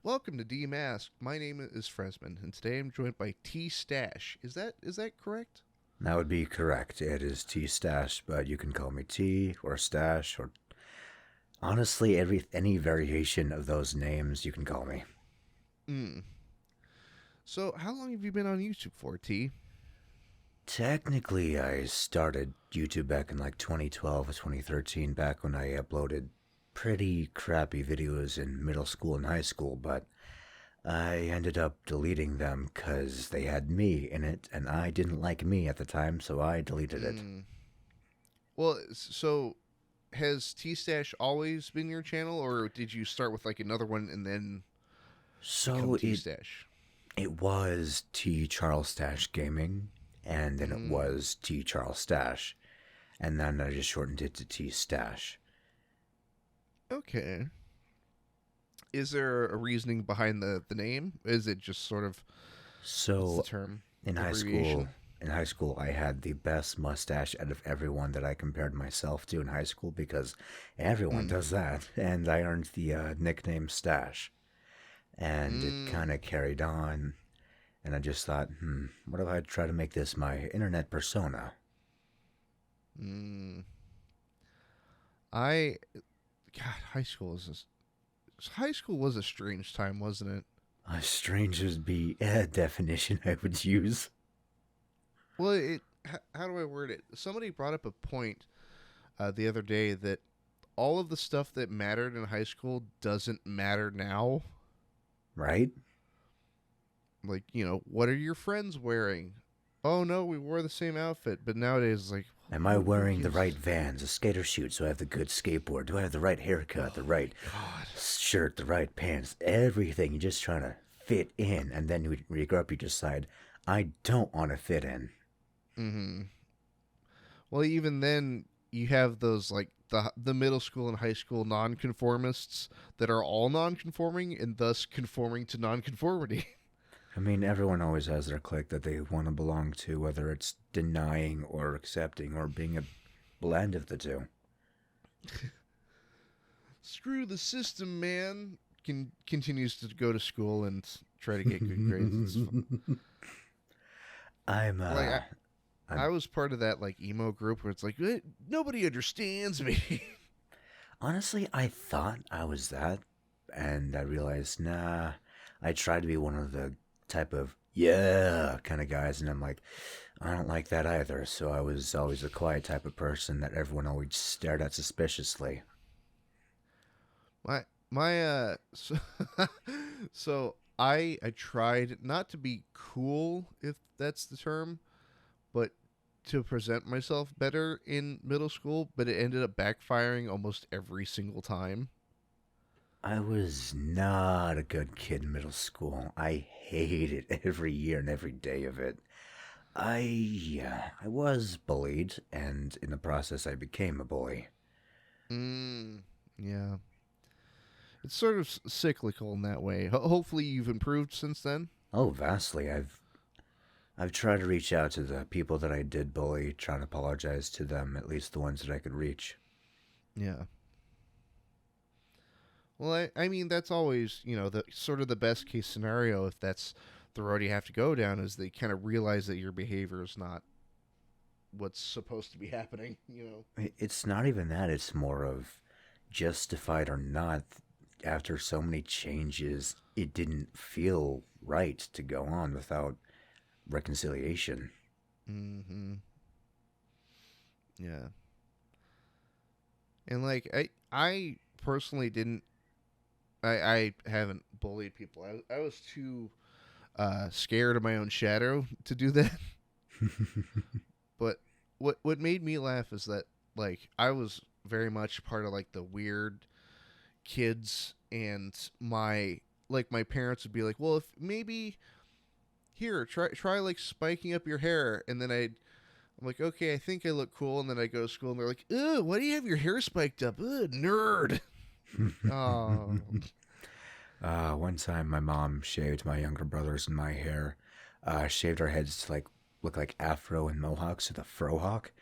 Welcome to Demasked. My name is Fresman, and today I'm joined by Tee Stache. Is that correct? That would be correct. It is Tee Stache, but you can call me T or Stache or honestly any variation of those names you can call me. So, how long have you been on YouTube for, T? Technically, I started YouTube back in like 2012 or 2013, back when I uploaded pretty crappy videos in middle school and high school, but I ended up deleting them because they had me in it, and I didn't like me at the time, so I deleted it. Well, so has Tee Stache always been your channel, or did you start with like another one and then become Tee Stache? It was T Charles Stache Gaming, and then it was T Charles Stache, and then I just shortened it to Tee Stache. Okay. Is there a reasoning behind the name? Is it just sort of what's the term? In high school, I had the best mustache out of everyone that I compared myself to in high school, because everyone does that, and I earned the nickname Stache, and it kind of carried on, and I just thought, what if I try to make this my internet persona? High school was a strange time, wasn't it? Strange would be a definition I would use. Well, how do I word it? Somebody brought up a point the other day that all of the stuff that mattered in high school doesn't matter now. Right? Like, what are your friends wearing? Oh, no, we wore the same outfit. But nowadays, it's like... Am I wearing the right Vans, a skater shoot, so I have the good skateboard? Do I have the right haircut, the right shirt, the right pants? Everything. You're just trying to fit in. And then when you grow up, you decide, I don't want to fit in. Mm-hmm. Well, even then, you have those, like, the middle school and high school nonconformists that are all nonconforming and thus conforming to nonconformity. I mean, everyone always has their clique that they want to belong to, whether it's denying or accepting or being a blend of the two. Screw the system, man. Continues to go to school and try to get good grades. I was part of that like emo group where it's like, nobody understands me. Honestly, I thought I was that, and I realized, nah. I tried to be one of the type of kind of guys, and I'm like, I don't like that either. So I was always a quiet type of person that everyone always stared at suspiciously. So I tried not to be cool, if that's the term, but to present myself better in middle school, but it ended up backfiring almost every single time. I was not a good kid in middle school. I hated every year and every day of it. I was bullied, and in the process I became a bully. Yeah. It's sort of cyclical in that way. Hopefully you've improved since then. Oh, vastly. I've tried to reach out to the people that I did bully, trying to apologize to them, at least the ones that I could reach. Yeah. Well, I mean, that's always, the sort of the best case scenario, if that's the road you have to go down, is they kind of realize that your behavior is not what's supposed to be happening, It's not even that. It's more of justified or not. After so many changes, it didn't feel right to go on without reconciliation. Mm-hmm. Yeah. And, like, I personally didn't... I haven't bullied people. I was too scared of my own shadow to do that. But what made me laugh is that, like, I was very much part of, like, the weird kids, and my parents would be like, well, if maybe here, try like spiking up your hair, and then I'm like, okay, I think I look cool, and then I go to school and they're like, ugh, why do you have your hair spiked up? Ugh, nerd. Oh. One time my mom shaved my younger brothers and my hair, shaved our heads to like look like afro and mohawks with a frohawk.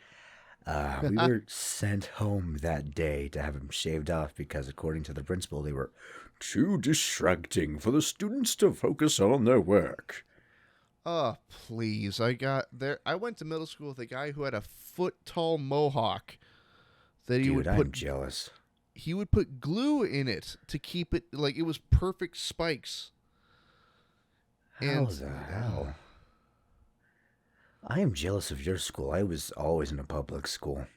We were sent home that day to have them shaved off because, according to the principal, they were too distracting for the students to focus on their work. Oh, please. I went to middle school with a guy who had a foot tall mohawk that Dude, I'm jealous. he would put glue in it to keep it like it was perfect spikes. How And the hell? I am jealous of your school. I was always in a public school.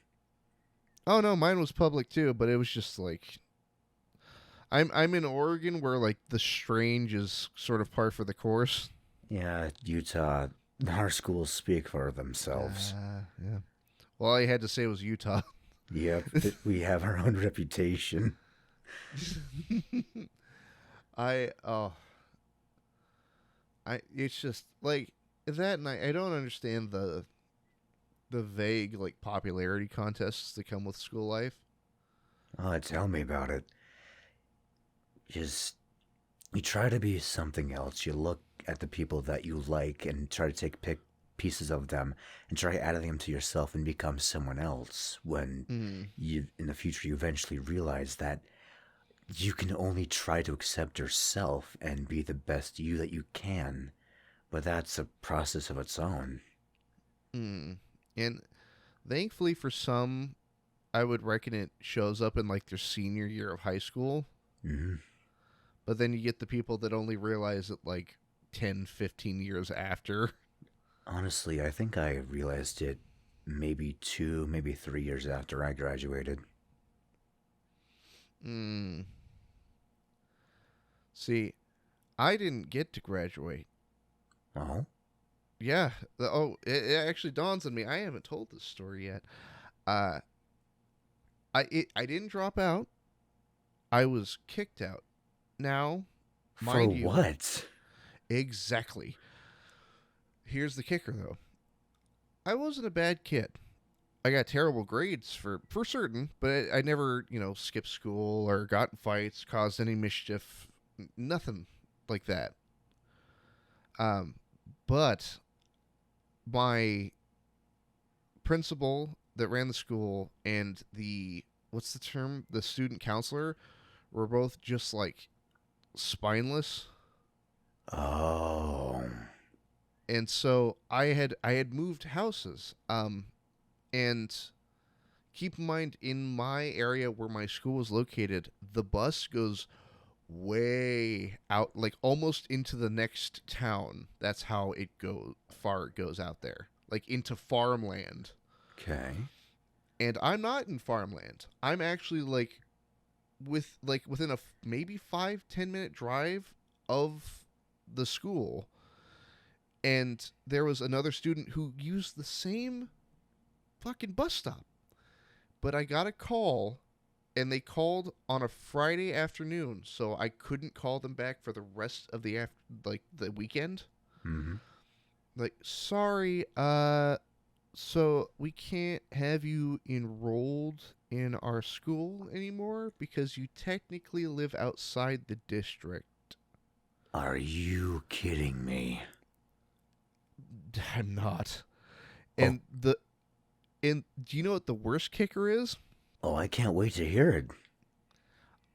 oh no, mine was public too, but it was just like I'm in Oregon where like the strange is sort of par for the course. Yeah, Utah. Our schools speak for themselves. Yeah. Well, all I had to say was Utah. Yep, we have our own reputation. I oh I it's just like that, and I don't understand the vague like popularity contests that come with school life. Oh, tell me about it. Just you try to be something else. You look at the people that you like and try to pick pieces of them and try adding them to yourself and become someone else. When Mm. you in the future you eventually realize that you can only try to accept yourself and be the best you that you can. But that's a process of its own. Mm. And thankfully for some, I would reckon it shows up in like their senior year of high school. Hmm. But then you get the people that only realize it like 10, 15 years after. Honestly, I think I realized it maybe 2, maybe 3 years after I graduated. Mm. See, I didn't get to graduate. Oh? Yeah. It actually dawns on me. I haven't told this story yet. Uh, I didn't drop out. I was kicked out. Now, For mind you, what? exactly. Here's the kicker, though. I wasn't a bad kid. I got terrible grades for certain, but I never, skipped school or got in fights, caused any mischief, nothing like that. Um, but my principal that ran the school and what's the term? The student counselor were both just like spineless. Oh. And so I had moved houses. And keep in mind, in my area where my school is located, the bus goes way out, like almost into the next town. That's how far it goes out there, like into farmland. Okay. And I'm not in farmland. I'm actually within a maybe 5-10 minute drive of the school. And there was another student who used the same fucking bus stop. But I got a call, and they called on a Friday afternoon, so I couldn't call them back for the rest of the weekend. Mm-hmm. Like, sorry, so we can't have you enrolled in our school anymore because you technically live outside the district. Are you kidding me? I'm not. Oh, And do you know what the worst kicker is? oh, I can't wait to hear it.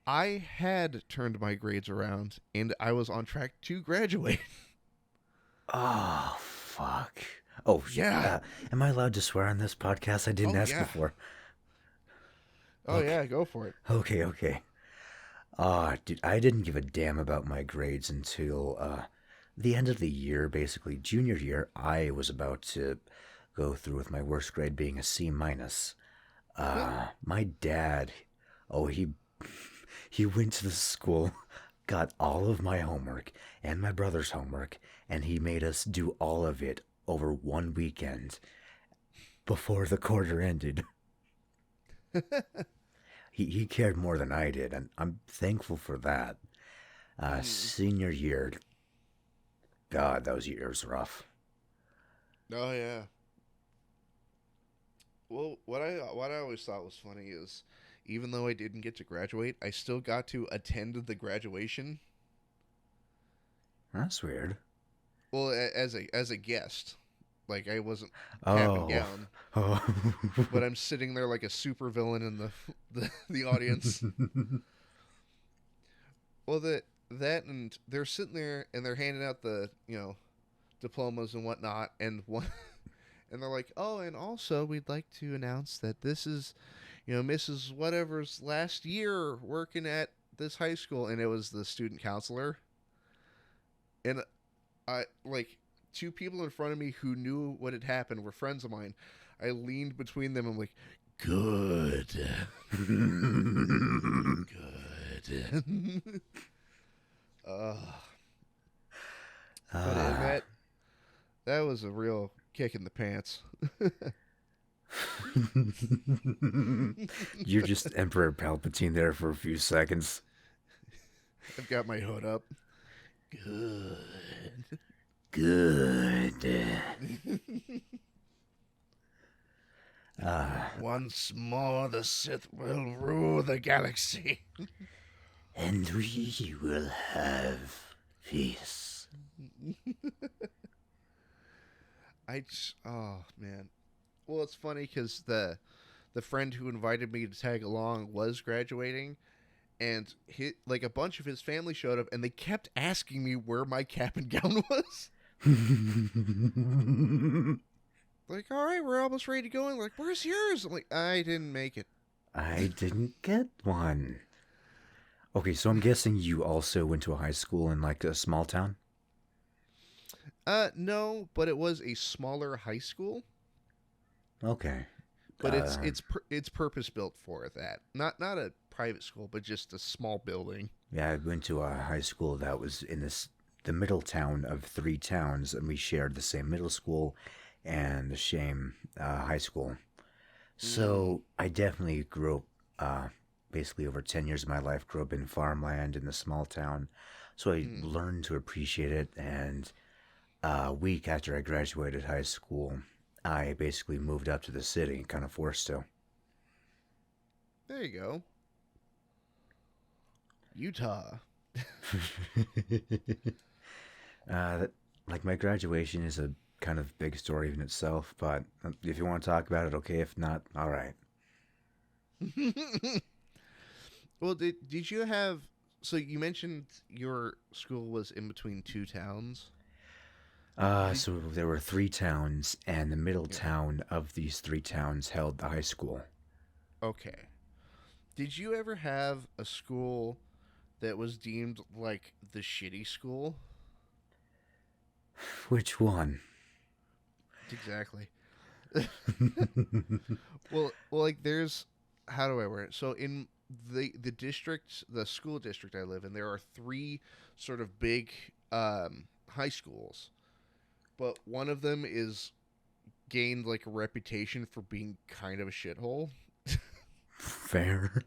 I had turned my grades around and I was on track to graduate. Oh, fuck. Oh, Yeah. am I allowed to swear on this podcast? I didn't Oh, ask yeah. before. Oh, Okay, yeah, go for it. okay. Dude, I didn't give a damn about my grades until the end of the year, basically junior year. I was about to go through with my worst grade being a C minus. My dad, oh, he went to the school, got all of my homework and my brother's homework, and he made us do all of it over one weekend before the quarter ended. He cared more than I did, and I'm thankful for that. Senior year, God, those years rough. Oh, yeah. Well, what I always thought was funny is even though I didn't get to graduate, I still got to attend the graduation. That's weird. Well, as a guest. Like I wasn't cap and Oh. gown, Oh. but I'm sitting there like a super villain in the audience. Well, that and they're sitting there and they're handing out the diplomas and whatnot, and one and they're like, oh, and also we'd like to announce that this is Mrs. Whatever's last year working at this high school, and it was the student counselor, and I like two people in front of me who knew what had happened were friends of mine. I leaned between them. I'm like, good, good. uh, but that was a real kick in the pants. You're just Emperor Palpatine there for a few seconds. I've got my hood up. Good. Good. Once more the Sith will rule the galaxy. And we will have peace. Oh man. Well, it's funny because the friend who invited me to tag along was graduating, and like a bunch of his family showed up, and they kept asking me where my cap and gown was. Like, all right, we're almost ready to go. And like, where's yours? I'm like, I didn't make it. I didn't get one. Okay, so I'm guessing you also went to a high school in like a small town? No, but it was a smaller high school. Okay. But it's purpose built for that. Not a private school, but just a small building. Yeah, I went to a high school that was in the middle town of 3 towns, and we shared the same middle school and the same high school. So I definitely grew up, basically over 10 years of my life, grew up in farmland in the small town. So I learned to appreciate it, and a week after I graduated high school, I basically moved up to the city, kind of forced to. There you go. Utah. Like my graduation is a kind of big story in itself, but if you want to talk about it, okay. If not, all right. Well, did you have? So you mentioned your school was in between 2 towns. So there were 3 towns, and the middle town of these 3 towns held the high school. Okay. Did you ever have a school that was deemed like the shitty school? Which one? Exactly. Well, like there's how do I word it? So in the district, the school district I live in, there are 3 sort of big high schools, but one of them is gained like a reputation for being kind of a shithole. Fair.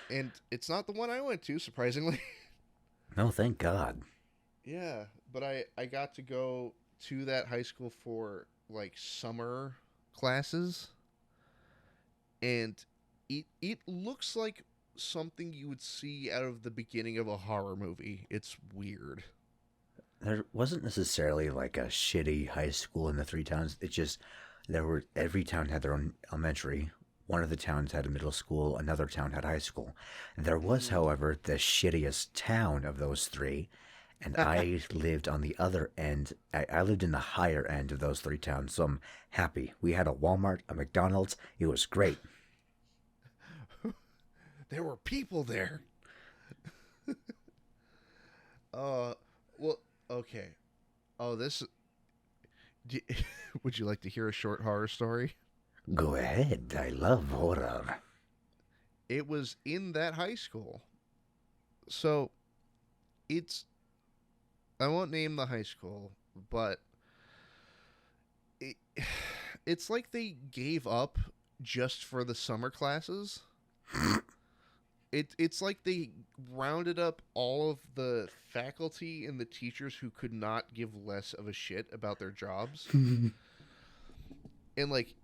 And it's not the one I went to, surprisingly. No, thank God. Yeah, but I got to go to that high school for like summer classes, and it looks like something you would see out of the beginning of a horror movie. It's weird. There wasn't necessarily like a shitty high school in the 3 towns. It just every town had their own elementary. One of the towns had a middle school, another town had high school. There was, however, the shittiest town of those 3, and I lived on the other end. I lived in the higher end of those 3 towns, so I'm happy. We had a Walmart, a McDonald's. It was great. There were people there. Well, okay. Oh, would you like to hear a short horror story? Go ahead. I love horror. It was in that high school. So, I won't name the high school, but it's like they gave up just for the summer classes. It's like they rounded up all of the faculty and the teachers who could not give less of a shit about their jobs. And like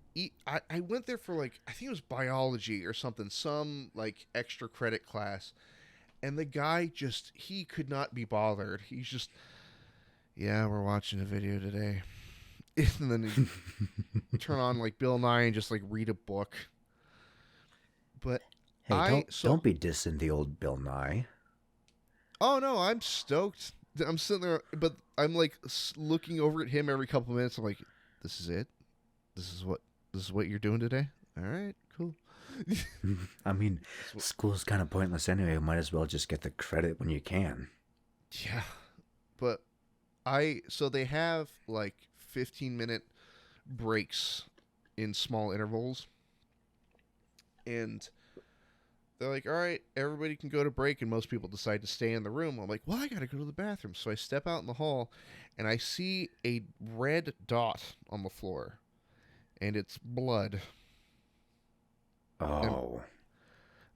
I went there for like I think it was biology or something, some like extra credit class, and the guy he could not be bothered. He's just, yeah, we're watching a video today. and then turn on like Bill Nye and just like read a book. But Hey, don't be dissing the old Bill Nye. oh no, I'm stoked. I'm sitting there, but I'm like looking over at him every couple of minutes. I'm like, this is it. This is what you're doing today. All right, cool. I mean, school's kind of pointless anyway. Might as well just get the credit when you can. Yeah, but so they have like 15-minute breaks in small intervals, and they're like, all right, everybody can go to break, and most people decide to stay in the room. I'm like, well, I gotta go to the bathroom. So I step out in the hall, and I see a red dot on the floor, and it's blood. Oh.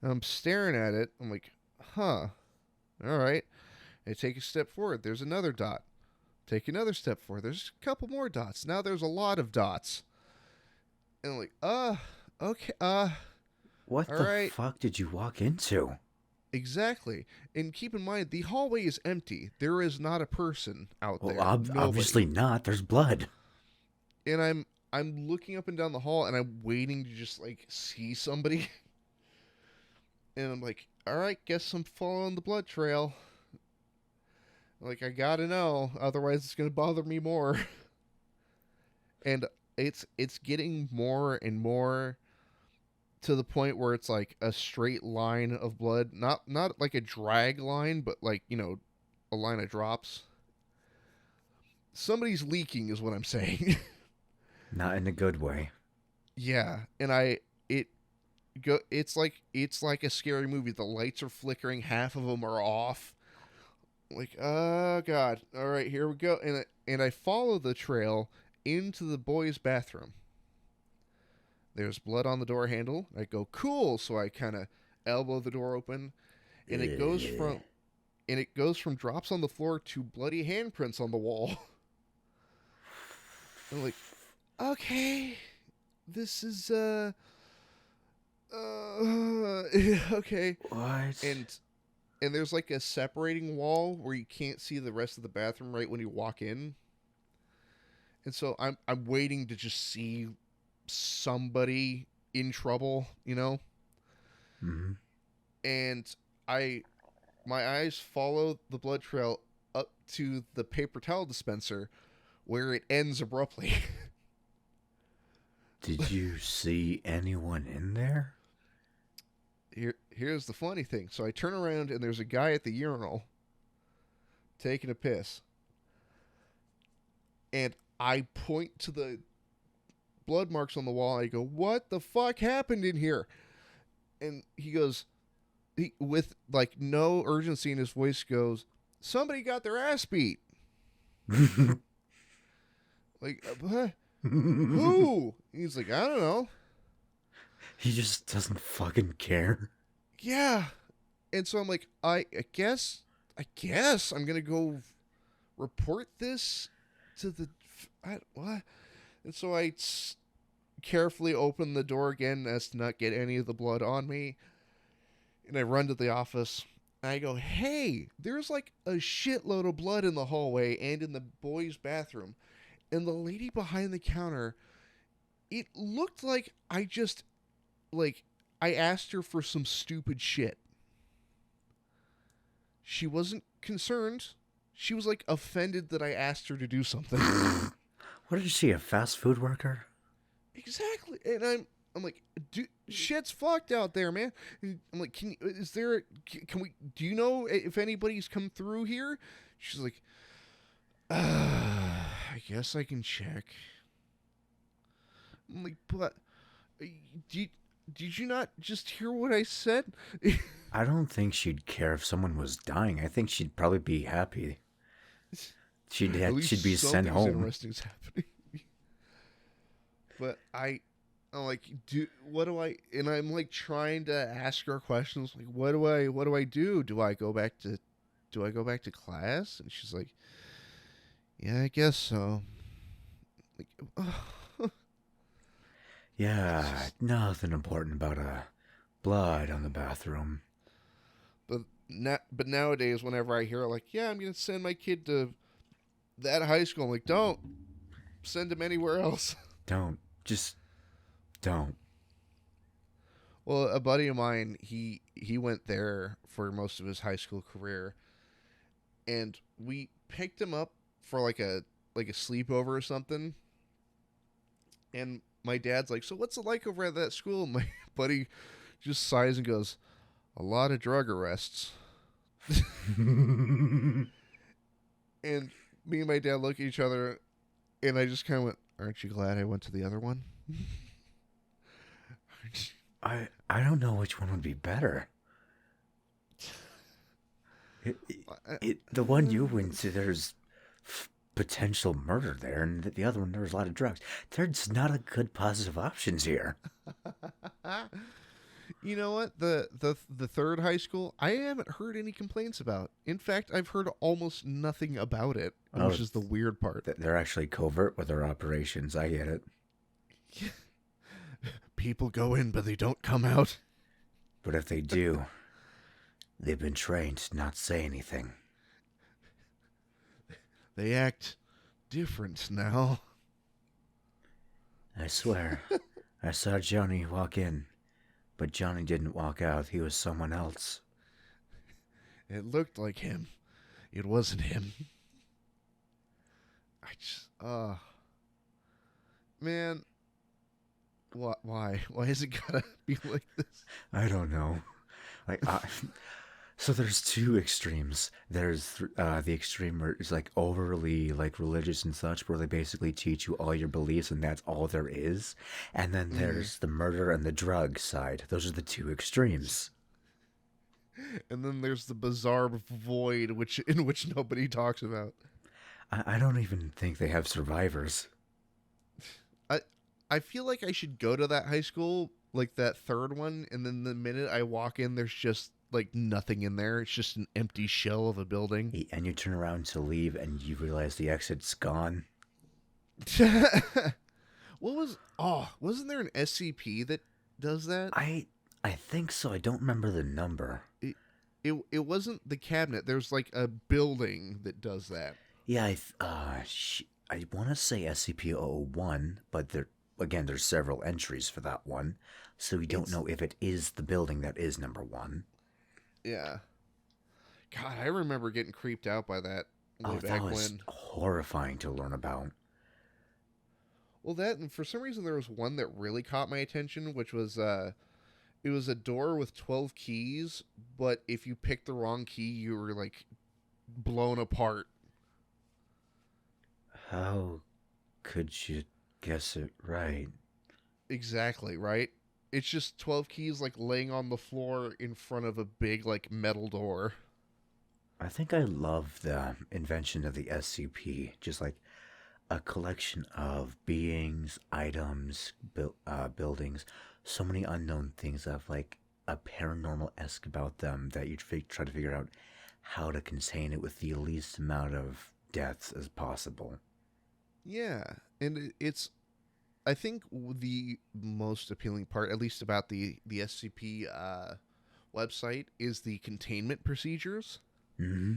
And I'm staring at it. I'm like, huh, all right. I take a step forward. There's another dot. Take another step forward. There's a couple more dots. Now there's a lot of dots. And I'm like, okay, What all the right. fuck did you walk into? Exactly. And keep in mind, the hallway is empty. There is not a person out there. Well, obviously not. There's blood. And I'm looking up and down the hall, and I'm waiting to just like see somebody. And I'm like, all right, guess I'm following the blood trail. Like, I gotta know, otherwise it's gonna bother me more. And it's getting more and more to the point where it's like a straight line of blood, not like a drag line, but like, you know, a line of drops. Somebody's leaking is what I'm saying. Not in a good way. Yeah, and it's like a scary movie. The lights are flickering, half of them are off. Like, oh god. All right, here we go. And I follow the trail into the boys' bathroom. There's blood on the door handle. I go, cool. So I kind of elbow the door open, and it goes from drops on the floor to bloody handprints on the wall. I'm like, okay, this is okay. What? And there's like a separating wall where you can't see the rest of the bathroom right when you walk in. And so I'm waiting to just see somebody in trouble, you know? Mm-hmm. And my eyes follow the blood trail up to the paper towel dispenser where it ends abruptly. Did you see anyone in there? Here's the funny thing. So I turn around and there's a guy at the urinal taking a piss. And I point to the blood marks on the wall. I go, what the fuck happened in here? And he goes, with like no urgency in his voice, goes, somebody got their ass beat. Like, what? Who? He's like, I don't know. He just doesn't fucking care. Yeah. And so I'm like, I guess I'm going to go report this to the... what? And so I carefully open the door again as to not get any of the blood on me. And I run to the office. And I go, hey, there's like a shitload of blood in the hallway and in the boys' bathroom. And the lady behind the counter, it looked like I asked her for some stupid shit. She wasn't concerned. She was like offended that I asked her to do something. What is she, a fast food worker? Exactly. And I'm like, dude, shit's fucked out there, man. And I'm like, can we, do you know if anybody's come through here? She's like, I guess I can check. I'm like, but did you not just hear what I said? I don't think she'd care if someone was dying. I think she'd probably be happy. She'd be sent home. Interesting's happening. But I'm like, what do I? And I'm like trying to ask her questions. Like, what do I do? Do I go back to class? And she's like, yeah, I guess so. Like, yeah, nothing important about blood on the bathroom. But nowadays, whenever I hear like, yeah, I'm gonna send my kid to that high school, I'm like, don't. send him anywhere else. Don't. Just don't. Well, a buddy of mine, he went there for most of his high school career, and we picked him up for like a sleepover or something. And my dad's like, "So what's it like over at that school?" And my buddy just sighs and goes, "A lot of drug arrests." And me and my dad look at each other, and I just kind of went, "Aren't you glad I went to the other one?" I don't know which one would be better. The one you went to, there's potential murder there, and the other one, there's a lot of drugs. There's not a good positive options here. You know what? The third high school, I haven't heard any complaints about. In fact, I've heard almost nothing about it, which is the weird part. They're actually covert with their operations. I get it. People go in, but they don't come out. But if they do, they've been trained to not say anything. They act different now. I swear, I saw Johnny walk in, but Johnny didn't walk out. He was someone else. It looked like him. It wasn't him. I just, man, what? Why? Why is it gotta be like this? I don't know. So there's two extremes. There's the extreme where it's like overly like religious and such, where they basically teach you all your beliefs and that's all there is. And then there's the murder and the drug side. Those are the two extremes. And then there's the bizarre void, in which nobody talks about. I don't even think they have survivors. I feel like I should go to that high school, like that third one, and then the minute I walk in, there's just like nothing in there. It's just an empty shell of a building. And you turn around to leave and you realize the exit's gone. Wasn't there an SCP that does that? I think so. I don't remember the number. It wasn't the cabinet. There's like a building that does that. Yeah, I want to say SCP-001, but there's several entries for that one, so we don't know if it is the building that is number 1. Yeah. God, I remember getting creeped out by that way back that was when. Horrifying to learn about. Well, and for some reason there was one that really caught my attention, which was it was a door with 12 keys, but if you picked the wrong key, you were like blown apart. How could you guess it right? Exactly, right? It's just 12 keys like laying on the floor in front of a big like metal door. I think I love the invention of the SCP, just like a collection of beings, items, buildings, so many unknown things that have like a paranormal-esque about them that you try to figure out how to contain it with the least amount of deaths as possible. Yeah, and it's I think the most appealing part, at least about the SCP website, is the containment procedures. Mm-hmm.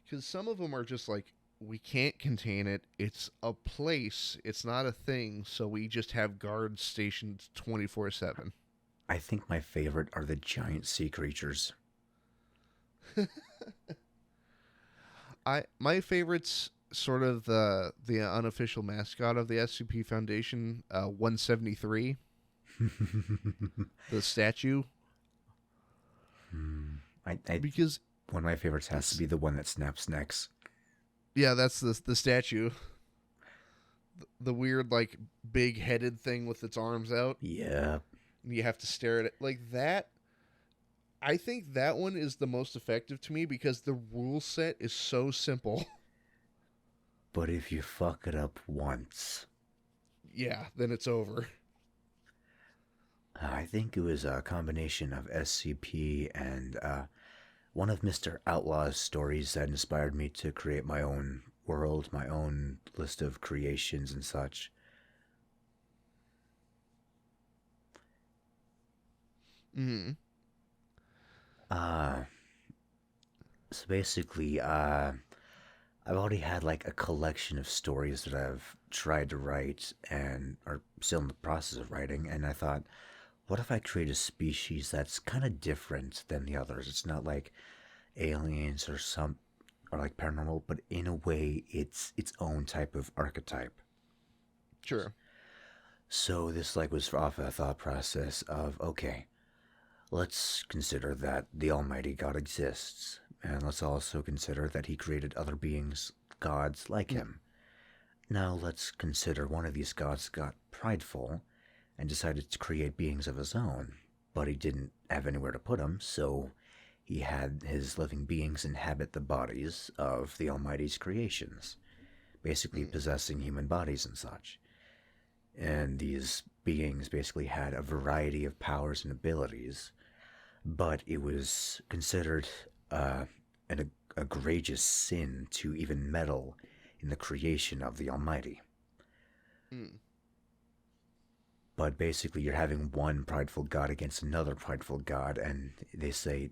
Because some of them are just like, we can't contain it. It's a place. It's not a thing. So we just have guards stationed 24/7. I think my favorite are the giant sea creatures. My favorite's sort of the unofficial mascot of the SCP Foundation, 173, the statue. Because one of my favorites has to be the one that snaps necks. Yeah, that's the statue. The weird, like, big-headed thing with its arms out. Yeah. You have to stare at it. Like, that... I think that one is the most effective to me because the rule set is so simple. But if you fuck it up once... Yeah, then it's over. I think it was a combination of SCP and one of Mr. Outlaw's stories that inspired me to create my own world, my own list of creations and such. Mm-hmm. So basically, I've already had like a collection of stories that I've tried to write and are still in the process of writing, and I thought, what if I create a species that's kind of different than the others? It's not like aliens or like paranormal, but in a way, it's its own type of archetype. Sure. So this like was off a thought process of okay, let's consider that the Almighty God exists, and let's also consider that He created other beings, gods like Mm. Him. Now let's consider one of these gods got prideful and decided to create beings of his own, but he didn't have anywhere to put them, so he had his living beings inhabit the bodies of the Almighty's creations, basically Mm. possessing human bodies and such. And these beings basically had a variety of powers and abilities, but it was considered an egregious sin to even meddle in the creation of the Almighty. Mm. But basically, you're having one prideful god against another prideful god, and they say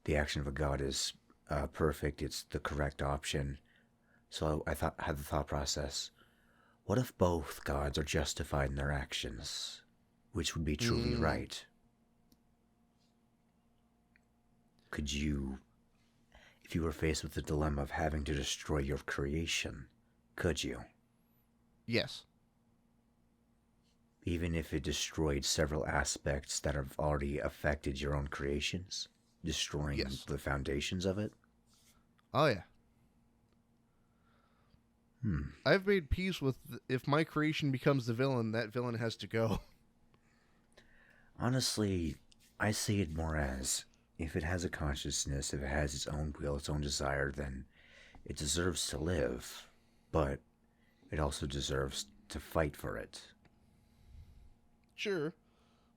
the action of a god is perfect, it's the correct option. So I thought, had the thought process, what if both gods are justified in their actions? Which would be truly Mm. right? Could you, if you were faced with the dilemma of having to destroy your creation, could you? Yes. Even if it destroyed several aspects that have already affected your own creations, destroying Yes. the foundations of it? Oh yeah. Hmm. I've made peace with if my creation becomes the villain, that villain has to go. Honestly, I see it more as if it has a consciousness, if it has its own will, its own desire, then it deserves to live, but it also deserves to fight for it. Sure,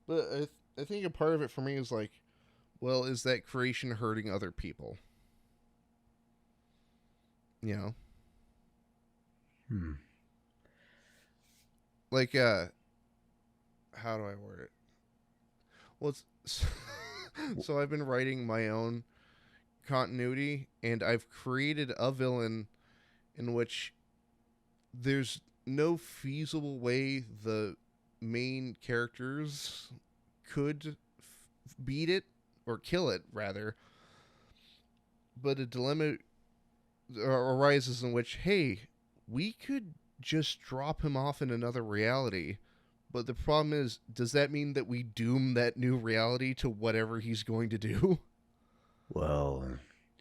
but I think a part of it for me is like, well, is that creation hurting other people? You know, Hmm. like how do I word it? Well, it's so I've been writing my own continuity, and I've created a villain in which there's no feasible way the main characters could beat it or kill it rather, but a dilemma arises in which, hey, we could just drop him off in another reality. But the problem is, does that mean that we doom that new reality to whatever he's going to do? Well,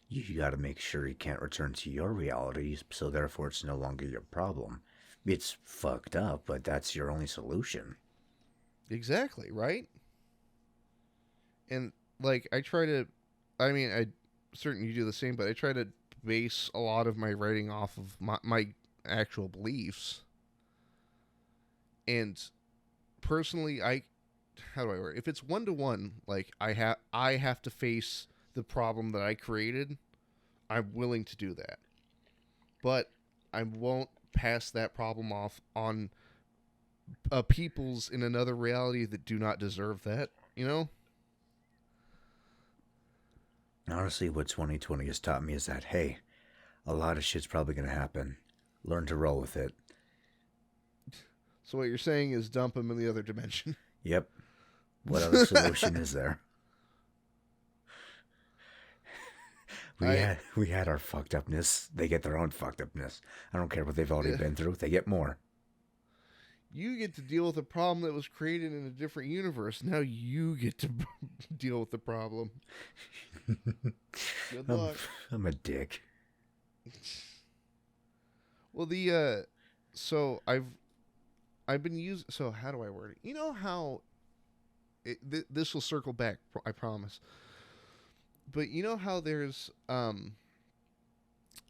you gotta make sure he can't return to your reality, so therefore it's no longer your problem. It's fucked up, but that's your only solution. Exactly, right? And like I try to I mean, I certainly do the same, but I try to base a lot of my writing off of my actual beliefs. And personally, I how do I work? If it's 1-to-1, like I have to face the problem that I created, I'm willing to do that. But I won't pass that problem off on peoples in another reality that do not deserve that, you know? Honestly, what 2020 has taught me is that, hey, a lot of shit's probably gonna happen. Learn to roll with it. So what you're saying is dump him in the other dimension. Yep. What other solution is there? I We had our fucked upness. They get their own fucked upness. I don't care what they've already been through. They get more. You get to deal with a problem that was created in a different universe. Now you get to deal with the problem. Good I'm, luck. I'm a dick. Well, the so I've been using. So how do I word it? You know how this will circle back. I promise. But you know how there's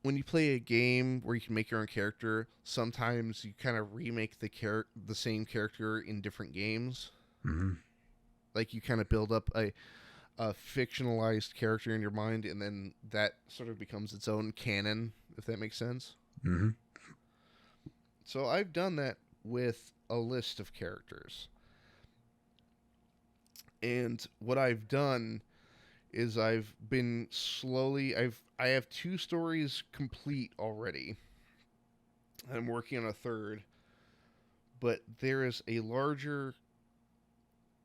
when you play a game where you can make your own character, sometimes you kind of remake the same character in different games. Mm-hmm. Like you kind of build up a fictionalized character in your mind, and then that sort of becomes its own canon, if that makes sense. Mm-hmm. So I've done that with a list of characters. And what I've done is I've been slowly I have two stories complete already. I'm working on a third, but there is a larger,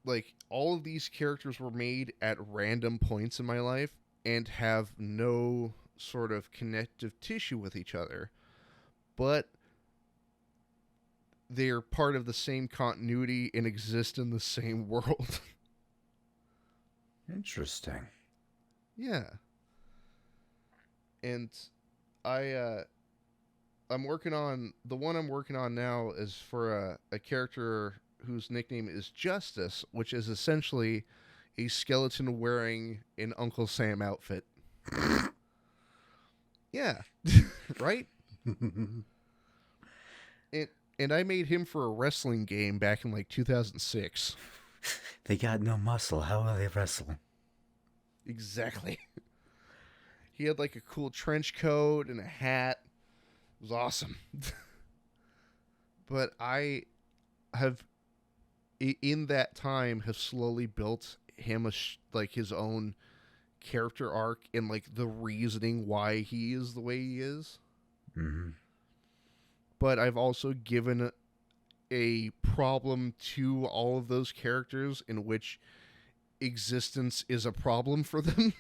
like, all of these characters were made at random points in my life and have no sort of connective tissue with each other, but they're part of the same continuity and exist in the same world. Interesting. Yeah. And I I'm working on the one I'm working on now is for a character whose nickname is Justice, which is essentially a skeleton wearing an Uncle Sam outfit. Yeah. Right? And and I made him for a wrestling game back in like 2006. They got no muscle. How will they wrestle? Exactly. He had like a cool trench coat and a hat. It was awesome. But I have, in that time, have slowly built him like his own character arc and like the reasoning why he is the way he is. Mm-hmm. But I've also given a problem to all of those characters in which existence is a problem for them.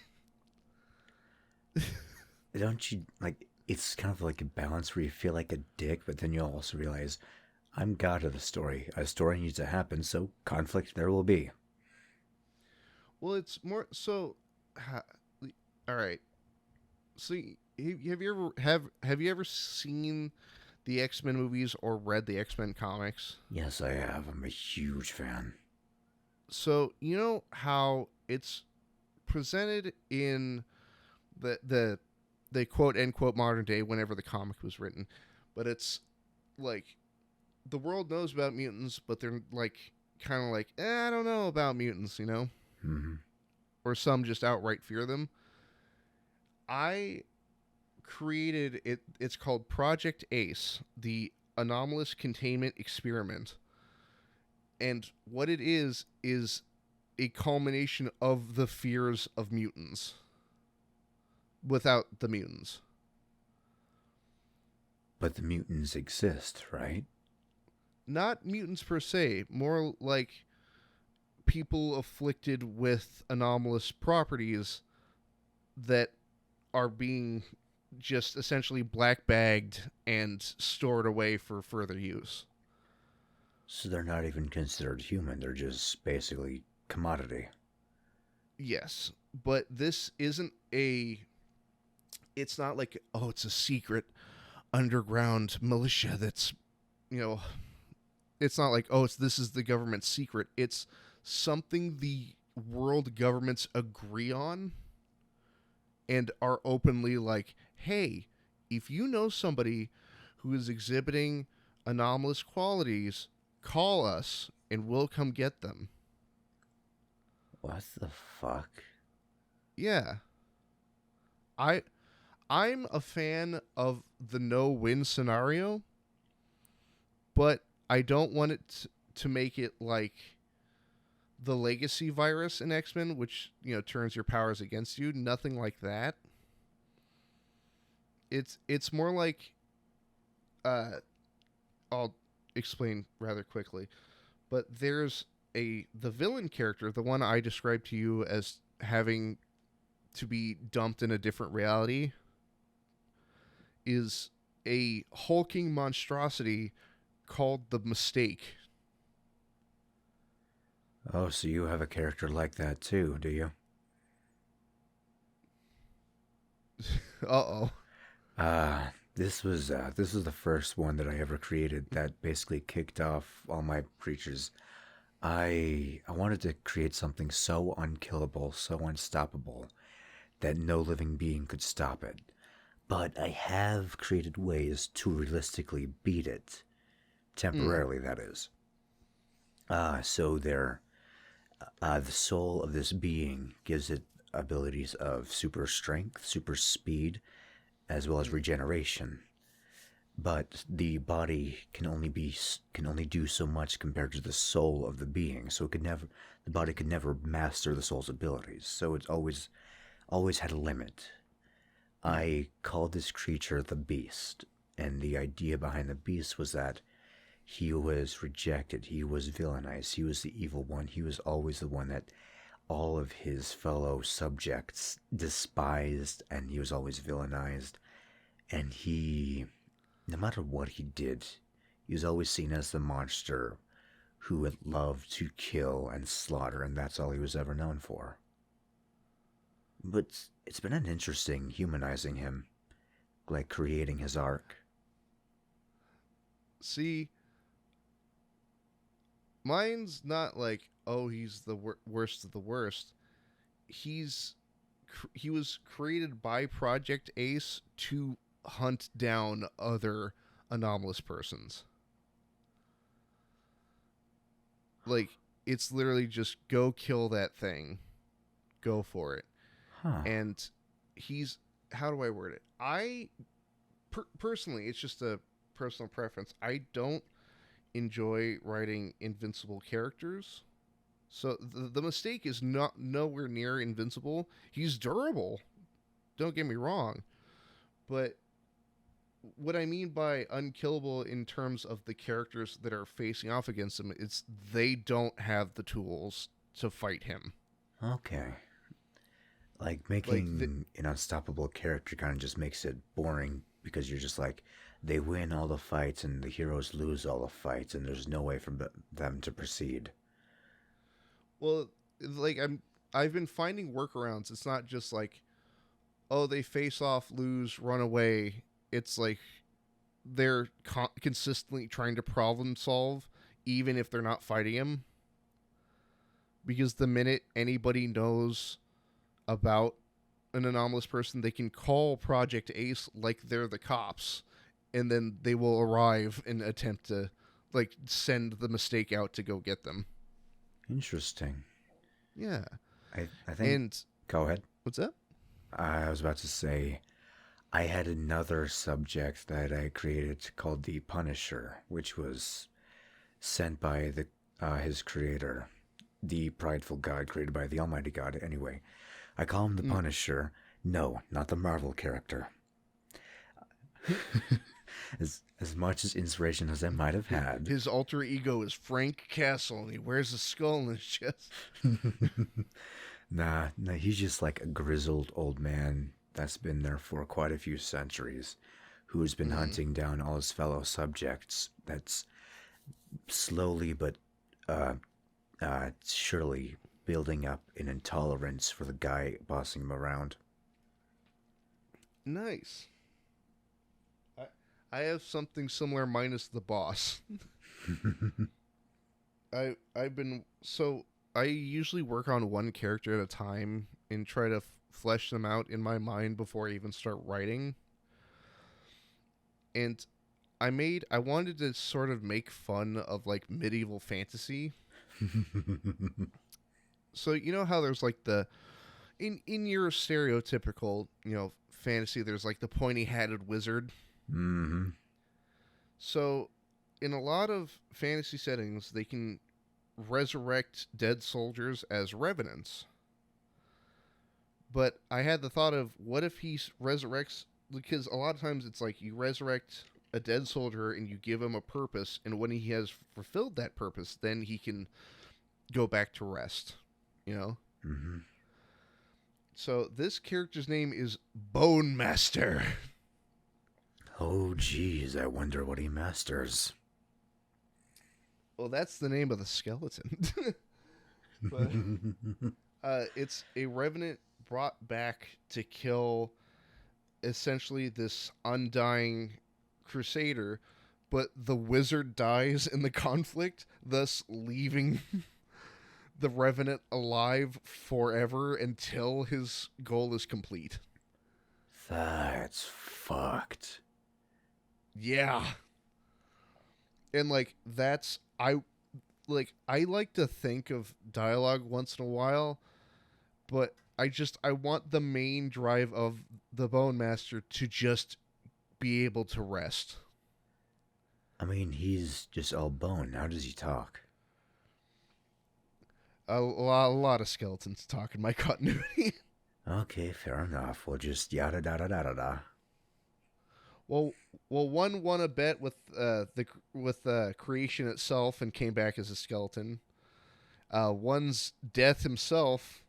Don't you, like, it's kind of like a balance where you feel like a dick, but then you'll also realize, I'm God of the story. A story needs to happen, so conflict there will be. Well, it's more so. All right. So, have you ever seen the X-Men movies or read the X-Men comics? Yes, I have. I'm a huge fan. So, you know how it's presented in the quote unquote modern day whenever the comic was written, but it's like the world knows about mutants, but they're like kind of like, I don't know about mutants, you know? Mm-hmm. Or some just outright fear them. I created it. It's called Project Ace, the Anomalous Containment Experiment. And what it is a culmination of the fears of mutants without the mutants. But the mutants exist, right? Not mutants per se, more like people afflicted with anomalous properties that are being just essentially black bagged and stored away for further use. So they're not even considered human. They're just basically commodity. Yes, but this isn't it's not like, oh, it's a secret underground militia that's, you know, it's not like, oh, this is the government's secret. It's something the world governments agree on and are openly like, hey, if you know somebody who is exhibiting anomalous qualities, call us and we'll come get them. What the fuck? Yeah. I'm a fan of the no-win scenario, but I don't want it to make it like the legacy virus in X-Men, which, you know, turns your powers against you. Nothing like that. It's more like, I'll explain rather quickly, but there's the villain character, the one I described to you as having to be dumped in a different reality, is a hulking monstrosity called the Mistake. Oh, so you have a character like that too, do you? Uh-oh. This was the first one that I ever created that basically kicked off all my creatures. I wanted to create something so unkillable, so unstoppable, that no living being could stop it. But I have created ways to realistically beat it. Temporarily, that is. So the soul of this being gives it abilities of super strength, super speed, as well as regeneration. but the body can only do so much compared to the soul of the being. So the body could never master the soul's abilities. So it's always had a limit. I called this creature the Beast, and the idea behind the Beast was that he was rejected, he was villainized, he was the evil one, he was always the one that all of his fellow subjects despised, and he was always villainized. And no matter what he did, he was always seen as the monster who would love to kill and slaughter, and that's all he was ever known for. But it's been an interesting humanizing him, like creating his arc. See, mine's not like, oh, he's the worst of the worst. He was created by Project Ace to hunt down other anomalous persons. Like, it's literally just go kill that thing. Go for it. Huh. And how do I word it? Personally, it's just a personal preference. I don't enjoy writing invincible characters. So the Mistake is nowhere near invincible. He's durable. Don't get me wrong. But what I mean by unkillable in terms of the characters that are facing off against him, it's they don't have the tools to fight him. Okay. Like making an unstoppable character kind of just makes it boring, because you're just like, they win all the fights and the heroes lose all the fights, and there's no way for them to proceed. Well, like I've been finding workarounds. It's not just like, oh, they face off, lose, run away. It's like they're consistently trying to problem solve, even if they're not fighting him. Because the minute anybody knows about an anomalous person, they can call Project Ace like they're the cops, and then they will arrive and attempt to like send the Mistake out to go get them. Interesting. Yeah. I think... And go ahead. What's that? I was about to say, I had another subject that I created called the Punisher, which was sent by his creator, the prideful god created by the Almighty God. Anyway, I call him the Punisher. No, not the Marvel character. As much as inspiration as I might have had. His alter ego is Frank Castle, and he wears a skull in his chest. Nah, he's just like a grizzled old man that's been there for quite a few centuries, who's been hunting down all his fellow subjects. That's slowly but surely building up an intolerance for the guy bossing him around. Nice. I have something similar minus the boss. I usually work on one character at a time and try to flesh them out in my mind before I even start writing. And I wanted to sort of make fun of like medieval fantasy. So you know how there's like in your stereotypical, fantasy, there's like the pointy-hatted wizard. Mm-hmm. So in a lot of fantasy settings, they can resurrect dead soldiers as revenants. But I had the thought of, what if he resurrects, because a lot of times it's like you resurrect a dead soldier and you give him a purpose, and when he has fulfilled that purpose, then he can go back to rest, Mm-hmm. So this character's name is Bone Master. Oh, geez, I wonder what he masters. Well, that's the name of the skeleton. But it's a revenant brought back to kill essentially this undying crusader, but the wizard dies in the conflict, thus leaving the revenant alive forever until his goal is complete. That's fucked. Yeah. And I like to think of dialogue once in a while, but I want the main drive of the Bone Master to just be able to rest. I mean, he's just all bone. How does he talk? A lot of skeletons talk in my continuity. Okay, fair enough. We'll just yada da da da da da. well, one won a bet with creation itself and came back as a skeleton. One's death himself,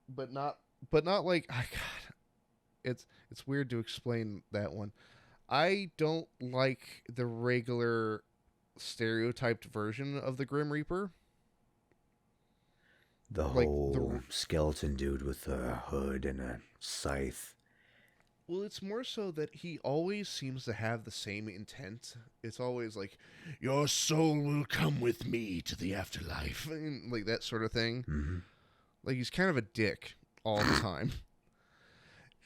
but not like God. It's weird to explain that one. I don't like the regular stereotyped version of the Grim Reaper. The Like whole skeleton dude with a hood and a scythe. well, it's more so that he always seems to have the same intent. It's always like, your soul will come with me to the afterlife, and like that sort of thing. Mm-hmm. Like he's kind of a dick all the time.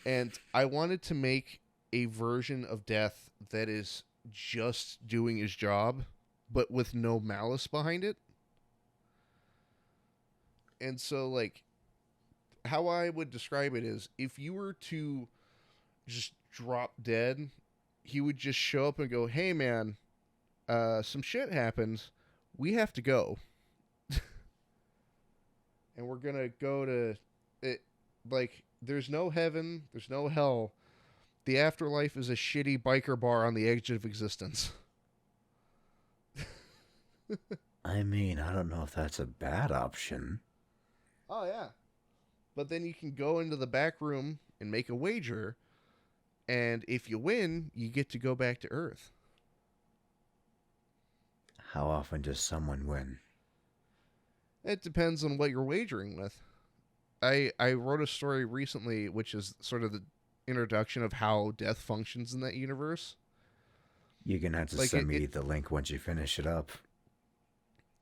And I wanted to make a version of Death that is just doing his job, but with no malice behind it. And so, like, how I would describe it is if you were to just drop dead, he would just show up and go, "Hey, man, some shit happened. We have to go." And we're going to go to it. Like, there's no heaven, there's no hell. The afterlife is a shitty biker bar on the edge of existence. I mean, I don't know if that's a bad option. Oh, yeah. But then you can go into the back room and make a wager, and if you win, you get to go back to Earth. How often does someone win? It depends on what you're wagering with. I wrote a story recently, which is sort of the introduction of how death functions in that universe. You're gonna have to Like send me the link once you finish it up.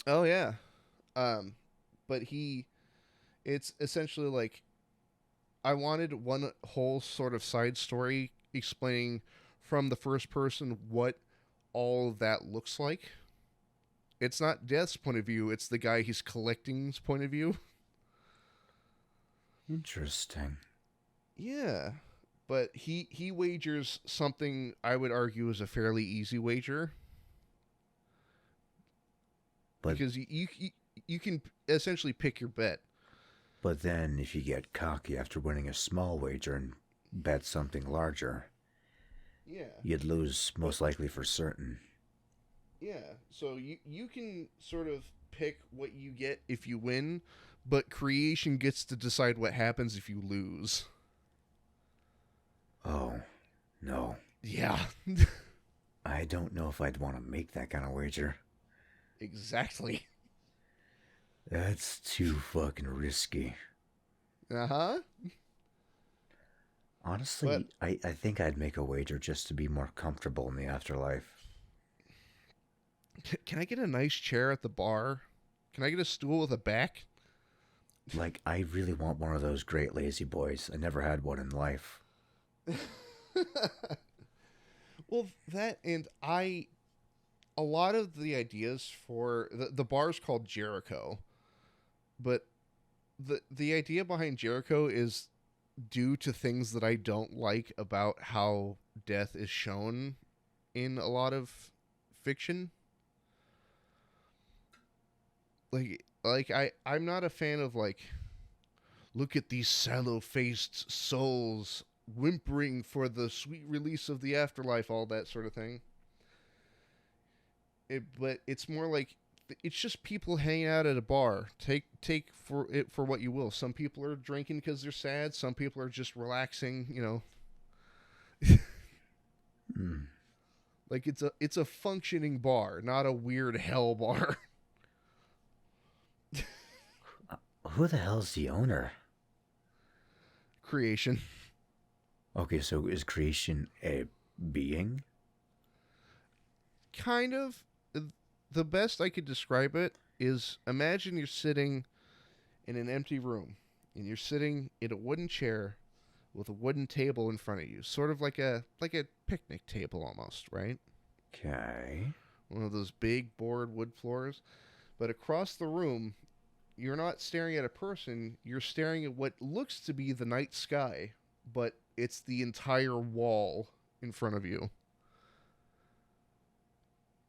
Oh yeah, but it's essentially like I wanted one whole sort of side story explaining from the first person what all of that looks like. It's not Death's point of view; it's the guy he's collecting's point of view. Interesting. Yeah, but he wagers something I would argue is a fairly easy wager But because you can essentially pick your bet. but then if you get cocky after winning a small wager and bet something larger, Yeah, you'd lose most likely for certain. yeah. So you can sort of pick what you get if you win, but creation gets to decide what happens if you lose. Oh, no. Yeah, I don't know if I'd want to make that kind of wager. exactly. That's too fucking risky. Uh-huh. But Honestly, I think I'd make a wager just to be more comfortable in the afterlife. can I get a nice chair at the bar? Can I get a stool with a back? Like, I really want one of those great lazy boys. I never had one in life. Well, that and a lot of the ideas for the bar's called Jericho, but the idea behind Jericho is due to things that I don't like about how death is shown in a lot of fiction. I'm not a fan of like, look at these sallow-faced souls whimpering for the sweet release of the afterlife, all that sort of thing. But it's more like it's just people hanging out at a bar. Take for it for what you will. Some people are drinking because they're sad. Some people are just relaxing. Hmm. Like it's a functioning bar, not a weird hell bar. Who the hell's the owner? Creation. Okay, so is creation a being? Kind of. The best I could describe it is imagine you're sitting in an empty room and you're sitting in a wooden chair with a wooden table in front of you, sort of like a picnic table almost, right? Okay. One of those big board wood floors. But across the room, you're not staring at a person, you're staring at what looks to be the night sky, but it's the entire wall in front of you.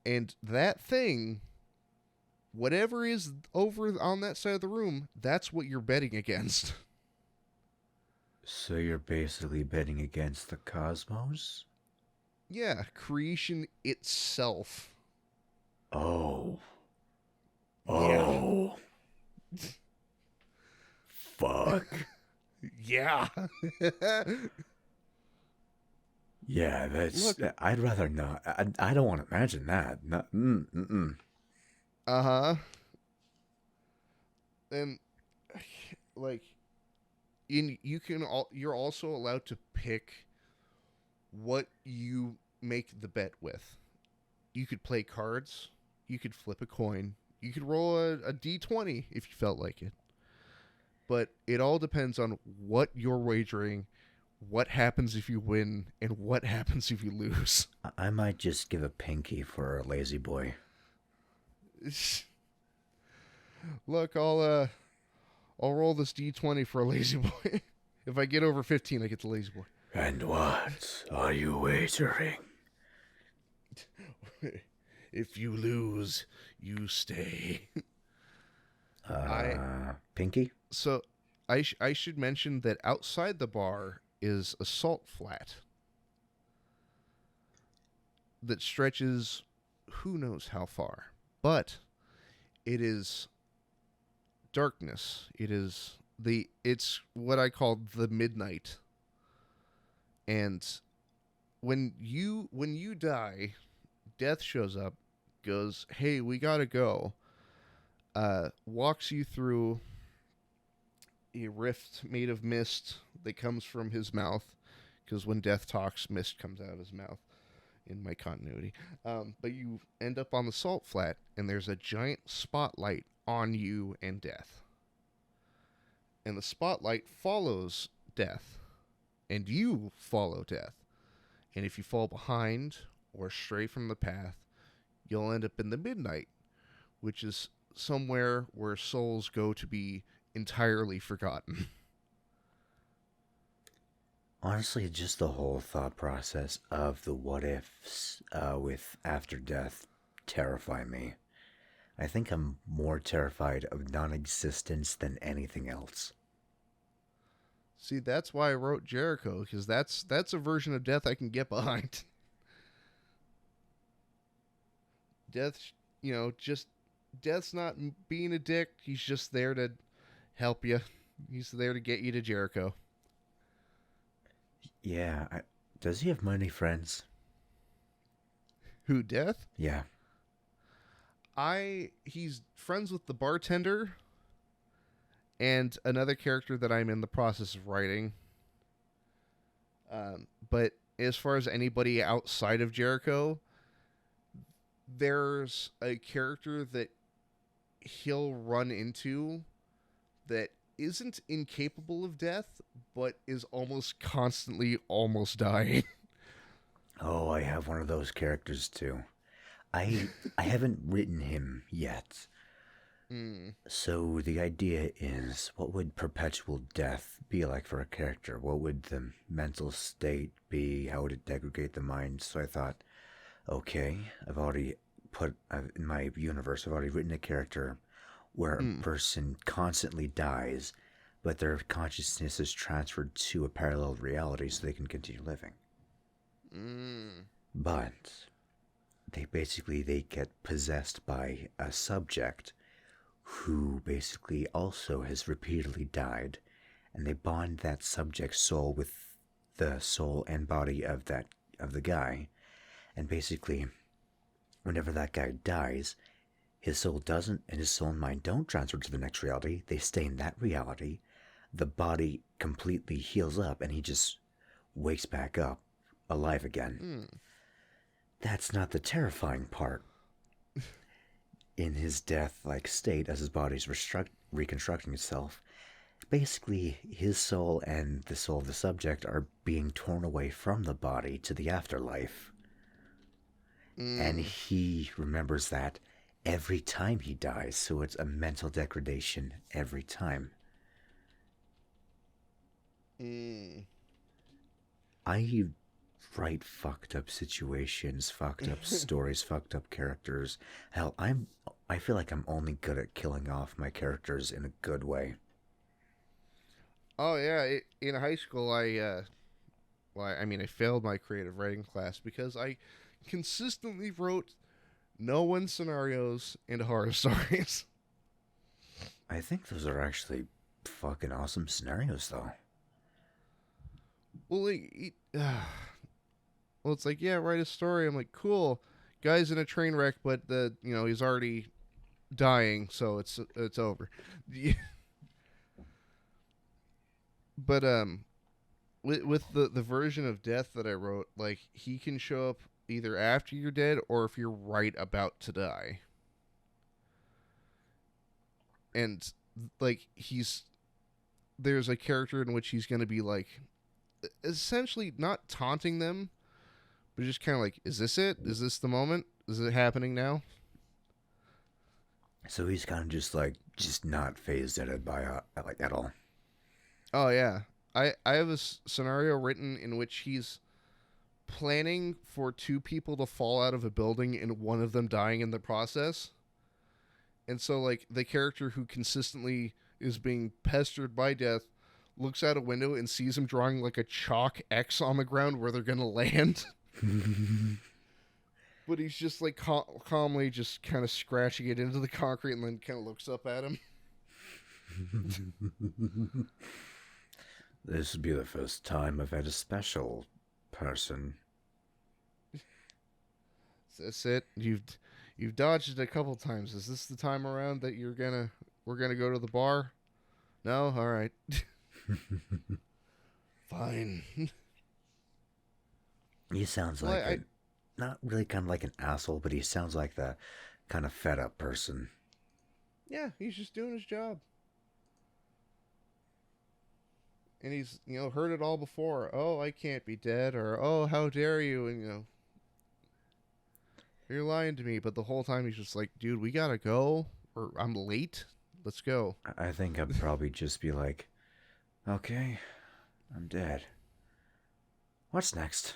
And that thing, whatever is over on that side of the room, that's what you're betting against. So you're basically betting against the cosmos? Yeah, creation itself. Oh. Yeah. Oh. Fuck. Yeah. Yeah, that's. Look. I'd rather not. I don't want to imagine that. Not, Uh-huh. And like you're also allowed to pick what you make the bet with. You could play cards, you could flip a coin, you could roll a d20 if you felt like it. But it all depends on what you're wagering, what happens if you win, and what happens if you lose. I might just give a pinky for a lazy boy. Look, I'll roll this d20 for a lazy boy. If I get over 15, I get the lazy boy. And what are you wagering? If you lose, you stay. Pinky? So I should mention that outside the bar is a salt flat that stretches who knows how far. But it is darkness. It's what I call the midnight. And when you die, death shows up, goes, "Hey, we got to go." Walks you through a rift made of mist that comes from his mouth, because when death talks, mist comes out of his mouth in my continuity. But you end up on the salt flat, and there's a giant spotlight on you and death. And the spotlight follows death, and you follow death. And if you fall behind or stray from the path, you'll end up in the midnight, which is somewhere where souls go to be entirely forgotten. Honestly, just the whole thought process of the what ifs with after death terrify me. I think I'm more terrified of non-existence than anything else. See, that's why I wrote Jericho, because that's a version of death I can get behind. Death, just death's not being a dick. He's just there to help you. He's there to get you to Jericho. Yeah, does he have many friends? Who, Death? Yeah. He's friends with the bartender and another character that I'm in the process of writing. But as far as anybody outside of Jericho, there's a character that he'll run into that isn't incapable of death, but is almost constantly almost dying. Oh, I have one of those characters too. I haven't written him yet. So the idea is, what would perpetual death be like for a character? What would the mental state be? How would it degrade the mind? So I thought, okay, I've already in my universe, I've already written a character where a person constantly dies, but their consciousness is transferred to a parallel reality so they can continue living. But they get possessed by a subject who basically also has repeatedly died, and they bond that subject's soul with the soul and body of the guy, and basically whenever that guy dies, his soul and mind don't transfer to the next reality. They stay in that reality. The body completely heals up, and he just wakes back up alive again. That's not the terrifying part. In his death-like state, as his body's reconstructing itself, basically his soul and the soul of the subject are being torn away from the body to the afterlife. And he remembers that every time he dies, so it's a mental degradation every time. I write fucked up situations, fucked up stories, fucked up characters. Hell, I feel like I'm only good at killing off my characters in a good way. Oh yeah, in high school I mean I failed my creative writing class because I consistently wrote no one scenarios and horror stories. I think those are actually fucking awesome scenarios, though. Well, well, it's like, yeah, write a story. I'm like, cool. Guy's in a train wreck, but he's already dying, so it's over. But with the version of death that I wrote, like he can show up either after you're dead or if you're right about to die. And like there's a character in which he's going to be like essentially not taunting them, but just kind of like, is this it? Is this the moment? Is it happening now? So he's kind of just not phased at it by like at all. Oh yeah, I have a scenario written in which he's planning for two people to fall out of a building and one of them dying in the process. And so like the character who consistently is being pestered by death looks out a window and sees him drawing like a chalk X on the ground where they're gonna land. But he's just like calmly just kind of scratching it into the concrete and then kind of looks up at him. This would be the first time I've had a special person. That's it. You've dodged it a couple times. Is this the time around that we're gonna go to the bar? No, all right. Fine. He sounds Well, like not really kind of like an asshole, but he sounds like the kind of fed up person. yeah, he's just doing his job. And he's, heard it all before. Oh, I can't be dead, or oh, how dare you, and you're lying to me. But the whole time he's just like, dude, we gotta go, or I'm late. Let's go. I think I'd probably just be like, okay, I'm dead. What's next?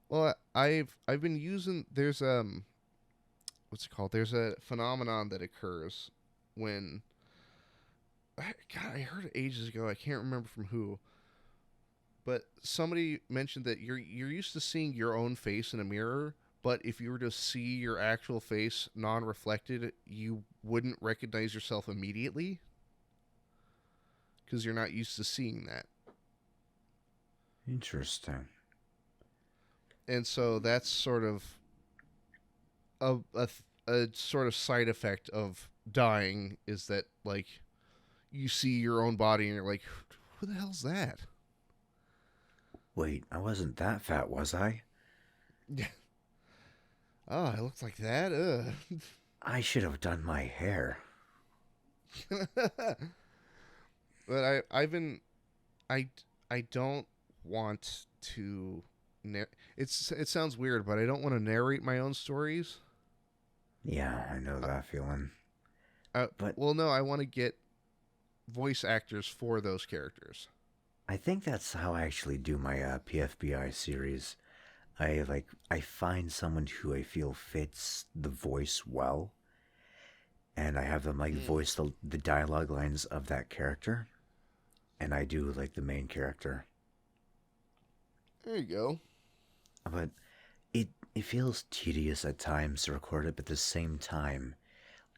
Well, I've been using there's what's it called? There's a phenomenon that occurs when God, I heard it ages ago. I can't remember from who, but somebody mentioned that you're used to seeing your own face in a mirror, but if you were to see your actual face non-reflected, you wouldn't recognize yourself immediately because you're not used to seeing that. Interesting. And so that's sort of a sort of side effect of dying is that like you see your own body and you're like, who the hell's that? Wait, I wasn't that fat, was I? Yeah. Oh, I looked like that. Ugh. I should have done my hair. But I don't want to. It sounds weird, but I don't want to narrate my own stories. Yeah, I know that feeling. But well, no, I want to get voice actors for those characters. I think that's how I actually do my PFBI series. I find someone who I feel fits the voice well, and I have them like voice the dialogue lines of that character, and I do like the main character. There you go. But it feels tedious at times to record it, but at the same time,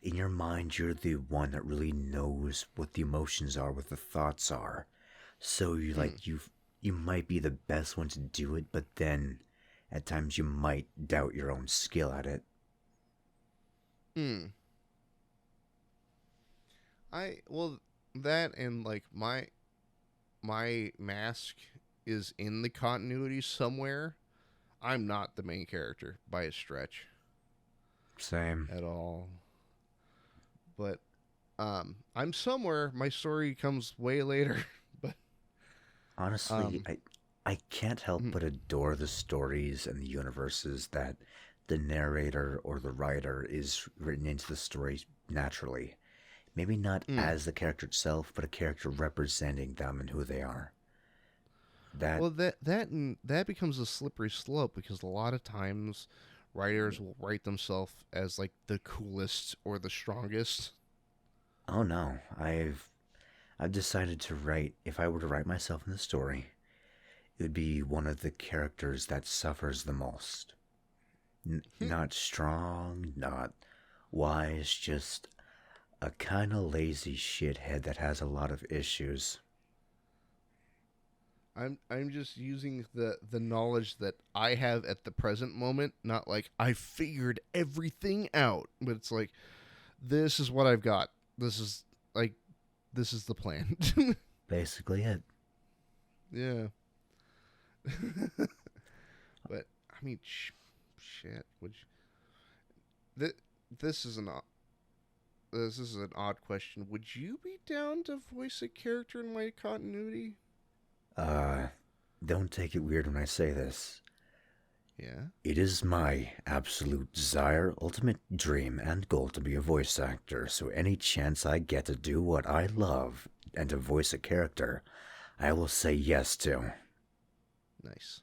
in your mind, you're the one that really knows what the emotions are, what the thoughts are. So you might be the best one to do it, but then at times you might doubt your own skill at it. Well, that and like my mask is in the continuity somewhere. I'm not the main character by a stretch. Same. At all. But I'm somewhere. My story comes way later. But honestly, I can't help but adore the stories and the universes that the narrator or the writer is written into the story naturally. Maybe not as the character itself, but a character representing them and who they are. That Well, that becomes a slippery slope because a lot of times writers will write themselves as like the coolest or the strongest. oh no, I've decided to write. If I were to write myself in the story, it would be one of the characters that suffers the most. Not strong, not wise, just a kind of lazy shithead that has a lot of issues. I'm just using the knowledge that I have at the present moment, not like I figured everything out, but it's like this is what I've got. This is like this is the plan. Basically it. Yeah. But I mean, shit. Would you, this is an this is an odd question. Would you be down to voice a character in my continuity? Uh, don't take it weird when I say this. Yeah. It is my absolute desire, ultimate dream, and goal to be a voice actor, so any chance I get to do what I love and to voice a character, I will say yes to. Nice.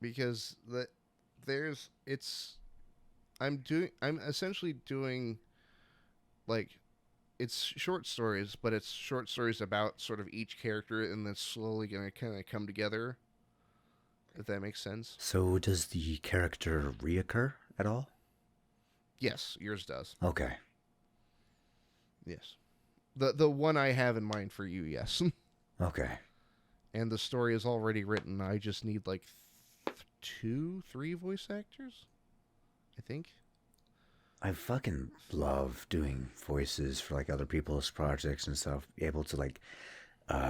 Because there's it's I'm essentially doing like it's short stories, but it's short stories about sort of each character and then slowly going to kind of come together, if that makes sense. So, does the character reoccur at all? Yes, yours does. Okay. Yes. The one I have in mind for you, yes. Okay. And the story is already written. I just need like 3 voice actors, I think. I fucking love doing voices for like other people's projects and stuff. Able to like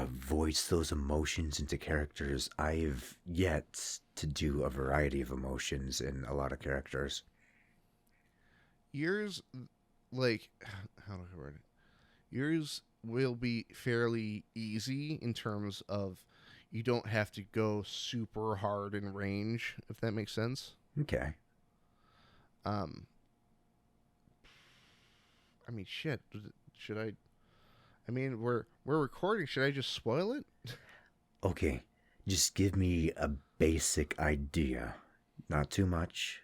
voice those emotions into characters. I've yet to do a variety of emotions in a lot of characters. Yours, like, how do I word it? Yours will be fairly easy in terms of you don't have to go super hard in range, if that makes sense. Okay. Um, I mean, shit. Should I? I mean, we're recording. Should I just spoil it? Okay. Just give me a basic idea. Not too much.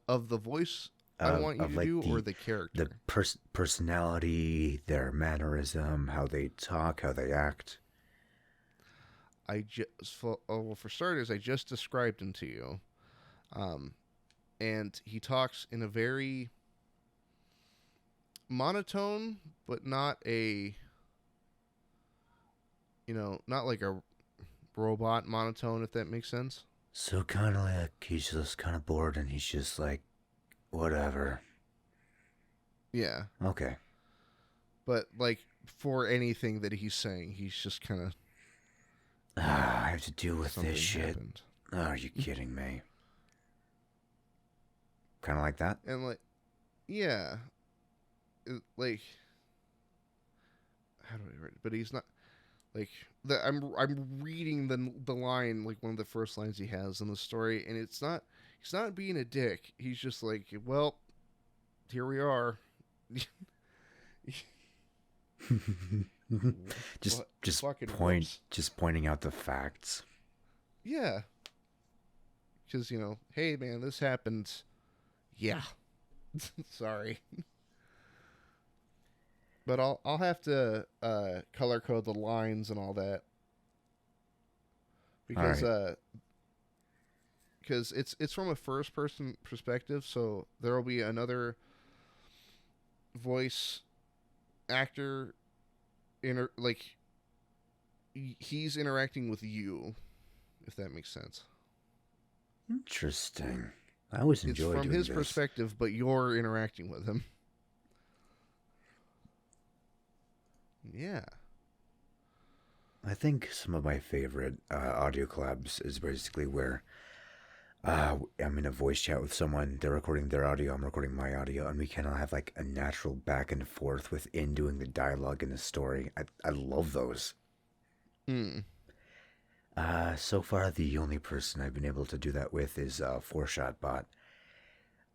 Of the voice I want you Of to like do, or the character? the personality, their mannerism, how they talk, how they act. For starters, I just described him to you, and he talks in a very monotone, but not a, not like a robot monotone, if that makes sense. So kind of like he's just kind of bored and he's just like, whatever. Yeah, Okay. but like for anything that he's saying, he's just kind of I have to deal with something this shit. happened. Oh, are you kidding me? Kind of like that? And like, yeah, like how do I write it? But he's not like I'm reading the line, like one of the first lines he has in the story, and he's not being a dick. He's just like, well, here we are. just Fucking point whoops. just pointing out the facts. Yeah, because hey man, this happened. Yeah, sorry, but I'll have to color code the lines and all that All because right. it's from a first person perspective, so there will be another voice actor like he's interacting with you, if that makes sense. Interesting. I always It's enjoy from doing his this. perspective, but you're interacting with him. Yeah. I think some of my favorite audio collabs is basically where I'm in a voice chat with someone, they're recording their audio, I'm recording my audio, and we kind of have like a natural back and forth within doing the dialogue in the story. I love those. Hmm. So far, the only person I've been able to do that with is Fourshot Bot.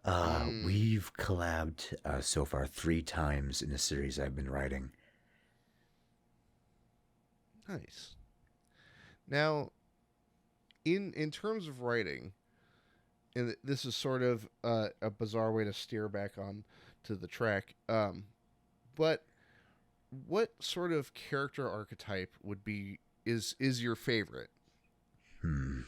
Hmm. We've collabed so far 3 times in a series I've been writing. Nice. Now, in terms of writing, and this is sort of a bizarre way to steer back on to the track. But what sort of character archetype would be is your favorite? Hmm.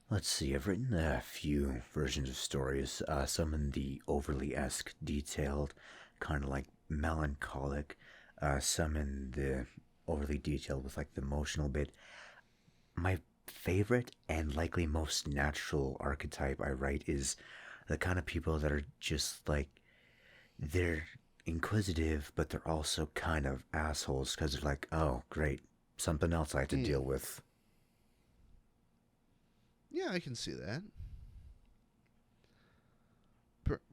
Let's see. I've written a few versions of stories. Some in the overly esque, detailed, kind of like melancholic. Some in the overly detailed with like the emotional bit. My favorite and likely most natural archetype I write is the kind of people that are just like they're inquisitive, but they're also kind of assholes because they're like, oh, great, something else I have to Mm. deal with. Yeah, I can see that.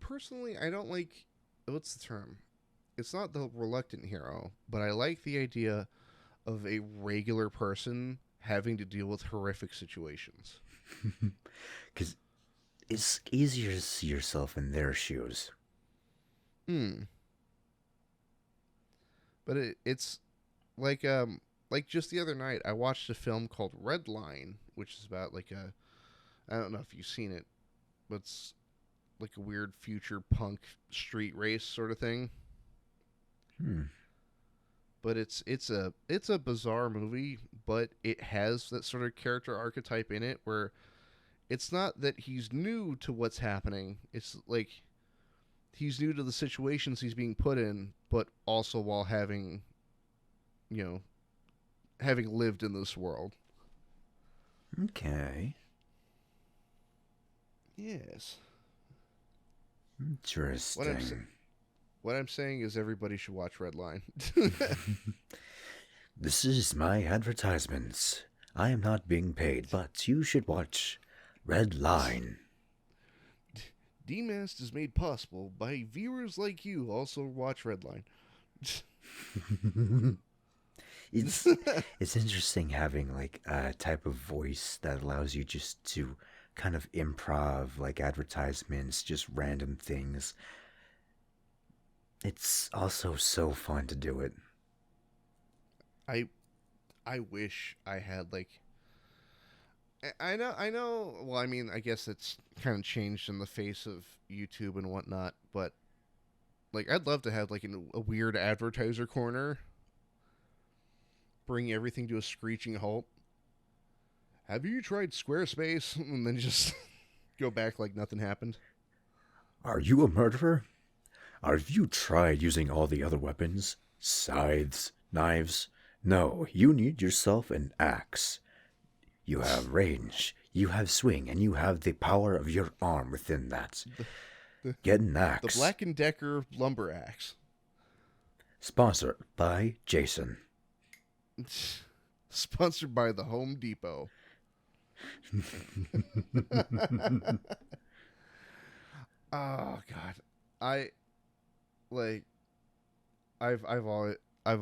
Personally, I don't like what's the term? It's not the reluctant hero, but I like the idea of a regular person having to deal with horrific situations. Because it's easier to see yourself in their shoes. Hmm. But it's like like just the other night I watched a film called Red Line, which is about like a I don't know if you've seen it, but it's like a weird future punk street race sort of thing. Hmm. But it's a bizarre movie, but it has that sort of character archetype in it where it's not that he's new to what's happening. It's like he's new to the situations he's being put in, but also while having, you know, having lived in this world. Okay. Yes. What I'm Interesting. what I'm saying is everybody should watch Redline. This is my advertisements. I am not being paid, but you should watch Red Line. Demasked is made possible by viewers like you. Also watch Redline. it's it's interesting having like a type of voice that allows you just to kind of improv like advertisements, just random things. It's also so fun to do it. I I wish I had like I know. Well, I mean, I guess it's kind of changed in the face of YouTube and whatnot, but like I'd love to have like a weird advertiser corner, bring everything to a screeching halt. Have you tried Squarespace? And then just go back like nothing happened. Are you a murderer? Have you tried using all the other weapons? Scythes, knives? No, you need yourself an axe. You have range, you have swing, and you have the power of your arm within that. The, Get an the axe. Black and Decker lumber axe. Sponsored by Jason. Sponsored by the Home Depot. Oh God, I like I've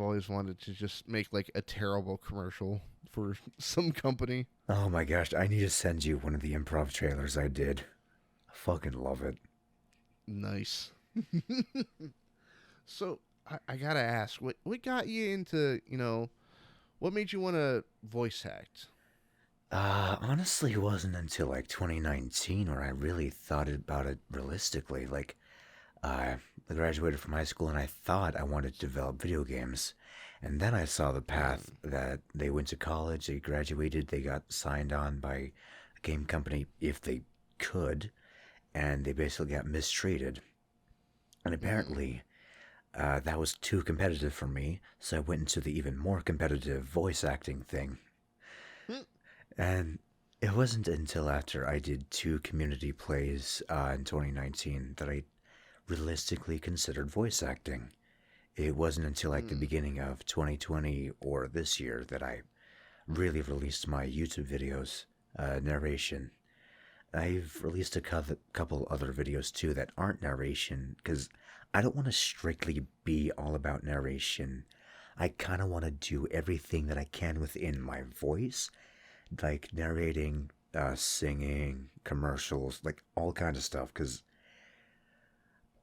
always wanted to just make like a terrible commercial for some company. Oh my gosh, I need to send you one of the improv trailers I did. I fucking love it. Nice. So I gotta ask, what got you into what made you want to voice act? Honestly, it wasn't until like 2019 where I really thought about it realistically. Like, I graduated from high school and I thought I wanted to develop video games. And then I saw the path that they went to college, they graduated, they got signed on by a game company if they could, and they basically got mistreated. And Mm. apparently, that was too competitive for me, so I went into the even more competitive voice acting thing. Mm. And it wasn't until after I did two community plays in 2019 that I realistically considered voice acting. It wasn't until like the Mm. beginning of 2020 or this year that I really released my YouTube videos, narration. I've released a couple other videos too that aren't narration because I don't want to strictly be all about narration. I kind of want to do everything that I can within my voice, like narrating, singing, commercials, like all kinds of stuff because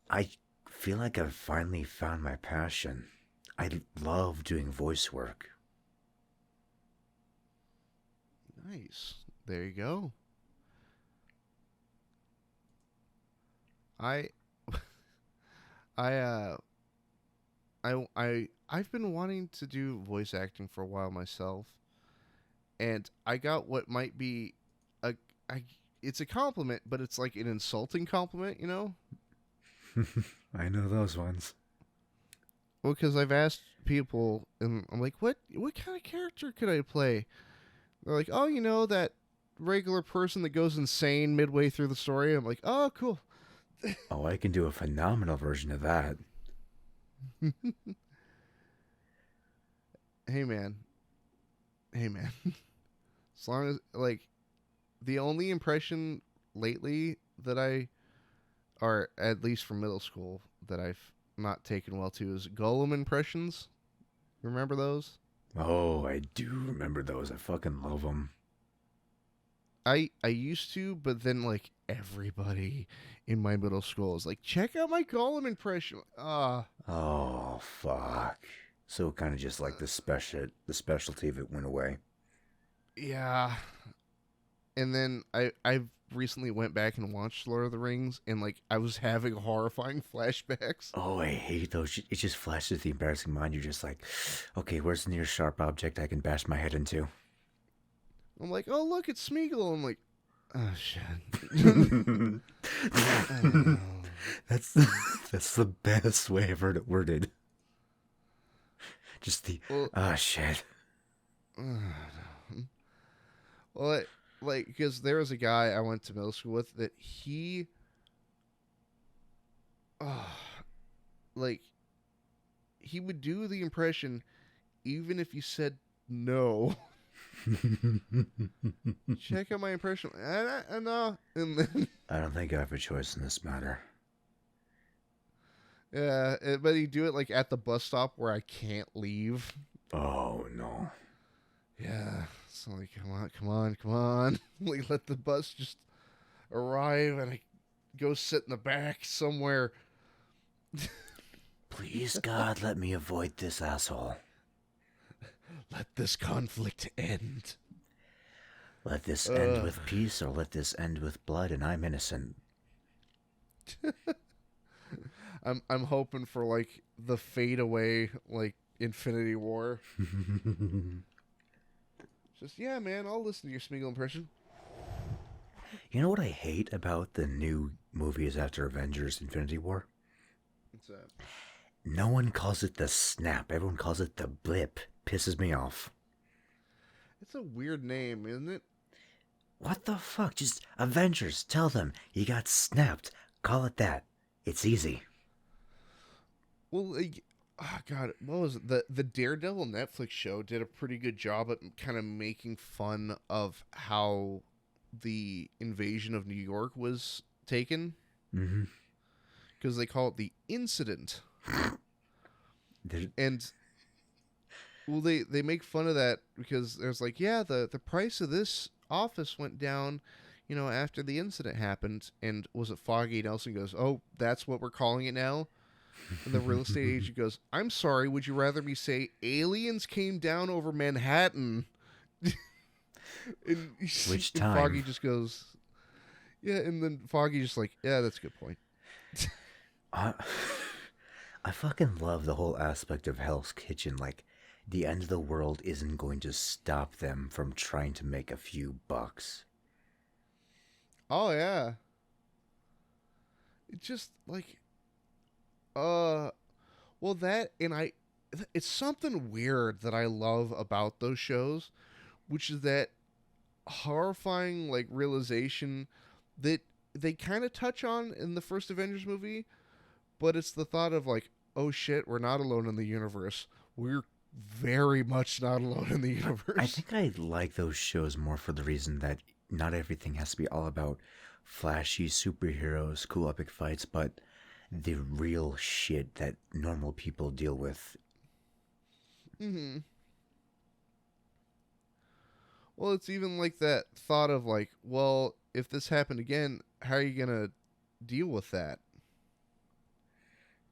I feel like I've finally found my passion. I love doing voice work. Nice. There you go. I I I've been wanting to do voice acting for a while myself, and I got what might be a I it's a compliment, but it's like an insulting compliment, you know? I know those ones. Well, because I've asked people, and I'm like, what kind of character could I play? They're like, oh, that regular person that goes insane midway through the story. I'm like, oh, cool. Oh, I can do a phenomenal version of that. Hey, man. Hey, man. As long as, like, the only impression lately that or at least from middle school, that I've not taken well to is Gollum Impressions. Remember those? Oh, I do remember those. I fucking love them. I used to, but then like everybody in my middle school is like, check out my Gollum impression. Oh, fuck. So kind of just like the specialty of it went away. Yeah. And then I've recently went back and watched Lord of the Rings, and like I was having horrifying flashbacks. Oh, I hate those. It just flashes the embarrassing mind. You're just like, okay, where's the nearest sharp object I can bash my head into? I'm like, oh look, it's Smeagol. I'm like, oh shit. that's that's the best way I've heard it worded. Just the shit. Well, like, because there was a guy I went to middle school with that he, like, he would do the impression even if you said no. Check out my impression. And then I don't think I have a choice in this matter. yeah, but he'd do it like at the bus stop where I can't leave. Oh no. Yeah, so like, come on, like let the bus just arrive and I go sit in the back somewhere. Please, God, let me avoid this asshole. Let this conflict end. Let this end with peace, or let this end with blood, and I'm innocent. I'm hoping for like the fade away, like Infinity War. Just yeah, man, I'll listen to your Smeagol impression. You know what I hate about the new movies after Avengers Infinity War? What's that? No one calls it the snap. Everyone calls it the blip. Pisses me off. It's a weird name, isn't it? What the fuck? Just Avengers. Tell them you got snapped. Call it that. It's easy. Well, like, oh god, what was it? The Daredevil Netflix show did a pretty good job at kind of making fun of how the invasion of New York was taken. Mm-hmm. Because they call it the incident. And well, they make fun of that because there's like, yeah, the price of this office went down, after the incident happened. And was it Foggy Nelson goes, oh, that's what we're calling it now? And the real estate agent goes, I'm sorry, would you rather me say aliens came down over Manhattan? Which time? Foggy just goes, yeah, and then Foggy just like, yeah, that's a good point. I fucking love the whole aspect of Hell's Kitchen. Like, the end of the world isn't going to stop them from trying to make a few bucks. Oh, yeah. It just, like, well, that, and it's something weird that I love about those shows, which is that horrifying, like, realization that they kind of touch on in the first Avengers movie, but it's the thought of, like, oh shit, we're not alone in the universe. We're very much not alone in the universe. I think I like those shows more for the reason that not everything has to be all about flashy superheroes, cool epic fights, but the real shit that normal people deal with. Mm-hmm. Well, it's even like that thought of like, well, if this happened again, how are you gonna deal with that?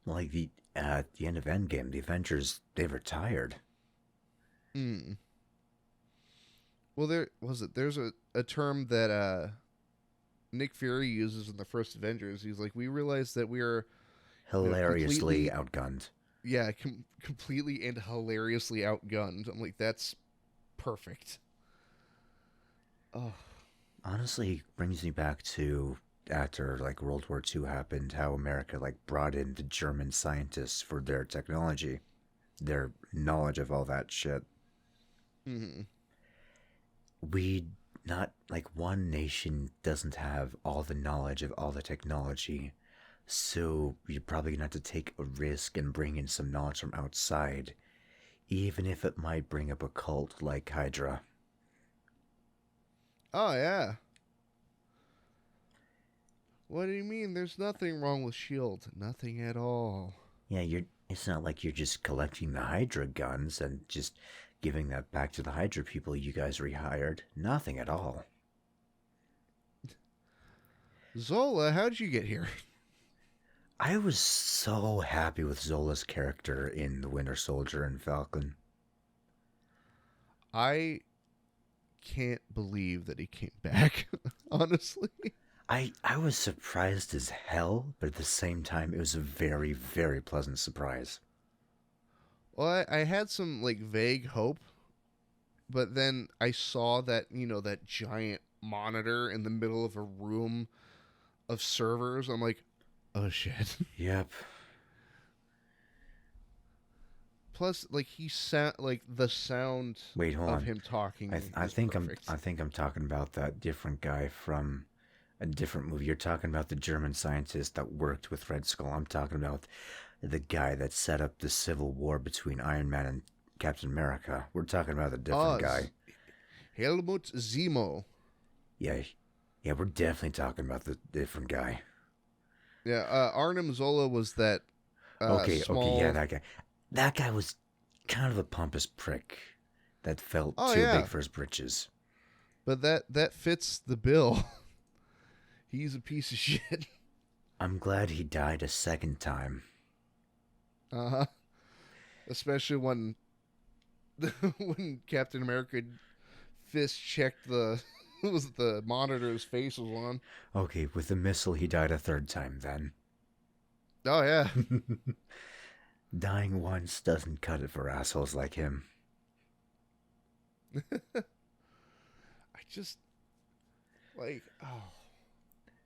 Like at the end of Endgame, the Avengers they retired. Hmm. Well, there's a term that Nick Fury uses in the first Avengers. He's like, we realize that we are, Hilariously completely, outgunned. yeah, completely and hilariously outgunned. I'm like, that's perfect. Oh, Honestly, brings me back to after like World War II happened, how America like brought in the German scientists for their technology, their knowledge of all that shit. hmm. We not like one nation doesn't have all the knowledge of all the technology, so you're probably gonna have to take a risk and bring in some knowledge from outside, even if it might bring up a cult like Hydra. Oh yeah. What do you mean? There's nothing wrong with Shield. Nothing at all. Yeah, you're. It's not like you're just collecting the Hydra guns and just giving that back to the Hydra people you guys rehired. Nothing at all. Zola, how'd you get here? I was so happy with Zola's character in The Winter Soldier and Falcon. I can't believe that he came back. Honestly. I was surprised as hell, but at the same time, it was a very, very pleasant surprise. Well, I had some like vague hope, but then I saw that that giant monitor in the middle of a room of servers. I'm like, oh shit. Yep. Plus, like he sound like the sound Wait, hold of on. him talking I is think perfect. I'm talking about that different guy from a different movie. You're talking about the German scientist that worked with Red Skull. I'm talking about the guy that set up the civil war between Iron Man and Captain America. We're talking about a different guy. Helmut Zemo. Yeah, yeah, we're definitely talking about the different guy. Yeah, Arnim Zola was that Okay, yeah, small. that guy. That guy was kind of a pompous prick that felt Oh too big yeah, for his britches. but that fits the bill. He's a piece of shit. I'm glad he died a second time. Uh huh. Especially when when Captain America fist checked the was it the monitor his face was on. Okay, with the missile, he died a third time then. Oh yeah. Dying once doesn't cut it for assholes like him. I just like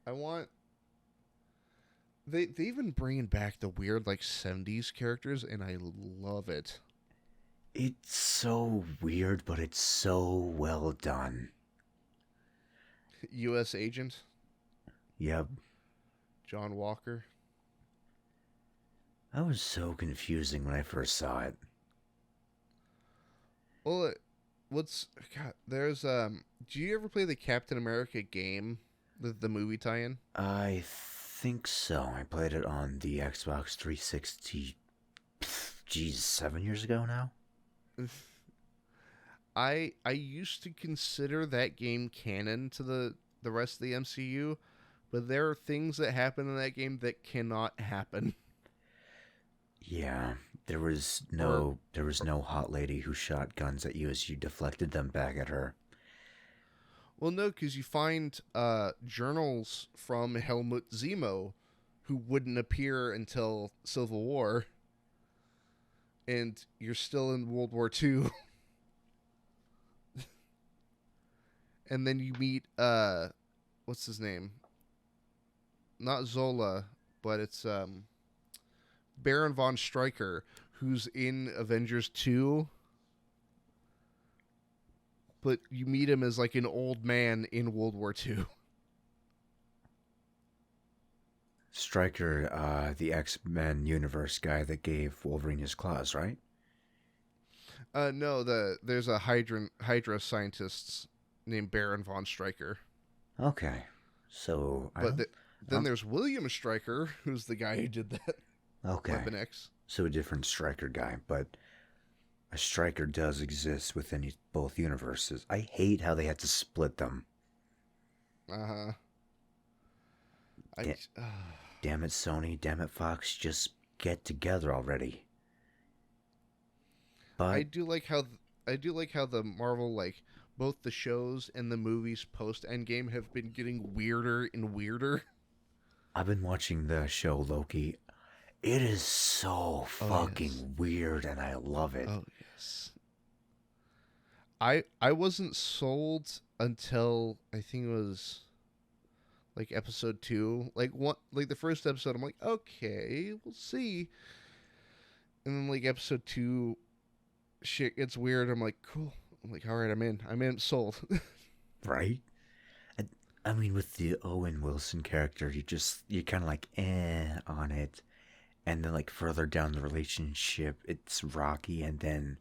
I want they even bringing back the weird like 70s characters and I love it. It's so weird, but it's so well done. US agent Yep. John Walker. That was so confusing when I first saw it. Well, what's God? There's Do you ever play the Captain America game, the movie tie-in? I think so. I played it on the Xbox 360. Geez, 7 years ago now? I used to consider that game canon to the rest of the MCU, but there are things that happen in that game that cannot happen. Yeah, Or there was no hot lady who shot guns at you as you deflected them back at her. well, no, because you find journals from Helmut Zemo who wouldn't appear until Civil War, and you're still in World War II. And then you meet what's his name? Not Zola, but it's Baron von Stryker, who's in Avengers 2, but you meet him as like an old man in World War II. Stryker, the X-Men universe guy that gave Wolverine his claws, right? No, there's a Hydra scientist named Baron von Stryker. Okay. So, But I then don't, there's William Stryker, who's the guy who did that okay. Weapon X. So a different Stryker guy, but a Stryker does exist within both universes. I hate how they had to split them. Uh huh. I Da- Damn it, Sony. Damn it, Fox. Just get together already. I But do like how the Marvel, like, both the shows and the movies post Endgame have been getting weirder and weirder. I've been watching the show Loki. It is so Oh yes. fucking weird and I love it. Oh yes. I wasn't sold until I think it was like episode 2. Like the first episode I'm like, "Okay, we'll see." And then like episode 2 shit gets weird. I'm like, "Cool." I'm like, "All right, I'm in. I'm in, sold." Right? I mean, with the Owen Wilson character, you're kind of like on it, and then like further down the relationship, it's rocky, and then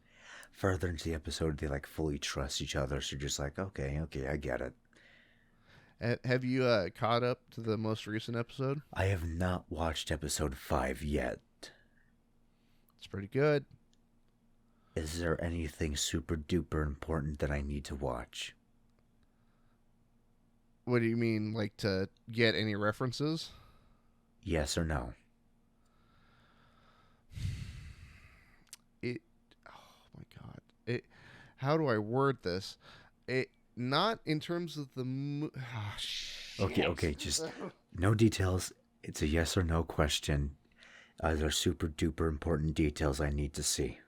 further into the episode, they like fully trust each other. So you're just like, okay, I get it. Have you caught up to the most recent episode? I have not watched episode 5 yet. It's pretty good. Is there anything super duper important that I need to watch? What do you mean, like, to get any references? Yes or no? It. Oh my god. It. How do I word this? It. Not in terms of the. Oh, shit. Okay, just no details. It's a yes or no question. Are there super duper important details I need to see?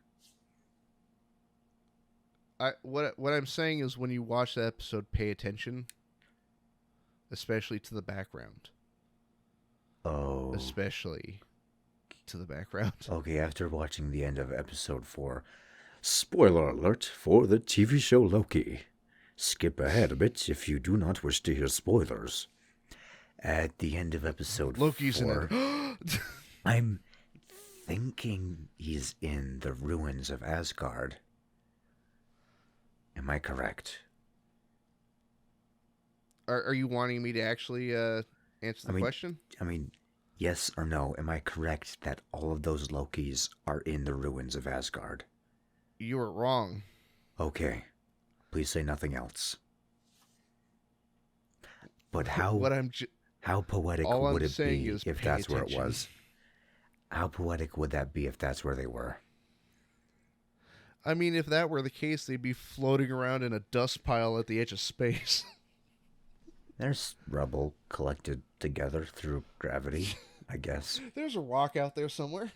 What I'm saying is, when you watch the episode, pay attention, especially to the background. Oh. Especially to the background. Okay, after watching the end of episode 4, spoiler alert for the TV show Loki. Skip ahead a bit if you do not wish to hear spoilers. At the end of episode Loki's 4, in it. I'm thinking he's in the ruins of Asgard. Am I correct? Are you wanting me to actually answer the question? I mean, yes or no, am I correct that all of those Lokis are in the ruins of Asgard? You were wrong. Okay. Please say nothing else. But how poetic would it be if that's where it was? How poetic would that be if that's where they were? I mean, if that were the case, they'd be floating around in a dust pile at the edge of space. There's rubble collected together through gravity, I guess. There's a rock out there somewhere.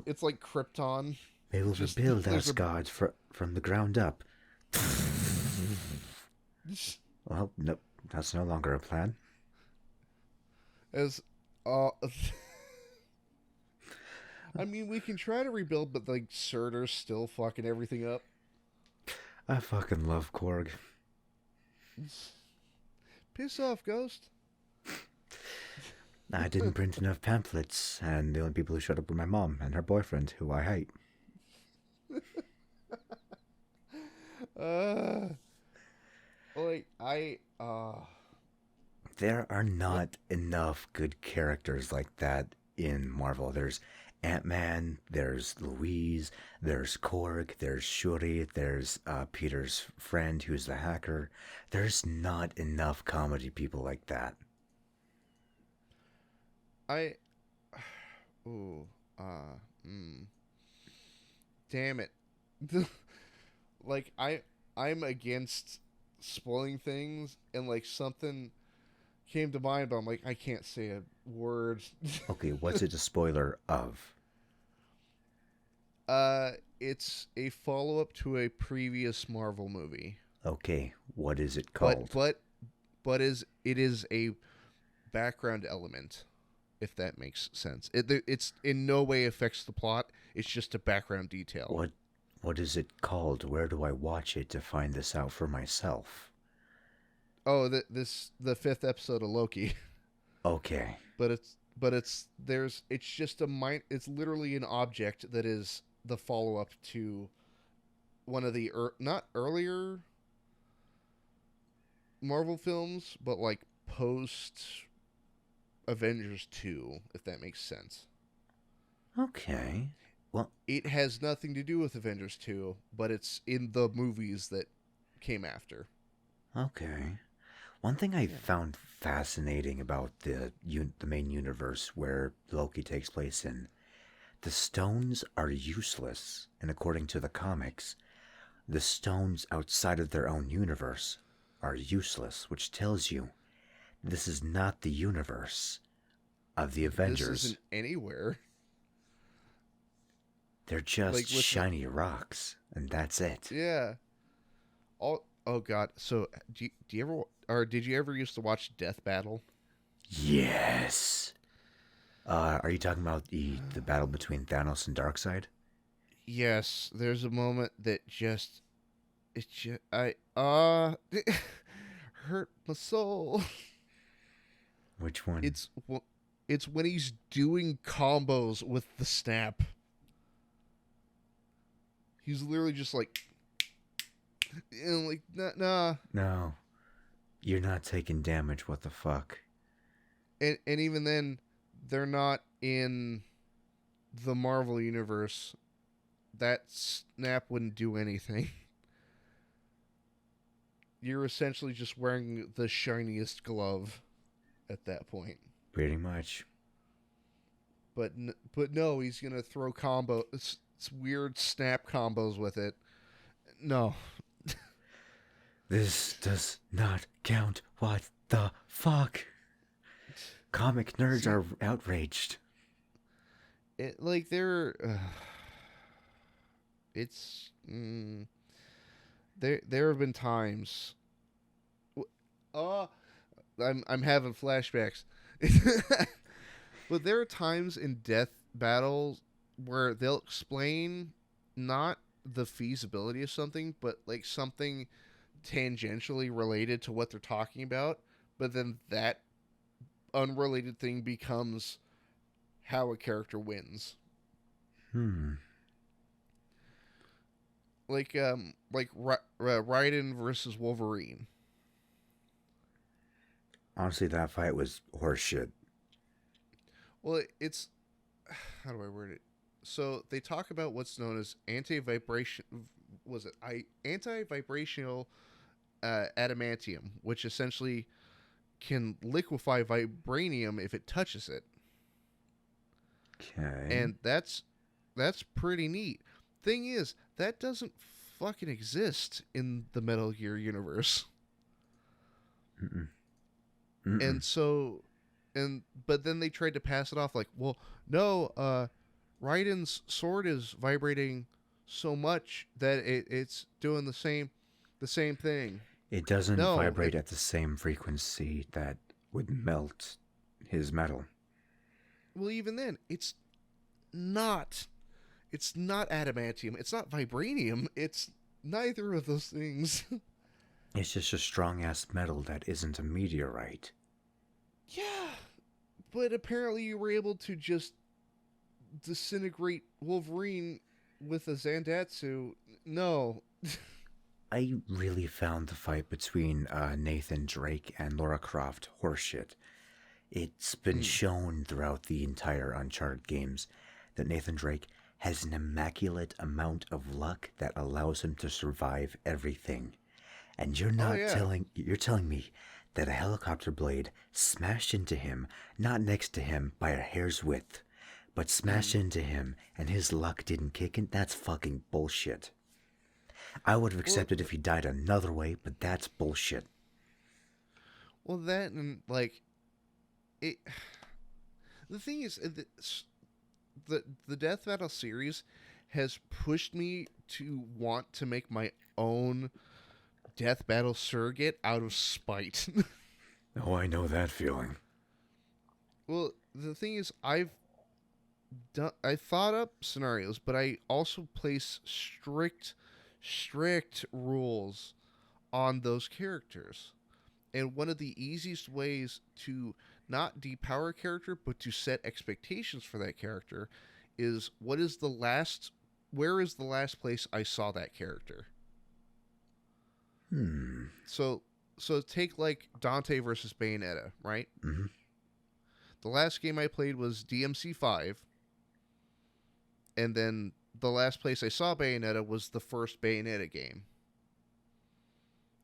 It's like Krypton. They will rebuild Asgard from the ground up. Well, nope, that's no longer a plan. I mean, we can try to rebuild, but like Surtur's still fucking everything up. I fucking love Korg. Piss off, Ghost. I didn't print enough pamphlets, and the only people who showed up were my mom and her boyfriend, who I hate. There are not enough good characters like that in Marvel. There's Ant-Man, there's Louise, there's Korg, there's Shuri, there's Peter's friend who's the hacker. There's not enough comedy people like that. Damn it. Like, I'm against spoiling things, and like something came to mind, but I'm like, I can't say a word. Okay, what's it a spoiler of? It's a follow-up to a previous Marvel movie. Okay, what is it called? But it is a background element, if that makes sense. It's in no way affects the plot. It's just a background detail. What is it called? Where do I watch it to find this out for myself? Oh, the 5th episode of Loki. Okay. But it's just it's literally an object that is the follow-up to one of the not earlier Marvel films, but like post Avengers 2, if that makes sense. Okay. Well, it has nothing to do with Avengers 2, but it's in the movies that came after. Okay. One thing I found fascinating about the main universe where Loki takes place in, the stones are useless, and according to the comics, the stones outside of their own universe are useless, which tells you this is not the universe of the This Avengers. isn't anywhere. They're just Like with shiny rocks, and that's it. yeah. Oh god. So do you ever or did you ever used to watch Death Battle? Yes. Are you talking about the battle between Thanos and Darkseid? Yes, there's a moment that just it just it hurt my soul. Which one? It's when he's doing combos with the snap. He's literally just like like nah. No, you're not taking damage. What the fuck? And even then they're not in the Marvel universe. That snap wouldn't do anything. You're essentially just wearing the shiniest glove at that point. Pretty much. But no, he's gonna throw it's weird snap combos with it. No, This does not count. What the fuck? Comic nerds see, are outraged. like they're it's there have been times. Uh, I'm having flashbacks. But there are times in death battles where they'll explain not the feasibility of something, but like something tangentially related to what they're talking about, but then that unrelated thing becomes how a character wins. Hmm. Like Raiden versus Wolverine. Honestly, that fight was horseshit. Well, it's how do I word it? So they talk about what's known as anti-vibration. Was it anti-vibrational adamantium, which essentially can liquefy vibranium if it touches it, Okay. and that's pretty neat. Thing is, that doesn't fucking exist in the Metal Gear universe, Mm-mm. Mm-mm. and so but then they tried to pass it off like, well, no, Raiden's sword is vibrating so much that it's doing the same thing. It doesn't No, vibrate at the same frequency that would melt his metal. well, even then, not. It's not adamantium. It's not vibranium. It's neither of those things. It's just a strong ass metal that isn't a meteorite. Yeah, but apparently you were able to just disintegrate Wolverine with a Zandatsu. No. I really found the fight between Nathan Drake and Laura Croft horseshit. It's been shown throughout the entire Uncharted games that Nathan Drake has an immaculate amount of luck that allows him to survive everything. And you're Oh not yeah. you're telling me that a helicopter blade smashed into him, not next to him by a hair's width, but smashed into him and his luck didn't kick in? That's fucking bullshit. I would have Well, accepted if he died another way, but that's bullshit. well, that and like it. The thing is, the Death Battle series has pushed me to want to make my own Death Battle surrogate out of spite. Oh, I know that feeling. Well, the thing is, I thought up scenarios, but I also place strict rules on those characters. And one of the easiest ways to not depower a character, but to set expectations for that character, is where is the last place I saw that character? Hmm. So take like Dante versus Bayonetta, right? Mm-hmm. The last game I played was DMC5, and then the last place I saw Bayonetta was the first Bayonetta game.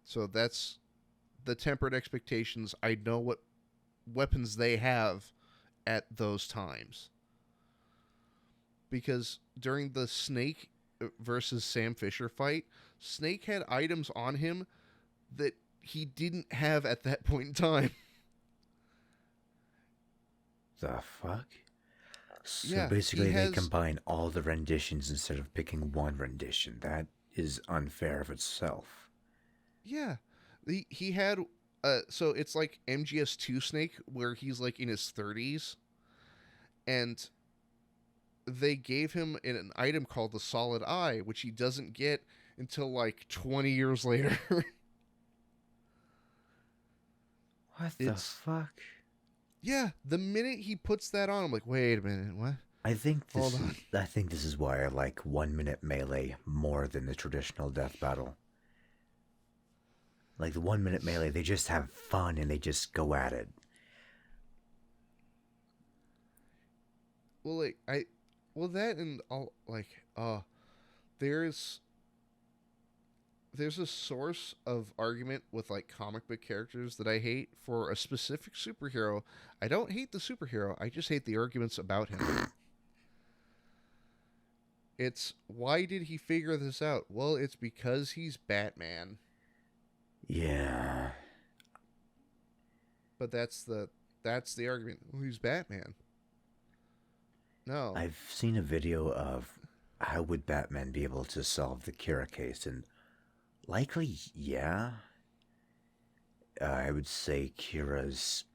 So the tempered expectations. I know what weapons they have at those times. Because during the Snake versus Sam Fisher fight, Snake had items on him that he didn't have at that point in time. The fuck? So Yeah, basically, they combine all the renditions instead of picking one rendition. That is unfair of itself. Yeah, he had. So it's like MGS2 Snake, where he's like in his 30s, and they gave him an item called the Solid Eye, which he doesn't get until like 20 years later. What the fuck? Yeah, the minute he puts that on, I'm like, wait a minute, what? I think this is why I like 1 minute melee more than the traditional death battle. Like the 1 minute melee, they just have fun and they just go at it. Well, that and all there's a source of argument with like comic book characters that I hate for a specific superhero. I don't hate the superhero. I just hate the arguments about him. It's why did he figure this out? Well, it's because he's Batman. Yeah. But that's the argument. Well, he's Batman. No. I've seen a video of how would Batman be able to solve the Kira case, and likely, yeah. I would say Kira's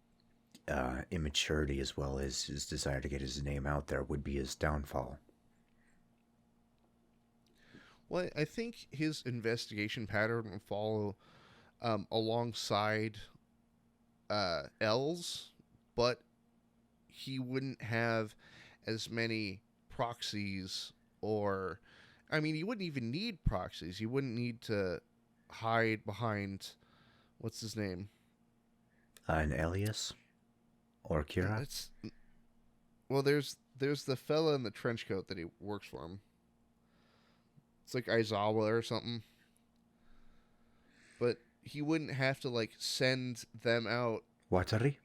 immaturity as well as his desire to get his name out there would be his downfall. Well, I think his investigation pattern will follow alongside L's, but he wouldn't have as many proxies, or I mean, he wouldn't even need proxies. He wouldn't need to hide behind what's his name? An alias or Kira? There's the fella in the trench coat that he works for him. It's like Aizawa or something. But he wouldn't have to like send them out. Watari?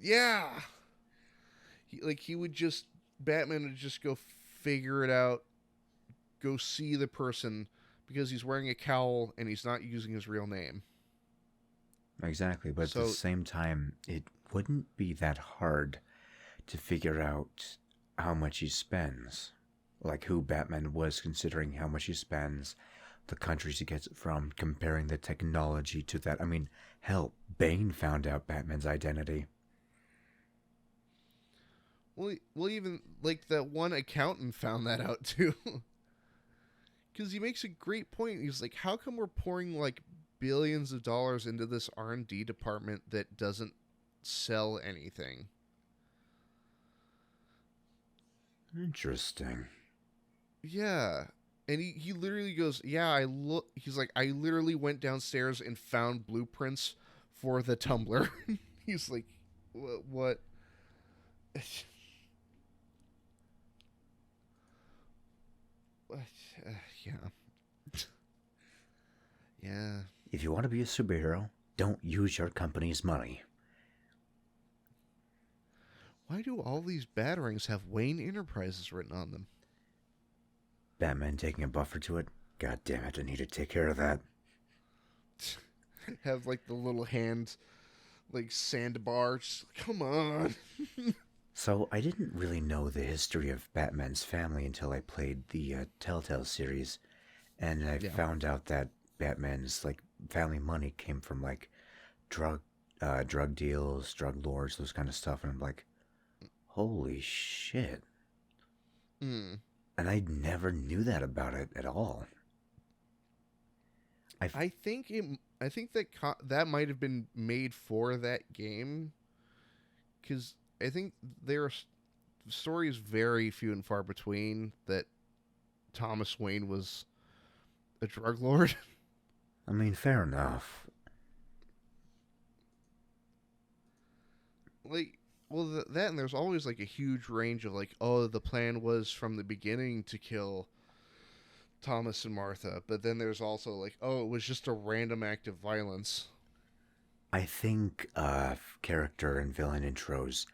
Yeah. Batman would just go figure it out, go see the person because he's wearing a cowl and he's not using his real name. Exactly, but at the same time, it wouldn't be that hard to figure out how much he spends. Like who Batman was, considering how much he spends, the countries he gets it from, comparing the technology to that. I mean, hell, Bane found out Batman's identity. Well, even like that one accountant found that out too. Because he makes a great point. He's like, how come we're pouring like billions of dollars into this R&D department that doesn't sell anything? Interesting. Yeah. And he literally goes, yeah, he's like, I literally went downstairs and found blueprints for the tumbler. He's like, what? Yeah. Yeah. If you want to be a superhero, don't use your company's money. Why do all these batarangs have Wayne Enterprises written on them? Batman taking a buffer to it? God damn it, I need to take care of that. Have like the little hand, like sandbar. Just, come on. So I didn't really know the history of Batman's family until I played the Telltale series, and I found out that Batman's like family money came from like drug deals, drug lords, those kind of stuff, and I'm like, holy shit. And I never knew that about it at all. I think that might have been made for that game, because I think there are stories very few and far between that Thomas Wayne was a drug lord. I mean, fair enough. Like, well, that and there's always like a huge range of like, oh, the plan was from the beginning to kill Thomas and Martha, but then there's also like, oh, it was just a random act of violence. I think character and villain intros.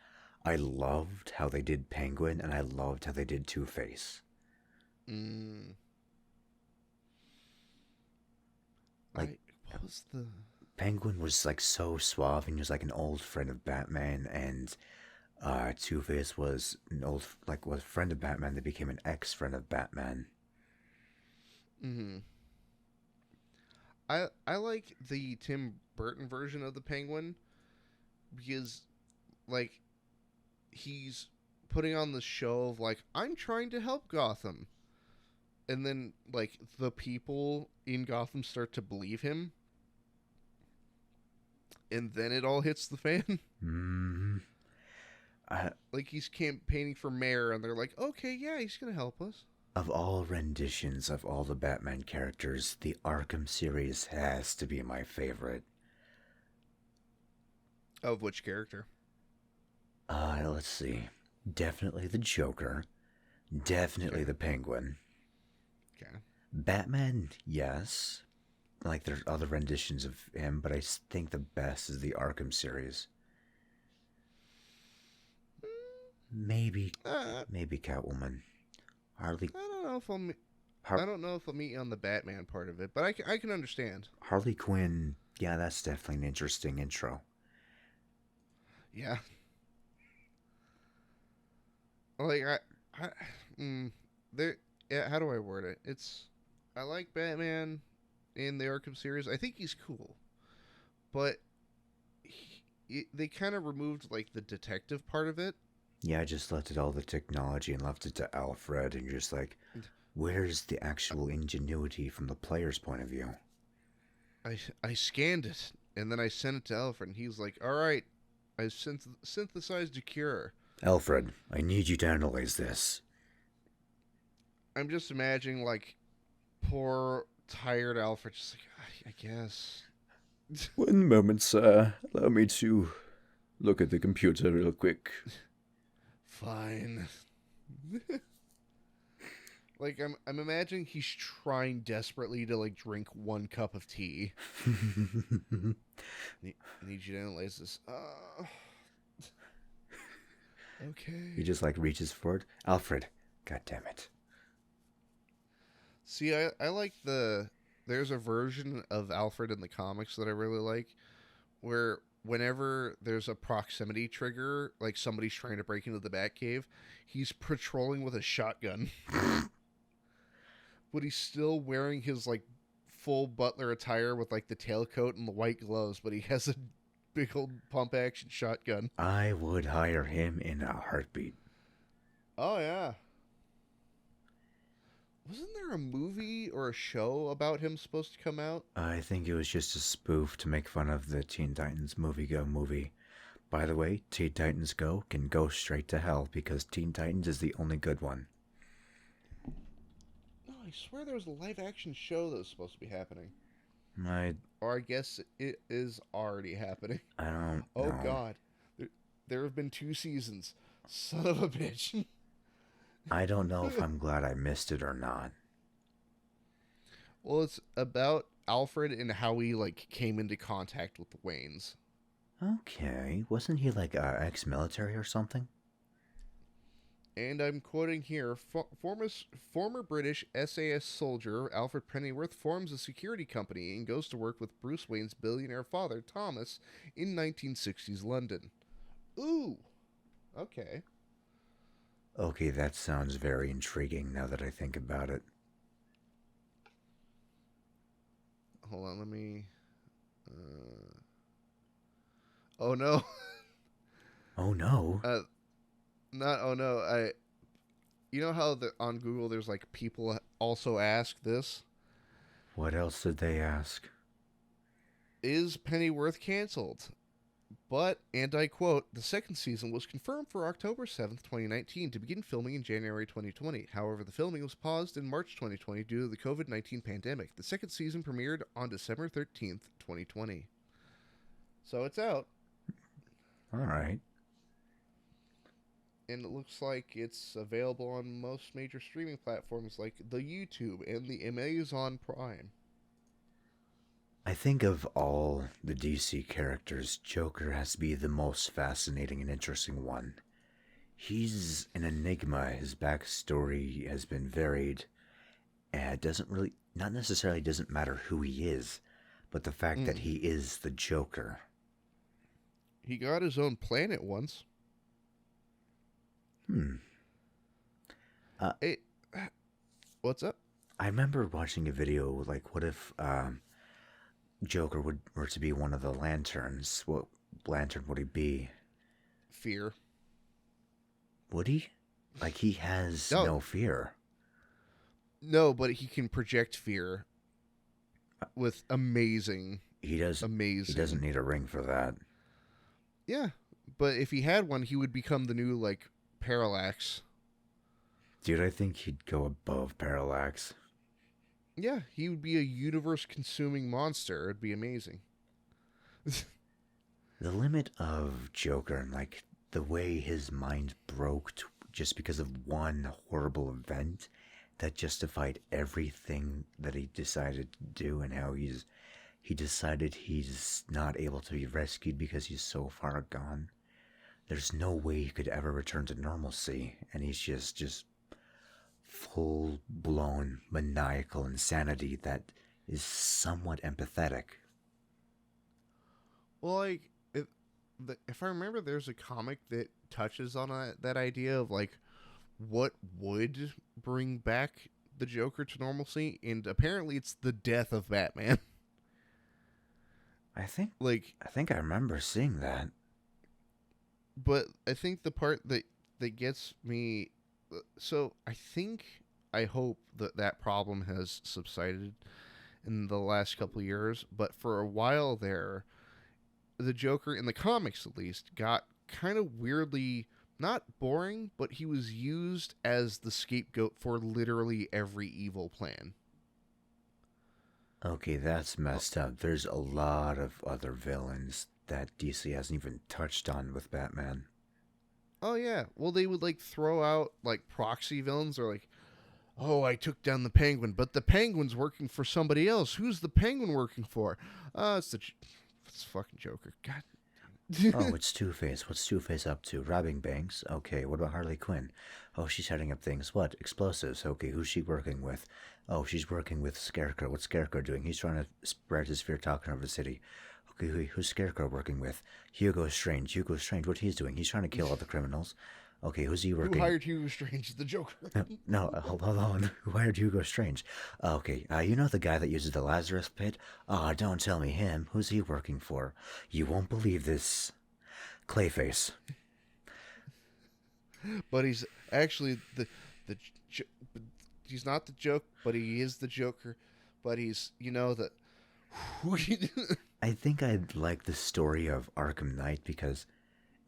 I loved how they did Penguin, and I loved how they did Two Face. Mm, Like what was the? Penguin was like so suave, and he was like an old friend of Batman, and Two Face was an old was a friend of Batman that became an ex friend of Batman. Mm-hmm. I like the Tim Burton version of the Penguin because like he's putting on the show of like I'm trying to help Gotham, and then like the people in Gotham start to believe him, and then it all hits the fan. Mm-hmm. Like he's campaigning for mayor, and they're like, okay, yeah, he's gonna help us. Of all renditions of all the Batman characters, the Arkham series has to be my favorite. Of which character? Let's see. Definitely the Joker. Definitely Okay. the Penguin. Okay. Batman, yes. Like there's other renditions of him, but I think the best is the Arkham series. Maybe, Uh, maybe Catwoman. Harley, I don't know if I Har- don't know if I'll meet you on the Batman part of it, but I can understand. Harley Quinn. Yeah, that's definitely an interesting intro. Yeah. Like I there. Yeah, how do I word it? It's I like Batman in the Arkham series. I think he's cool, but they kind of removed like the detective part of it. Yeah, I just left it all the technology and left it to Alfred, and you're just like, where's the actual ingenuity from the player's point of view? I scanned it and then I sent it to Alfred, and he's like, "All right, I synthesized a cure." Alfred, I need you to analyze this. I'm just imagining like poor tired Alfred, just like I guess. 1 moment, sir. Allow me to look at the computer real quick. Fine. Like I'm imagining he's trying desperately to like drink 1 cup of tea. I need you to analyze this. He Okay. just like reaches for it. Alfred, god damn it. See, I like there's a version of Alfred in the comics that I really like where whenever there's a proximity trigger, like somebody's trying to break into the Batcave, he's patrolling with a shotgun. But he's still wearing his like full butler attire with like the tailcoat and the white gloves, but he has a big old pump action shotgun. I would hire him in a heartbeat. Oh yeah. Wasn't there a movie or a show about him supposed to come out? I think it was just a spoof to make fun of the Teen Titans Movie Go movie. By the way, Teen Titans Go can go straight to hell because Teen Titans is the only good one. No, I swear there was a live action show that was supposed to be happening. I Or I guess it is already happening. I don't Oh know. god. There have been 2 seasons. Son of a bitch. I don't know if I'm glad I missed it or not. Well, it's about Alfred and how he like came into contact with the Waynes. Okay, wasn't he like ex-military or something? And I'm quoting here: former British SAS soldier Alfred Pennyworth forms a security company and goes to work with Bruce Wayne's billionaire father Thomas in 1960s London. Ooh, okay. Okay, that sounds very intriguing now that I think about it. Hold on, let me. Oh no. Oh no. Not oh no. You know how on Google there's like people also ask this: What else did they ask? is Pennyworth canceled? But, and I quote, the second season was confirmed for October 7th, 2019 to begin filming in January 2020. However, the filming was paused in March 2020 due to the COVID-19 pandemic. The second season premiered on December 13th, 2020. So it's out. All right. and it looks like it's available on most major streaming platforms like the YouTube and the Amazon Prime. I think of all the DC characters, Joker has to be the most fascinating and interesting one. He's an enigma. His backstory has been varied, and it doesn't really, not necessarily doesn't matter who he is, but the fact that he is the Joker. He got his own planet once. What's up? I remember watching a video like, what if Joker were to be one of the lanterns? What lantern would he be? Fear. Would he? Like, he has no fear. No, but he can project fear with amazing. He does. Amazing. He doesn't need a ring for that. Yeah, but if he had one, he would become the new, like, Parallax. Dude, I think he'd go above Parallax. Yeah, he would be a universe-consuming monster. It'd be amazing. The limit of Joker and, like, the way his mind broke just because of one horrible event that justified everything that he decided to do, and how he decided he's not able to be rescued because he's so far gone. There's no way he could ever return to normalcy, and he's just full-blown maniacal insanity that is somewhat empathetic. Well, like, if I remember, there's a comic that touches on that idea of, like, what would bring back the Joker to normalcy, and apparently it's the death of Batman. I think I remember seeing that. But I think the part that gets me, so I hope that problem has subsided in the last couple of years, but for a while there, the Joker, in the comics at least, got kind of weirdly, not boring, but he was used as the scapegoat for literally every evil plan. Okay, that's messed up. There's a lot of other villains that DC hasn't even touched on with Batman. Oh yeah, well they would like throw out like proxy villains, or like, oh, I took down the Penguin, but the Penguin's working for somebody else. Who's the Penguin working for? It's fucking Joker. God. Oh, it's Two-Face. What's Two-Face up to? Robbing banks? Okay, what about Harley Quinn? Oh, she's setting up things. What? Explosives. Okay, who's she working with? Oh, she's working with Scarecrow. What's Scarecrow doing? He's trying to spread his fear talking over the city. Okay, who's Scarecrow working with? Hugo Strange. Hugo Strange, what he's doing? He's trying to kill all the criminals. Okay, who's he working? Who hired Hugo Strange? The Joker. Hold on. Who hired Hugo Strange? Okay, you know the guy that uses the Lazarus pit? Oh, don't tell me him. Who's he working for? You won't believe this. Clayface. But he's actually he's not the joke, but he is the Joker. But he's, I think I'd like the story of Arkham Knight because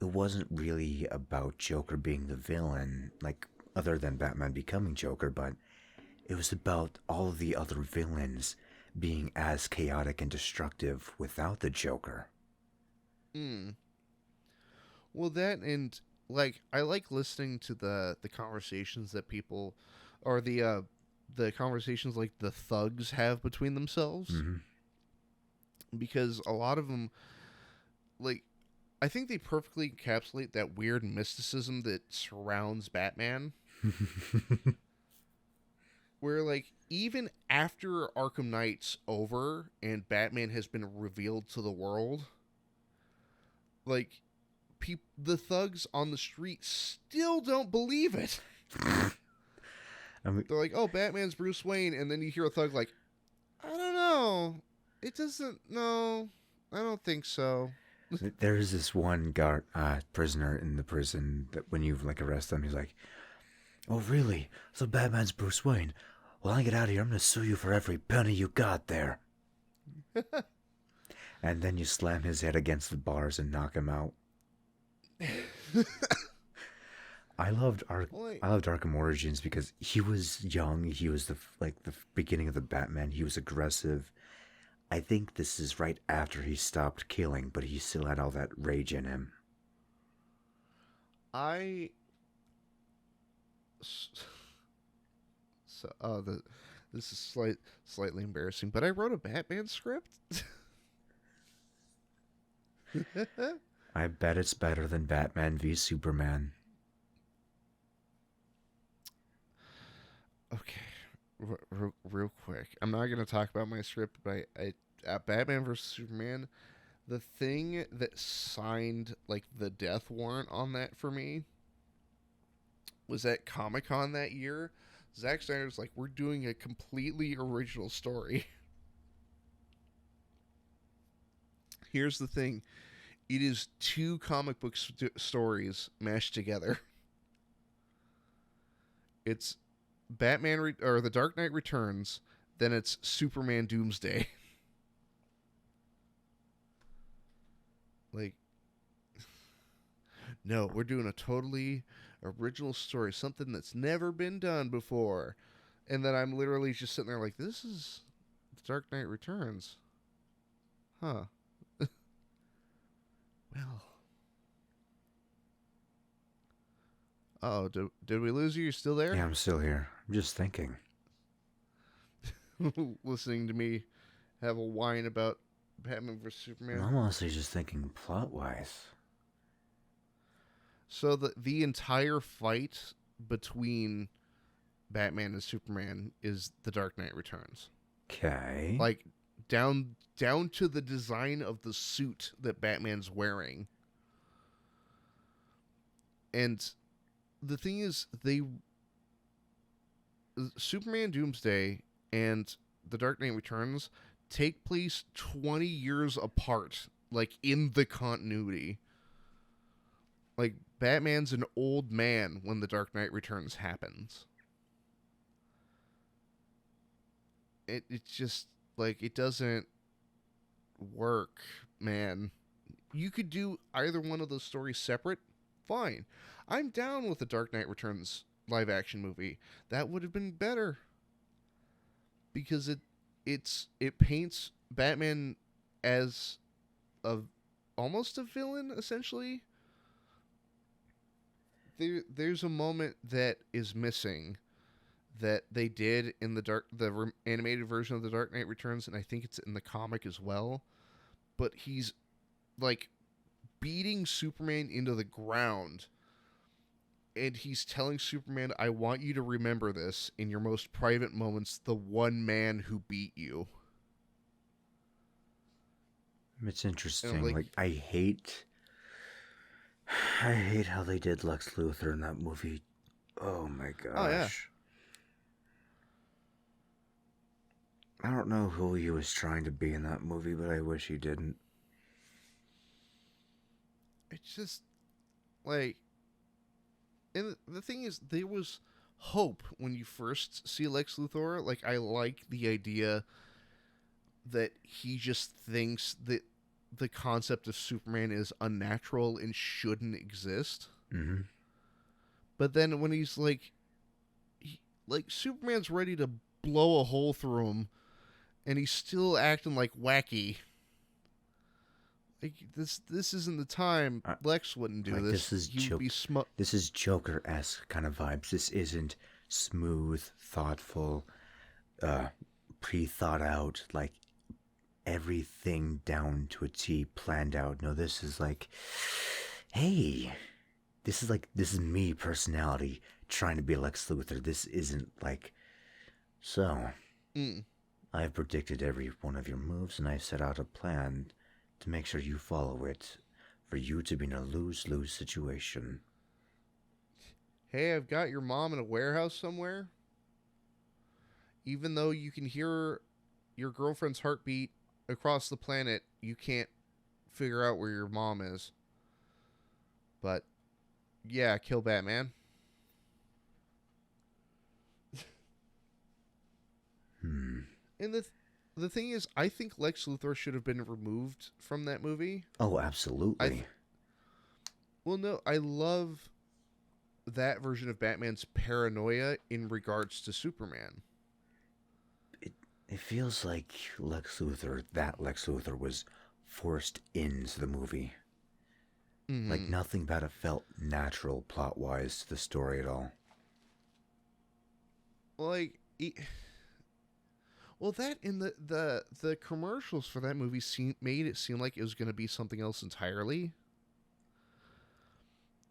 it wasn't really about Joker being the villain, like, other than Batman becoming Joker, but it was about all of the other villains being as chaotic and destructive without the Joker. Well, that, and like, I like listening to the conversations that people, or the conversations like the thugs have between themselves, because a lot of them, like, I think they perfectly encapsulate that weird mysticism that surrounds Batman. Where, like, even after Arkham Knight's over and Batman has been revealed to the world, like, the thugs on the street still don't believe it. They're like, oh, Batman's Bruce Wayne, and then you hear a thug like, I don't know. It doesn't, no, I don't think so. There's this one prisoner in the prison that when you, like, arrest them, he's like, oh, really? So Batman's Bruce Wayne? Well, I get out of here, I'm going to sue you for every penny you got there. And then you slam his head against the bars and knock him out. I loved Arkham Origins because he was young. He was the beginning of the Batman. He was aggressive. I think this is right after he stopped killing, but he still had all that rage in him. I So, this is slightly embarrassing, but I wrote a Batman script. I bet it's better than Batman v Superman. Okay, real quick. I'm not gonna talk about my script, but Batman vs Superman. The thing that signed like the death warrant on that for me was at Comic-Con that year. Zack Snyder's like, we're doing a completely original story. Here's the thing. It is two comic book stories mashed together. It's Batman or The Dark Knight Returns, then it's Superman Doomsday. Like, no, we're doing a totally original story, something that's never been done before. And then I'm literally just sitting there like, this is The Dark Knight Returns. Huh. Well. Oh, did we lose you? You still there? Yeah, I'm still here. I'm just thinking. Listening to me have a whine about Batman vs Superman. I'm honestly just thinking plot-wise. So the entire fight between Batman and Superman is The Dark Knight Returns. Okay. Like down to the design of the suit that Batman's wearing. And the thing is, Superman Doomsday and The Dark Knight Returns take place 20 years apart, like in the continuity. Like, Batman's an old man when The Dark Knight Returns happens. It's just, like, it doesn't work, man. You could do either one of those stories separate, fine. I'm down with The Dark Knight Returns live-action movie. That would have been better. Because it paints Batman as almost a villain, essentially. There's a moment that is missing that they did in the animated version of The Dark Knight Returns, and I think it's in the comic as well. But he's like beating Superman into the ground, and he's telling Superman, "I want you to remember this in your most private moments. The one man who beat you." It's interesting. Like I hate how they did Lex Luthor in that movie. Oh my gosh. Oh, yeah. I don't know who he was trying to be in that movie, but I wish he didn't. It's just like, and the thing is, there was hope when you first see Lex Luthor. Like, I like the idea that he just thinks that the concept of Superman is unnatural and shouldn't exist. Mm-hmm. But then when he's like Superman's ready to blow a hole through him, and he's still acting like wacky. Like, this isn't the time. Lex wouldn't do like this. This is Joker-esque kind of vibes. This isn't smooth, thoughtful, pre-thought out, like everything down to a T planned out. No, this is like, hey, this is me personality trying to be Lex Luthor. This isn't like, so I've predicted every one of your moves, and I've set out a plan to make sure you follow it, for you to be in a lose-lose situation. Hey, I've got your mom in a warehouse somewhere. Even though you can hear your girlfriend's heartbeat across the planet, you can't figure out where your mom is. But, yeah, kill Batman. And the thing is, I think Lex Luthor should have been removed from that movie. Oh, absolutely. Well, no, I love that version of Batman's paranoia in regards to Superman. It feels like Lex Luthor was forced into the movie. Mm-hmm. Like nothing about it felt natural plot-wise to the story at all. like, well, that in the commercials for that movie made it seem like it was going to be something else entirely.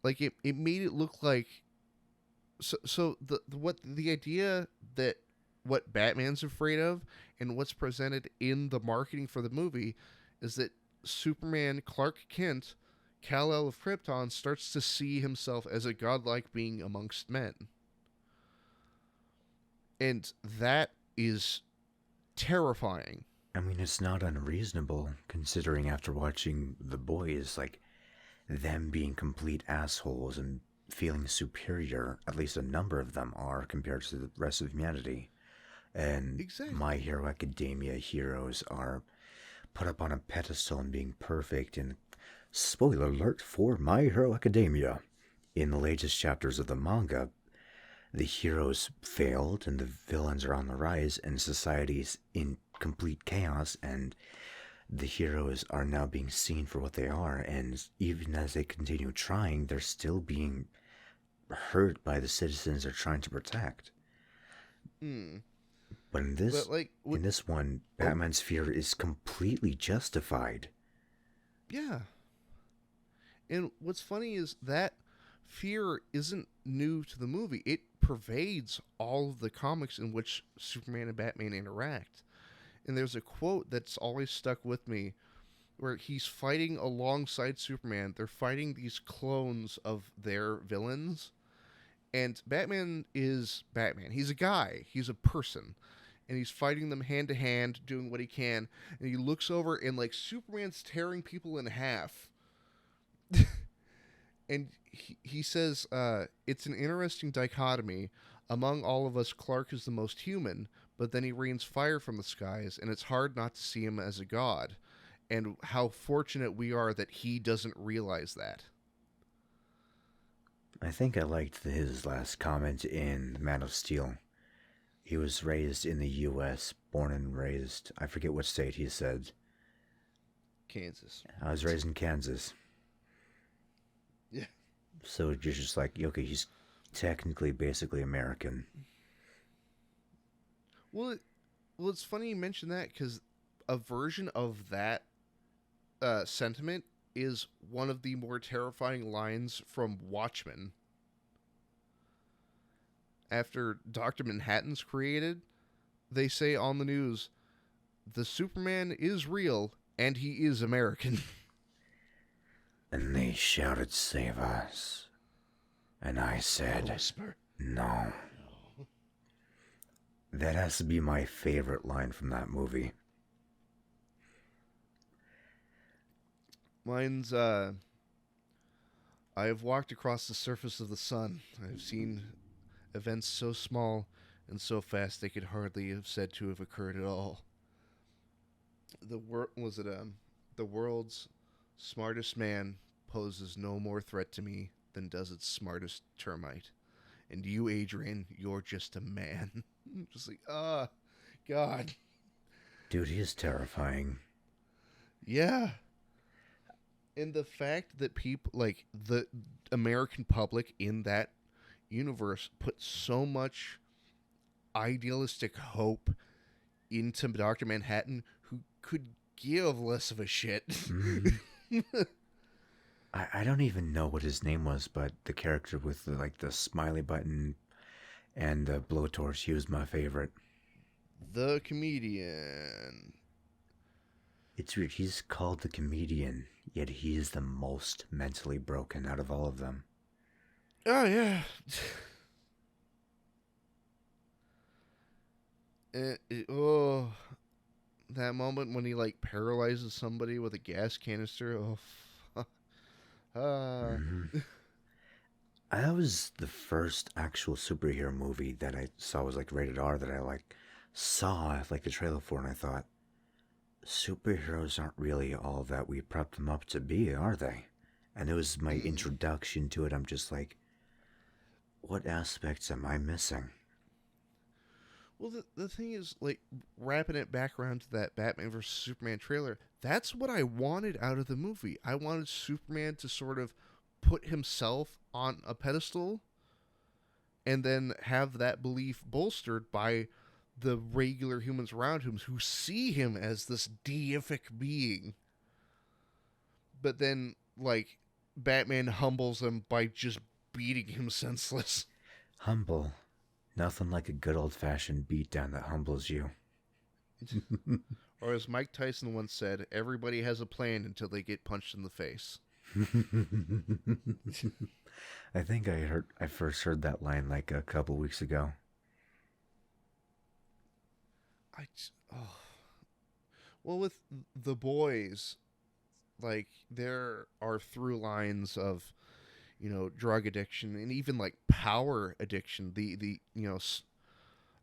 Like it made it look like so what the idea that what Batman's afraid of and what's presented in the marketing for the movie is that Superman Clark Kent, Kal-El of Krypton, starts to see himself as a godlike being amongst men. And that is terrifying. I mean, it's not unreasonable considering after watching The Boys, like, them being complete assholes and feeling superior, at least a number of them are, compared to the rest of humanity. And Exactly. My Hero Academia heroes are put up on a pedestal and being perfect. And spoiler alert for My Hero Academia. In the latest chapters of the manga, the heroes failed and the villains are on the rise and society's in complete chaos, and the heroes are now being seen for what they are, and even as they continue trying, they're still being hurt by the citizens they're trying to protect. Hmm. But in this one, Batman's fear is completely justified. Yeah. And what's funny is that fear isn't new to the movie. It pervades all of the comics in which Superman and Batman interact. And there's a quote that's always stuck with me where he's fighting alongside Superman. They're fighting these clones of their villains. And Batman is Batman. He's a guy. He's a person. And he's fighting them hand to hand, doing what he can. And he looks over and, like, Superman's tearing people in half. And he says, it's an interesting dichotomy. Among all of us, Clark is the most human, but then he rains fire from the skies, and it's hard not to see him as a god. And how fortunate we are that he doesn't realize that. I think I liked his last comment in Man of Steel. He was raised in the U.S., born and raised, I forget what state he said. Kansas. I was raised in Kansas. Yeah. So you're just like, okay, he's technically basically American. Well, it's funny you mention that because a version of that sentiment is one of the more terrifying lines from Watchmen. After Dr. Manhattan's created, they say on the news, the Superman is real and he is American. And they shouted, "Save us." And I said, Whisper. No. That has to be my favorite line from that movie. Mine's, I have walked across the surface of the sun. I have seen events so small and so fast they could hardly have said to have occurred at all. The world's smartest man poses no more threat to me than does its smartest termite. And you, Adrian, you're just a man. Just like, God. Dude, he is terrifying. Yeah. And the fact that people, like, the American public in that universe put so much idealistic hope into Dr. Manhattan, who could give less of a shit. Mm-hmm. I don't even know what his name was, but the character with the smiley button and the blowtorch, he was my favorite. The comedian. It's weird. He's called the comedian, yet he is the most mentally broken out of all of them. Oh, yeah. That moment when he, like, paralyzes somebody with a gas canister. Oh, fuck. Mm-hmm. That was the first actual superhero movie that I saw was like rated R that I saw like the trailer for, and I thought, superheroes aren't really all that we prepped them up to be, are they? And it was my introduction to it. I'm just like, what aspects am I missing? Well, the thing is, like, wrapping it back around to that Batman vs. Superman trailer, that's what I wanted out of the movie. I wanted Superman to sort of put himself on a pedestal and then have that belief bolstered by the regular humans around him who see him as this deific being. But then, like, Batman humbles him by just beating him senseless. Humble. Nothing like a good old-fashioned beatdown that humbles you. Or as Mike Tyson once said, everybody has a plan until they get punched in the face. I think I first heard that line like a couple weeks ago. Oh. Well, with the boys, like, there are through lines of, drug addiction and even like power addiction. The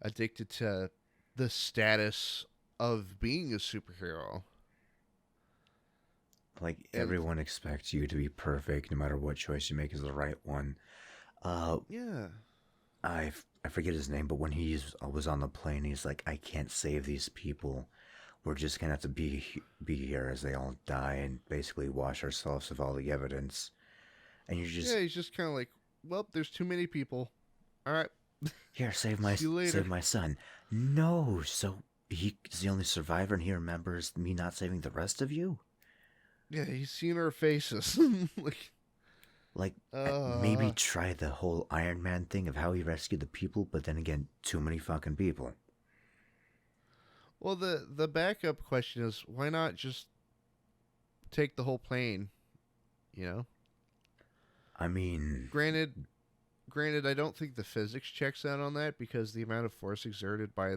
addicted to the status of being a superhero. Like, And everyone expects you to be perfect no matter what choice you make is the right one. yeah. I forget his name, but when he was on the plane, he's like, I can't save these people. We're just gonna have to be here as they all die and basically wash ourselves of all the evidence. And you're just, Yeah, he's just kind of like, well, there's too many people. All right. here, See you later. save my son. No, so he's the only survivor, and he remembers me not saving the rest of you. Yeah, he's seen our faces. Like, maybe try the whole Iron Man thing of how he rescued the people, but then again, too many fucking people. Well, the backup question is, why not just take the whole plane? I mean, Granted, I don't think the physics checks out on that, because the amount of force exerted by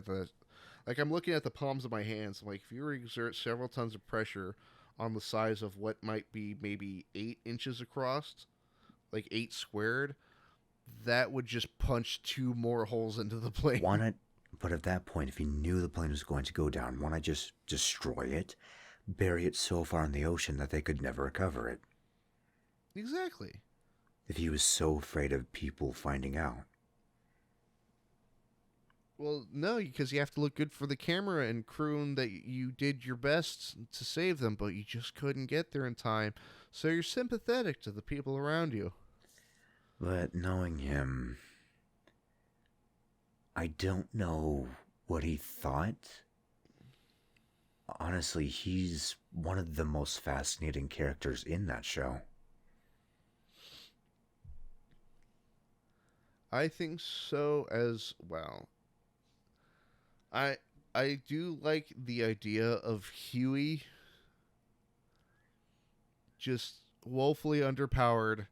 like, I'm looking at the palms of my hands. I'm like, if you were to exert several tons of pressure on the size of what might be maybe 8 inches across, like 8 squared, that would just punch 2 more holes into the plane. but at that point, if he knew the plane was going to go down, why not just destroy it, bury it so far in the ocean that they could never recover it? Exactly. If he was so afraid of people finding out. Well, no, because you have to look good for the camera and croon that you did your best to save them, but you just couldn't get there in time. So you're sympathetic to the people around you. But knowing him, I don't know what he thought. Honestly, he's one of the most fascinating characters in that show. I think so as well. I do like the idea of Huey just woefully underpowered,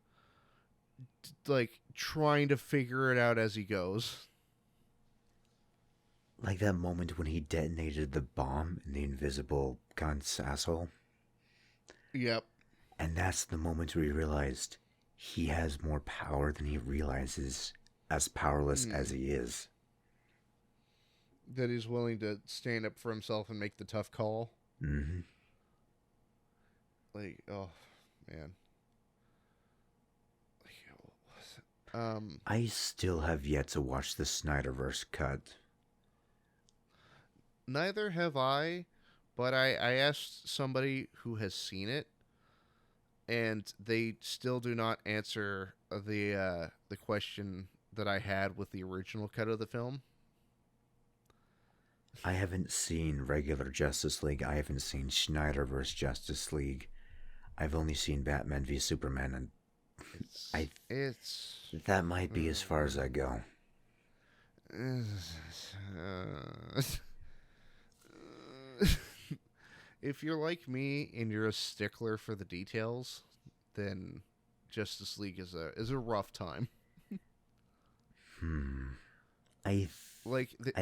like, trying to figure it out as he goes. Like that moment when he detonated the bomb in the invisible gun's asshole. Yep. And that's the moment where he realized he has more power than he realizes, as powerless as he is. That he's willing to stand up for himself and make the tough call. Mm-hmm. Like, oh, man. I still have yet to watch the Snyderverse cut. Neither have I, but I asked somebody who has seen it, and they still do not answer the question that I had with the original cut of the film. I haven't seen regular Justice League. I haven't seen Snyderverse Justice League. I've only seen Batman v Superman, and that might be as far as I go. If you're like me and you're a stickler for the details, then Justice League is a rough time. I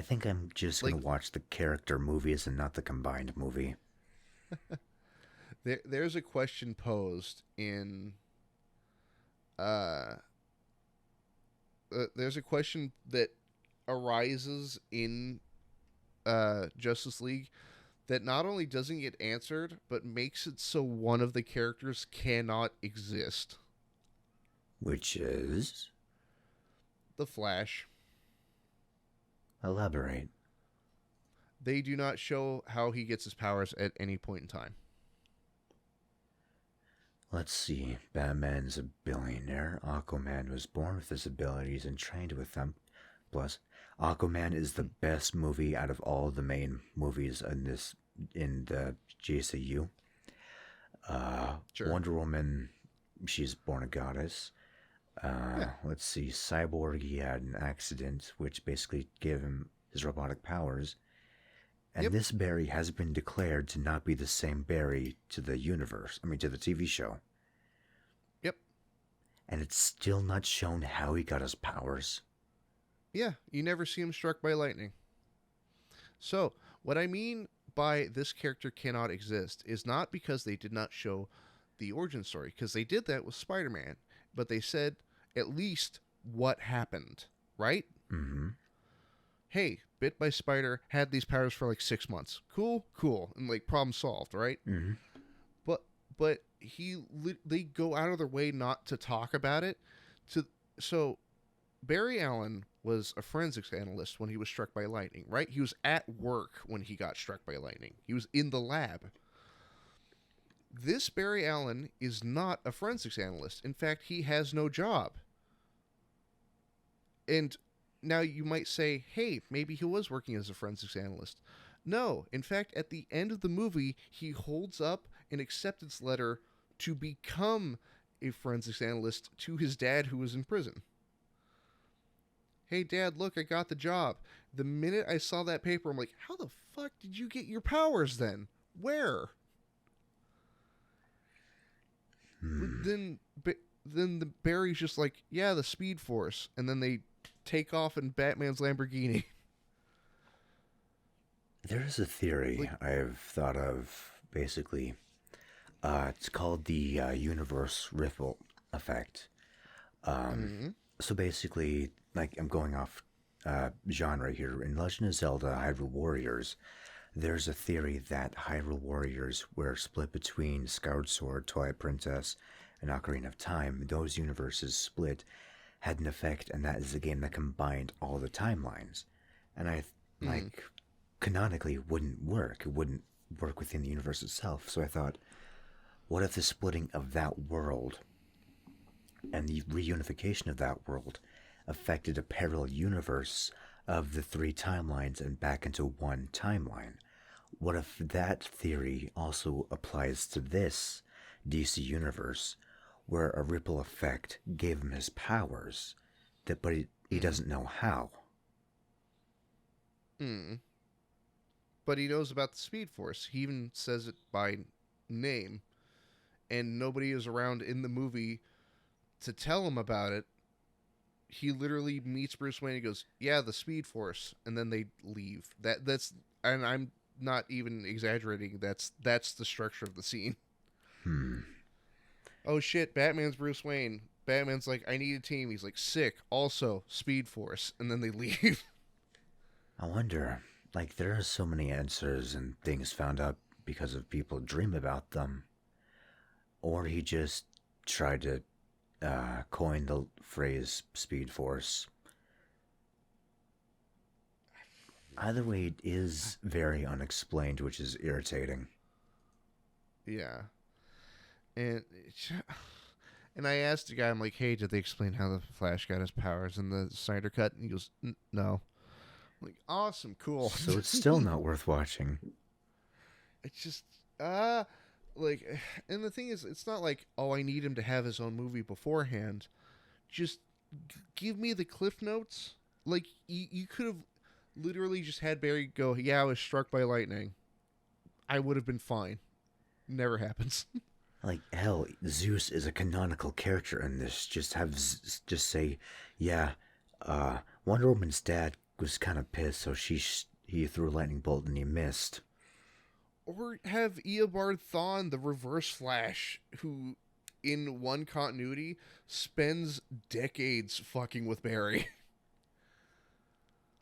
think I'm just gonna watch the character movies and not the combined movie. There's a question posed in there's a question that arises in Justice League that not only doesn't get answered, but makes it so one of the characters cannot exist. Which is? The Flash. Elaborate. They do not show how he gets his powers at any point in time. Let's see. Batman's a billionaire. Aquaman was born with his abilities and trained with them. Plus, Aquaman is the best movie out of all the main movies in the JCU. Sure. Wonder Woman, she's born a goddess. Yeah. Let's see. Cyborg, he had an accident, which basically gave him his robotic powers. And Yep. this Barry has been declared to not be the same Barry to the universe. I mean, to the TV show. Yep. And it's still not shown how he got his powers. Yeah. You never see him struck by lightning. So, what I mean by this character cannot exist is not because they did not show the origin story, because they did that with Spider-Man, but they said at least what happened, right? Mm-hmm. Hey, bit by spider, had these powers for like 6 months. Cool, and like problem solved, right? Mm-hmm. But they go out of their way not to talk about it. So Barry Allen was a forensics analyst when he was struck by lightning, right? He was at work when he got struck by lightning. He was in the lab. This Barry Allen is not a forensics analyst. In fact, he has no job. And now you might say, hey, maybe he was working as a forensics analyst. No, in fact, at the end of the movie, he holds up an acceptance letter to become a forensics analyst to his dad who was in prison. Hey, Dad, look, I got the job. The minute I saw that paper, I'm like, how the fuck did you get your powers then? Where? Then the Barry's just like, yeah, the Speed Force. And then they take off in Batman's Lamborghini. There is a theory I've thought of, basically. It's called the universe ripple effect. So basically, like, I'm going off genre here. In Legend of Zelda Hyrule Warriors, there's a theory that Hyrule Warriors were split between Skyward Sword, Twilight Princess, and Ocarina of Time. Those universes split had an effect, and that is a game that combined all the timelines. And like, canonically, wouldn't work. It wouldn't work within the universe itself. So I thought, what if the splitting of that world and the reunification of that world affected a parallel universe of the three timelines and back into one timeline? What if that theory also applies to this DC universe, where a ripple effect gave him his powers, but he doesn't know how? But he knows about the Speed Force. He even says it by name, and nobody is around in the movie to tell him about it. He literally meets Bruce Wayne and goes, yeah, the Speed Force, and then they leave. That's and I'm not even exaggerating. That's the structure of the scene. Oh shit, Batman's Bruce Wayne. Batman's like, I need a team. He's like, sick. Also, Speed Force, and then they leave. I wonder, like, there are so many answers and things found out because of people dream about them. Or he just tried to coin the phrase Speed Force. Either way, it is very unexplained, which is irritating. Yeah. And I asked the guy, I'm like, hey, did they explain how the Flash got his powers in the Snyder Cut? And he goes, no. I'm like, awesome, cool. So it's still not worth watching. It's just, like, and the thing is, it's not like, oh, I need him to have his own movie beforehand. Just give me the cliff notes. Like, you could have literally just had Barry go, yeah, I was struck by lightning. I would have been fine. Never happens. Like, hell, Zeus is a canonical character in this. Just say, yeah, Wonder Woman's dad was kind of pissed, so he threw a lightning bolt and he missed. Or have Eobard Thawne, the Reverse Flash, who in one continuity spends decades fucking with Barry.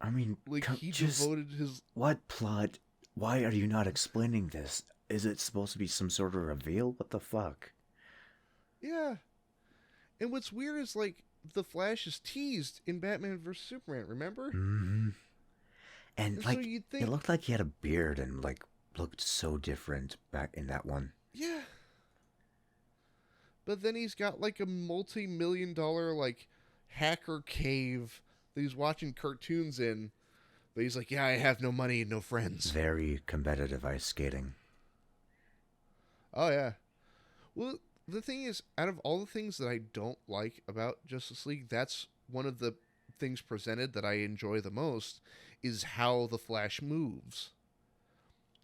I mean, like, he devoted his... What plot? Why are you not explaining this? Is it supposed to be some sort of reveal? What the fuck? Yeah. And what's weird is, like, the Flash is teased in Batman vs. Superman, remember? Mm-hmm. And like, so you'd think... it looked like he had a beard and, like, looked so different back in that one. Yeah. But then he's got like a multi-million-dollar like hacker cave that he's watching cartoons in. But he's like, yeah, I have no money and no friends. Very competitive ice skating. Oh yeah. Well, the thing is, out of all the things that I don't like about Justice League, that's one of the things presented that I enjoy the most is how the Flash moves.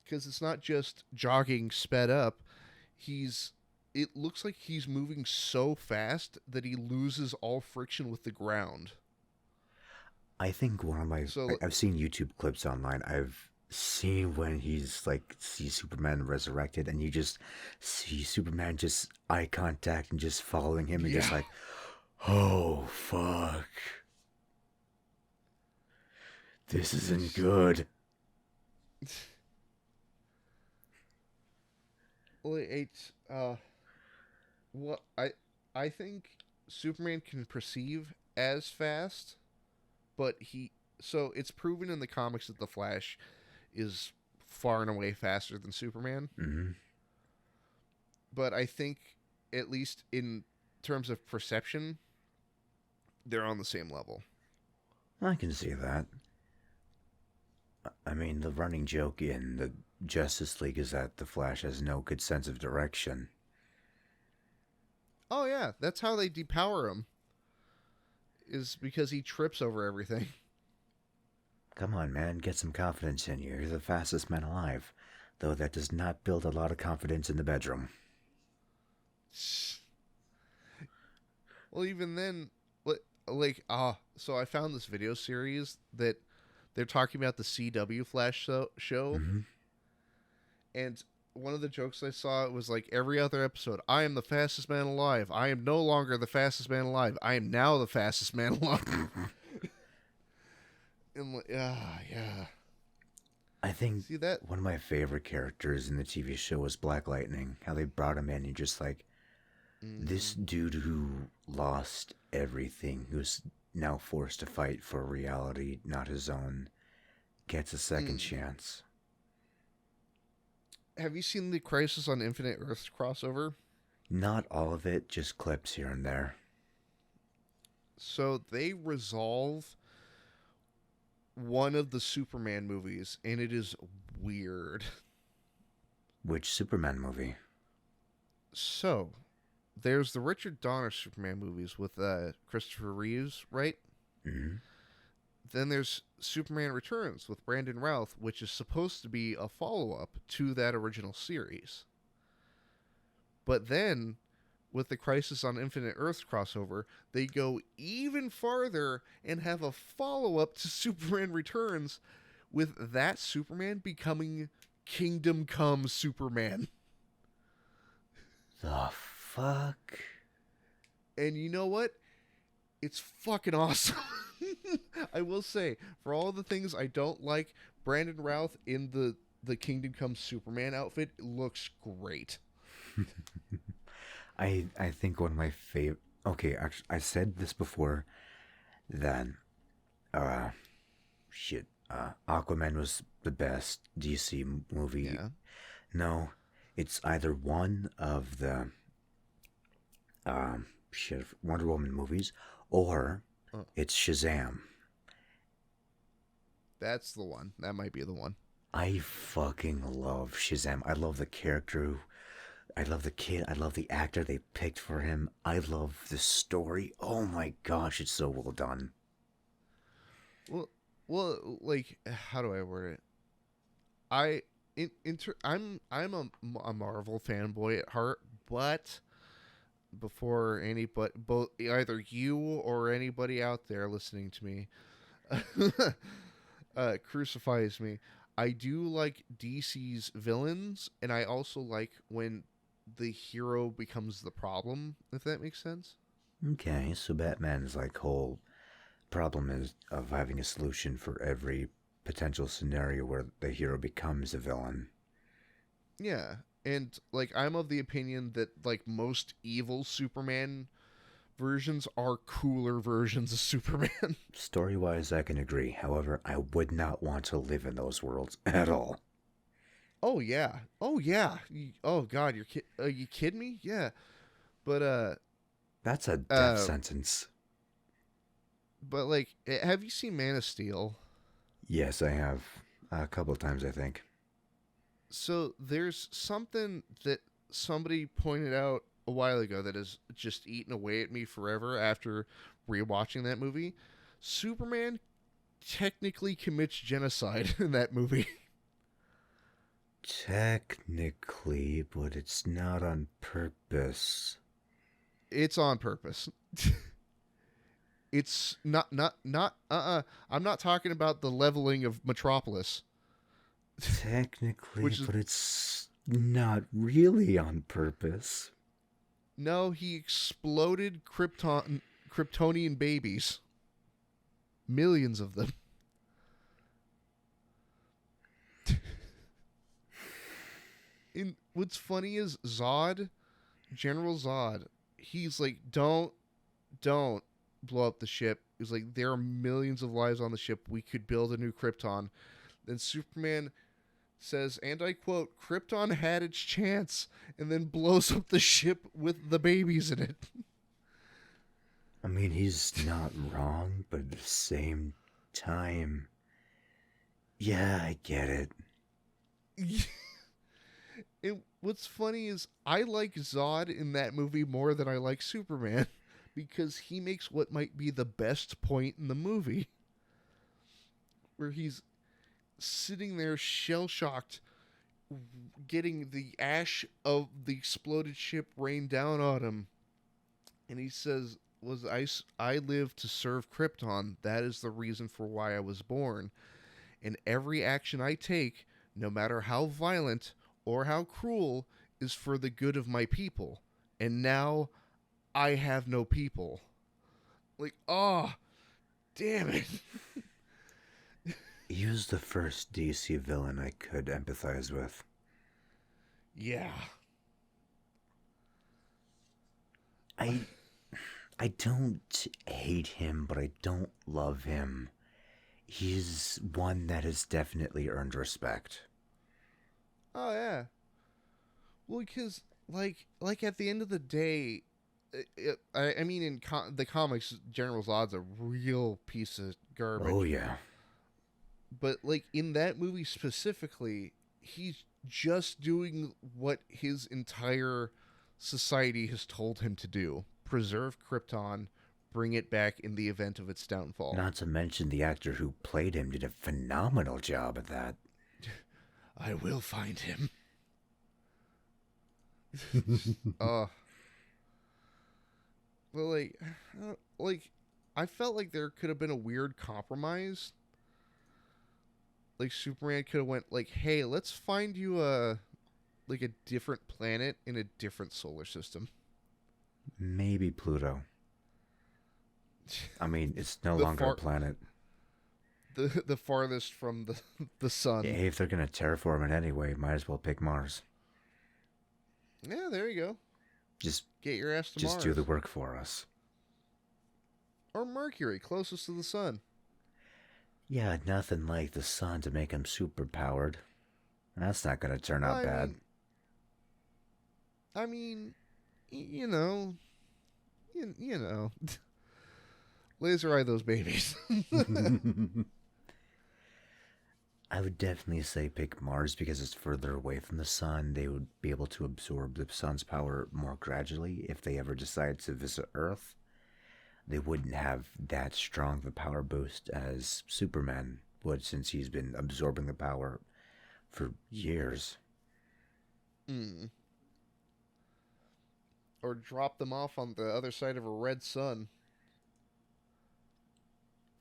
Because it's not just jogging sped up. It looks like he's moving so fast that he loses all friction with the ground. I think So, I've seen YouTube clips online. I've seen when he's like, see Superman resurrected, and you just see Superman just eye contact and just following him, and just yeah. like, oh, fuck. This isn't good. Well, what I think Superman can perceive as fast, but so it's proven in the comics that the Flash is far and away faster than Superman. Mm-hmm. But I think, at least in terms of perception, they're on the same level. I can see that. I mean, the running joke in the Justice League is that the Flash has no good sense of direction. Oh yeah, that's how they depower him. Is because he trips over everything. Come on, man, get some confidence in you. You're the fastest man alive. Though that does not build a lot of confidence in the bedroom. Well, even then, so I found this video series that they're talking about the CW Flash show, Mm-hmm. and one of the jokes I saw was like every other episode, I am the fastest man alive. I am no longer the fastest man alive. I am now the fastest man alive. And like, yeah. I think See that? one of my favorite characters in the TV show was Black Lightning. How they brought him in and just like, this dude who lost everything, who's now forced to fight for a reality not his own, gets a second chance. Have you seen the Crisis on Infinite Earths crossover? Not all of it, just clips here and there. So they resolve one of the Superman movies, and it is weird. Which Superman movie? So, there's the Richard Donner Superman movies with Christopher Reeves, right? Mm-hmm. Then there's Superman Returns with Brandon Routh, which is supposed to be a follow-up to that original series. But then, with the Crisis on Infinite Earths crossover, they go even farther and have a follow-up to Superman Returns with that Superman becoming Kingdom Come Superman. The fuck? And you know what? It's fucking awesome. I will say, for all the things I don't like, Brandon Routh in the Kingdom Come Superman outfit looks great. I think one of my favorite... Okay, actually, I said this before, that... Aquaman was the best DC movie. Yeah. No, it's either one of the... Wonder Woman movies, or it's Shazam. That's the one. That might be the one. I fucking love Shazam. I love the character. I love the kid. I love the actor they picked for him. I love the story. Oh my gosh, it's so well done. Well, like, how do I word it? I'm a Marvel fanboy at heart, but before both either you or anybody out there listening to me crucifies me, I do like DC's villains, and I also like when the hero becomes the problem, if that makes sense. Okay, so Batman's like whole problem is of having a solution for every potential scenario where the hero becomes a villain. Yeah, and like I'm of the opinion that like most evil Superman versions are cooler versions of Superman. Story-wise, I can agree. However, I would not want to live in those worlds at all. Oh yeah. Oh yeah. Oh god, are you kidding me? Yeah. But That's a death uh, sentence. but like, have you seen Man of Steel? Yes, I have a couple of times, I think. So there's something that somebody pointed out a while ago that has just eaten away at me forever after rewatching that movie. Superman technically commits genocide in that movie. Technically, but it's not on purpose. It's on purpose. It's not. I'm not talking about the leveling of Metropolis, Technically, which is but it's not really on purpose. no. He exploded Kryptonian babies, millions of them. And what's funny is Zod, General Zod. He's like, don't blow up the ship. He's like, there are millions of lives on the ship. We could build a new Krypton. Then Superman says, and I quote, Krypton had its chance, and then blows up the ship with the babies in it. I mean, he's not wrong, but at the same time, yeah, I get it. What's funny is I like Zod in that movie more than I like Superman because he makes what might be the best point in the movie where he's sitting there shell shocked, getting the ash of the exploded ship rain down on him. And he says, I live to serve Krypton. That is the reason for why I was born. And every action I take, no matter how violent or how cruel, is for the good of my people. And now I have no people. Like, oh, damn it. He was the first DC villain I could empathize with. Yeah. I don't hate him, but I don't love him. He's one that has definitely earned respect. Oh, yeah. Well, because, like at the end of the day, I mean, in the comics, General Zod's a real piece of garbage. Oh, yeah. But, like, in that movie specifically, he's just doing what his entire society has told him to do: preserve Krypton, bring it back in the event of its downfall. Not to mention the actor who played him did a phenomenal job at that. I will find him. uh well, like I felt like there could have been a weird compromise. Like Superman could have went like, "Hey, let's find you a different planet in a different solar system." Maybe Pluto. I mean, it's no the longer a planet. The farthest from the sun. Hey, if they're gonna terraform it anyway, might as well pick Mars. Yeah, there you go. Just get your ass to Mars. Just do the work for us. Or Mercury, closest to the sun. Yeah, nothing like the sun to make him super powered. That's not gonna turn out bad. I mean, you know, laser eye those babies. I would definitely say pick Mars because it's further away from the sun. They would be able to absorb the sun's power more gradually if they ever decide to visit Earth. They wouldn't have that strong of a power boost as Superman would, since he's been absorbing the power for years. Or drop them off on the other side of a red sun.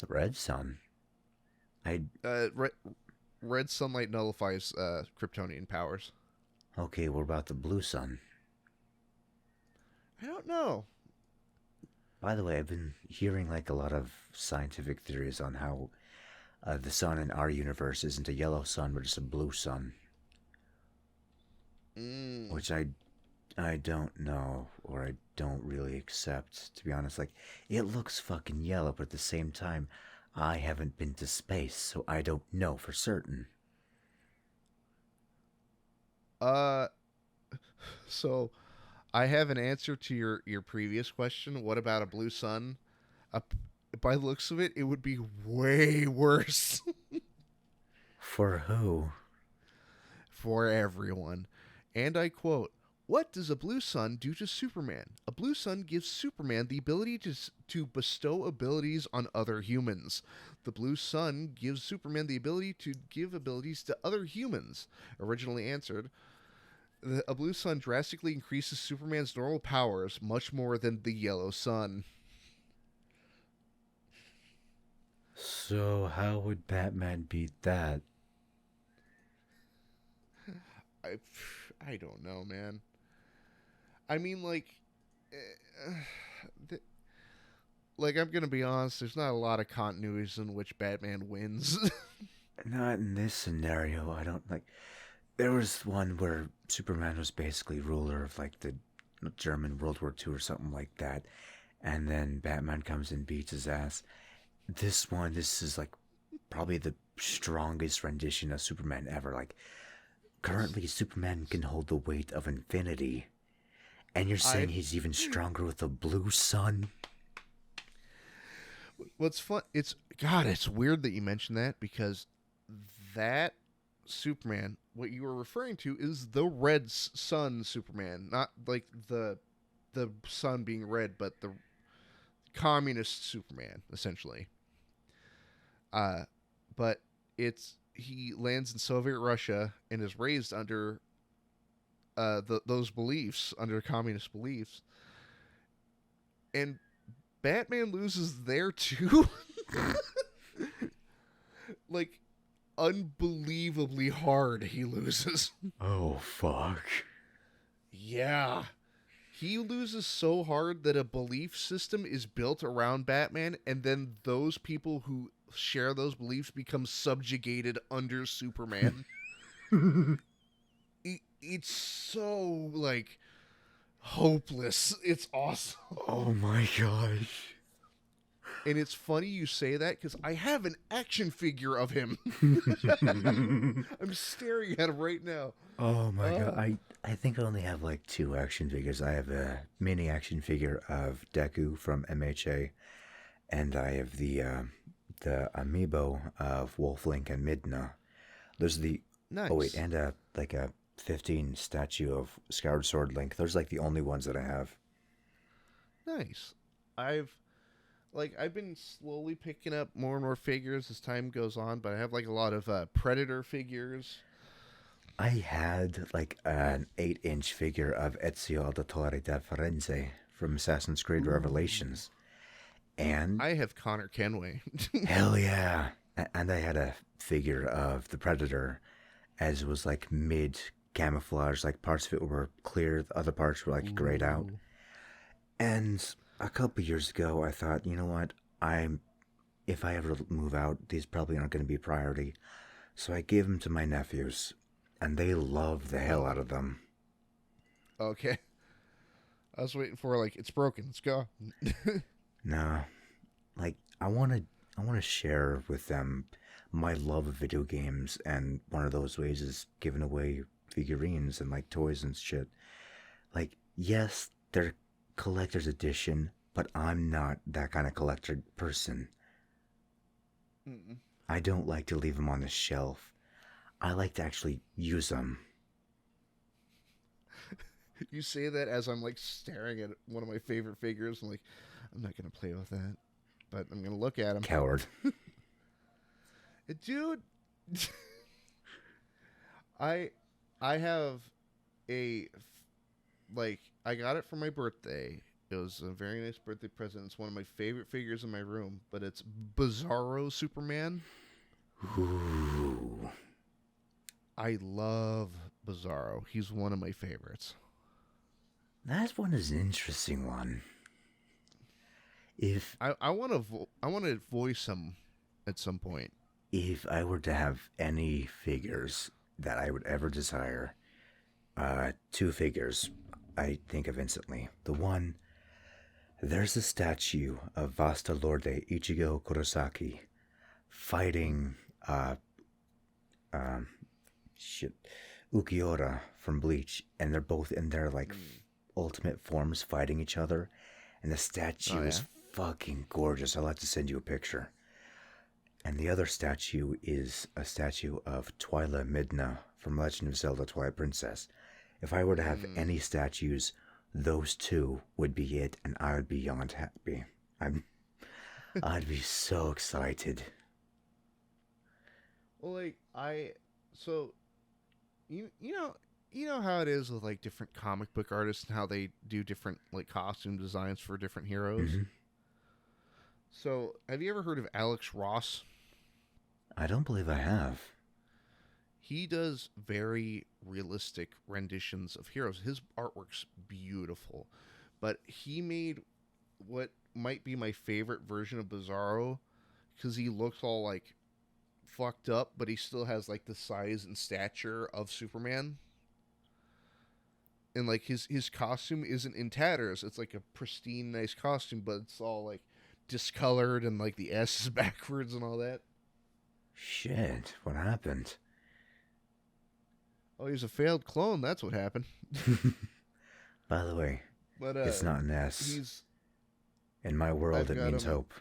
The red sun? Red sunlight nullifies Kryptonian powers. Okay, what about the blue sun? I don't know. By the way, I've been hearing like a lot of scientific theories on how the sun in our universe isn't a yellow sun, but just a blue sun. Which I don't know, or I don't really accept, to be honest. Like, it looks fucking yellow, but at the same time, I haven't been to space, so I don't know for certain. So I have an answer to your previous question. What about a blue sun? Uh, by the looks of it, it would be way worse For who? for everyone. And I quote, "What does a blue sun do to Superman? A blue sun gives Superman the ability to bestow abilities on other humans. The blue sun gives Superman the ability to give abilities to other humans." Originally answered, "A blue sun drastically increases Superman's normal powers much more than the yellow sun." So how would Batman beat that? I, I don't know, man. I mean, eh, th- like I'm gonna be honest. There's not a lot of continuities in which Batman wins. Not in this scenario. I don't like. There was one where Superman was basically ruler of like the German World War II or something like that, and then Batman comes and beats his ass. This is like probably the strongest rendition of Superman ever. Like currently, Superman can hold the weight of infinity, and you're saying I he's even stronger with a blue sun? What's fun? It's God. It's weird that you mentioned that because that Superman, what you were referring to, is the Red Sun Superman, not like the sun being red, but the communist Superman, essentially. Uh, but it's he lands in Soviet Russia and is raised under those beliefs, under communist beliefs, and Batman loses there too. Like unbelievably hard he loses. Oh, fuck. Yeah. He loses so hard that a belief system is built around Batman, and then those people who share those beliefs become subjugated under Superman. It's so, like, hopeless. It's awesome. Oh my gosh. And it's funny you say that because I have an action figure of him. I'm staring at him right now. Oh my god. I think I only have like two action figures. I have a mini action figure of Deku from MHA, and I have the amiibo of Wolflink and Midna. Those are the Nice. oh wait, and like a 15 statue of Scoured Sword Link. Those are like the only ones that I have. Nice. I've been slowly picking up more and more figures as time goes on, but I have like a lot of Predator figures. I had like an 8-inch figure of Ezio Auditore da Firenze from Assassin's Creed Revelations. And I have Connor Kenway. hell yeah. And I had a figure of the Predator as it was like mid camouflage, like parts of it were clear, the other parts were like grayed out. And a couple years ago, I thought, you know what? If I ever move out, these probably aren't going to be a priority. So I gave them to my nephews, and they love the hell out of them. Okay. I was waiting for like it's broken. Let's go. No, like I want to share with them my love of video games, and one of those ways is giving away figurines and like toys and shit. Like, yes, they're collector's edition, but I'm not that kind of collector person. Mm-mm. I don't like to leave them on the shelf. I like to actually use them. You say that as I'm like staring at one of my favorite figures. I'm like, I'm not gonna play with that, but I'm gonna look at him. Coward. Dude. I have a like I got it for my birthday. It was a very nice birthday present. It's one of my favorite figures in my room, but it's Bizarro Superman. Ooh. I love Bizarro. He's one of my favorites. That one is an interesting one. If I want to voice him at some point. if I were to have any figures that I would ever desire, two figures I think of instantly. The one, there's a statue of Vasta Lorde Ichigo Kurosaki fighting shit Ukiura from Bleach, and they're both in their like ultimate forms fighting each other, and the statue Oh yeah. is fucking gorgeous. I'll have to send you a picture. And the other statue is a statue of Twyla Midna from Legend of Zelda Twilight Princess. If I were to have Mm. any statues, those two would be it, and I would be beyond happy. I'd be so excited. Well, like so you know how it is with like different comic book artists and how they do different like costume designs for different heroes. Hmm. So, have you ever heard of Alex Ross? I don't believe I have. He does very realistic renditions of heroes. His artwork's beautiful, but he made what might be my favorite version of Bizarro because he looks all like fucked up, but he still has like the size and stature of Superman. And like his costume isn't in tatters. It's like a pristine, nice costume, but it's all like discolored and like the S is backwards and all that. Shit, what happened? Oh, he's a failed clone. That's what happened. By the way, But it's not an S. he's In my world, I've it got means him. hope.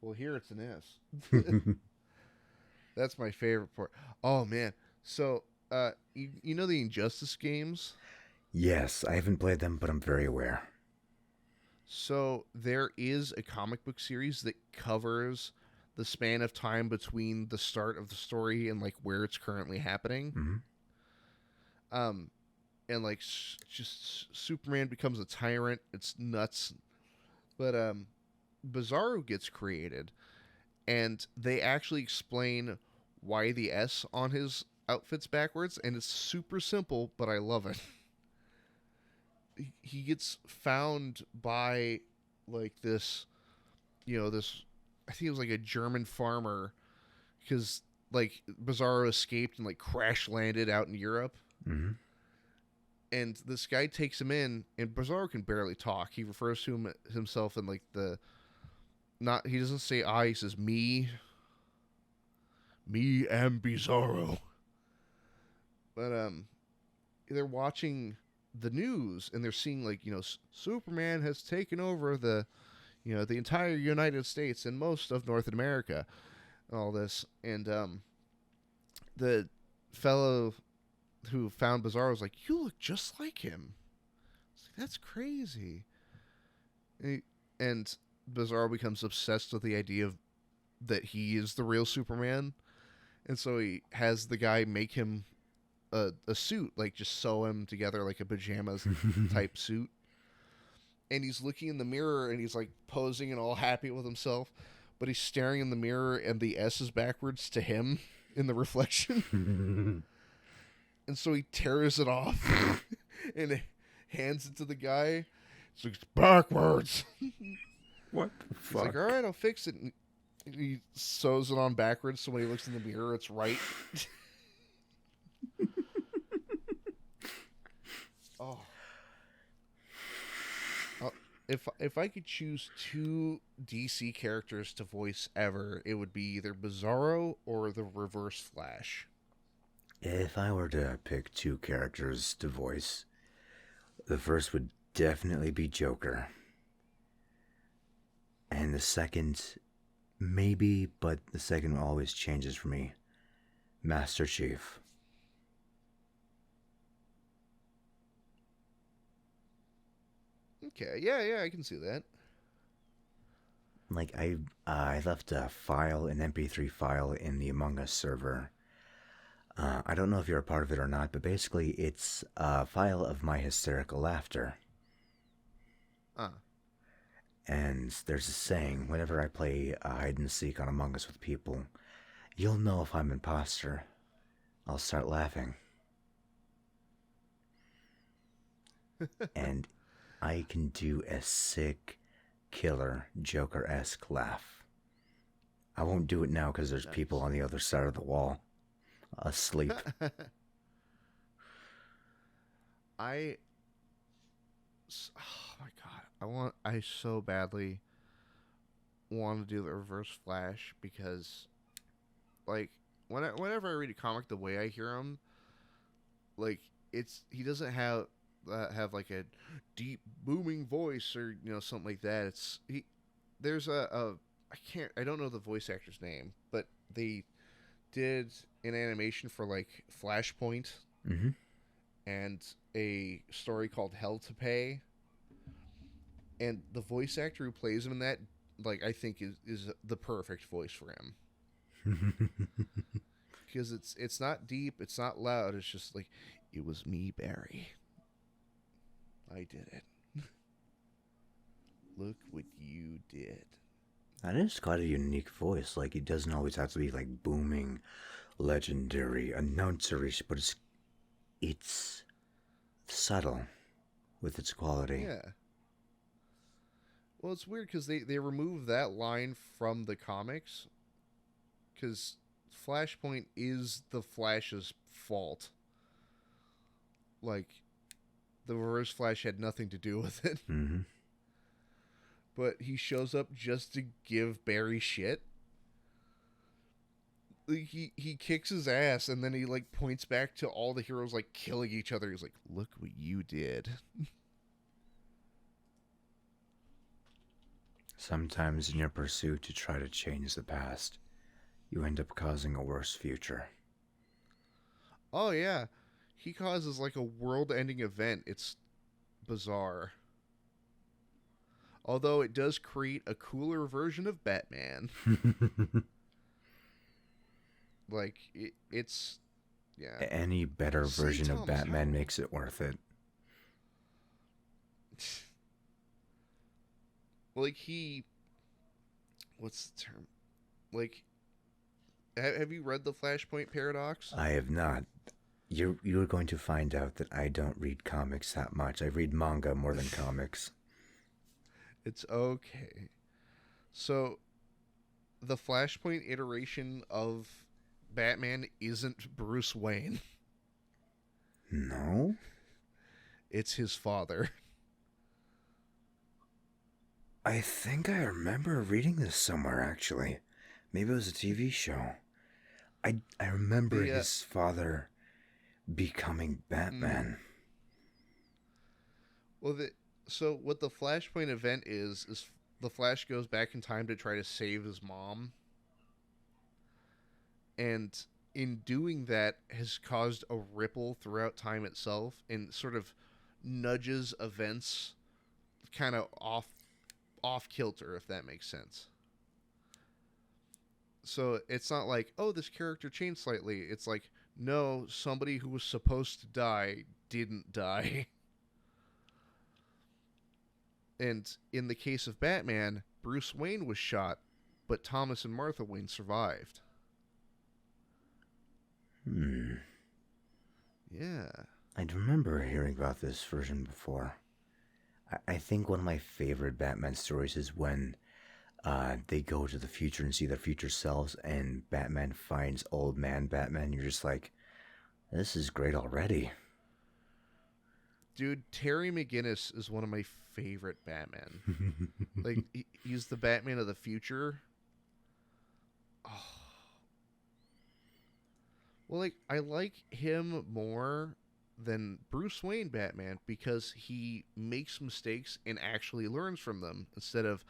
Well, here it's an S. That's my favorite part. Oh man. So, you know the Injustice games? Yes, I haven't played them, but I'm very aware. So there is a comic book series that covers the span of time between the start of the story and like where it's currently happening. Hmm. Um, and like just Superman becomes a tyrant. It's nuts. But Bizarro gets created, and they actually explain why the S on his outfit's backwards, and it's super simple, but I love it. He gets found by like this, this. I think it was like a German farmer, because like Bizarro escaped and like crash landed out in Europe, Hmm. and this guy takes him in, and Bizarro can barely talk. He refers to himself in like the not. He doesn't say I. He says me. Me am Bizarro. But they're watching the news and they're seeing like Superman has taken over the entire United States and most of North America, and all this, and the fellow who found Bizarro was like, "You look just like him." It's like, that's crazy. And Bizarro becomes obsessed with the idea of that he is the real Superman, and so he has the guy make him a suit, like just sew him together like a pajamas type suit. And he's looking in the mirror and he's like posing and all happy with himself, but he's staring in the mirror and the S is backwards to him in the reflection. And so he tears it off and hands it to the guy. It's like, backwards. What the He's like, all right, I'll fix it. And he sews it on backwards so when he looks in the mirror, it's right. Oh. If I could choose two DC characters to voice ever, it would be either Bizarro or the Reverse Flash. If I were to pick two characters to voice, the first would definitely be Joker. And the second, maybe, but the second always changes for me, Master Chief. Okay, yeah, I can see that. Like I left a file, an MP3 file in the Among Us server. I don't know if you're a part of it or not, but basically it's a file of my hysterical laughter. Uh, And there's a saying, whenever I play hide and seek on Among Us with people, you'll know if I'm imposter. I'll start laughing. And I can do a sick, killer, Joker-esque laugh. I won't do it now because there's people on the other side of the wall, asleep. I. Oh my god, I so badly want to do the Reverse Flash because, like, whenever I read a comic, the way I hear him, like he doesn't have have like a deep booming voice or something like that. There's I don't know the voice actor's name, but they did an animation for like Flashpoint Mm-hmm. and a story called Hell to Pay, and the voice actor who plays him in that, like, I think is the perfect voice for him because it's not deep, it's not loud, it's just like, it was me, Barry. I did it. Look what you did. That is quite a unique voice. Like, it doesn't always have to be like booming, legendary, announcerish, but it's subtle with its quality. Yeah. Well, it's weird because they removed that line from the comics because Flashpoint is the Flash's fault. Like, the Reverse Flash had nothing to do with it. Mm-hmm. But he shows up just to give Barry shit. Like, he kicks his ass, and then he, like, points back to all the heroes, like, killing each other. He's like, look what you did. Sometimes in your pursuit to try to change the past, you end up causing a worse future. Oh, yeah. He causes, like, a world-ending event. It's bizarre. Although it does create a cooler version of Batman. Like, it's... Yeah. Any better See, version of Thomas, Batman how- makes it worth it. Like, what's the term? Like, have you read the Flashpoint Paradox? I have not. You're going to find out that I don't read comics that much. I read manga more than comics. It's okay. So, the Flashpoint iteration of Batman isn't Bruce Wayne. No? It's his father. I think I remember reading this somewhere, actually. Maybe it was a TV show. I remember his father becoming Batman. Well, so what the Flashpoint event is the Flash goes back in time to try to save his mom. And in doing that has caused a ripple throughout time itself and sort of nudges events kind of off kilter, if that makes sense. So it's not like, oh, this character changed slightly. It's like, no, somebody who was supposed to die didn't die. And in the case of Batman, Bruce Wayne was shot, but Thomas and Martha Wayne survived. Yeah. I remember hearing about this version before. I think one of my favorite Batman stories is when they go to the future and see their future selves, and Batman finds old man Batman. You're just like, this is great already. Dude, Terry McGinnis is one of my favorite Batman. Like, he's the Batman of the future. Oh. Well, like, I like him more than Bruce Wayne Batman because he makes mistakes and actually learns from them instead of,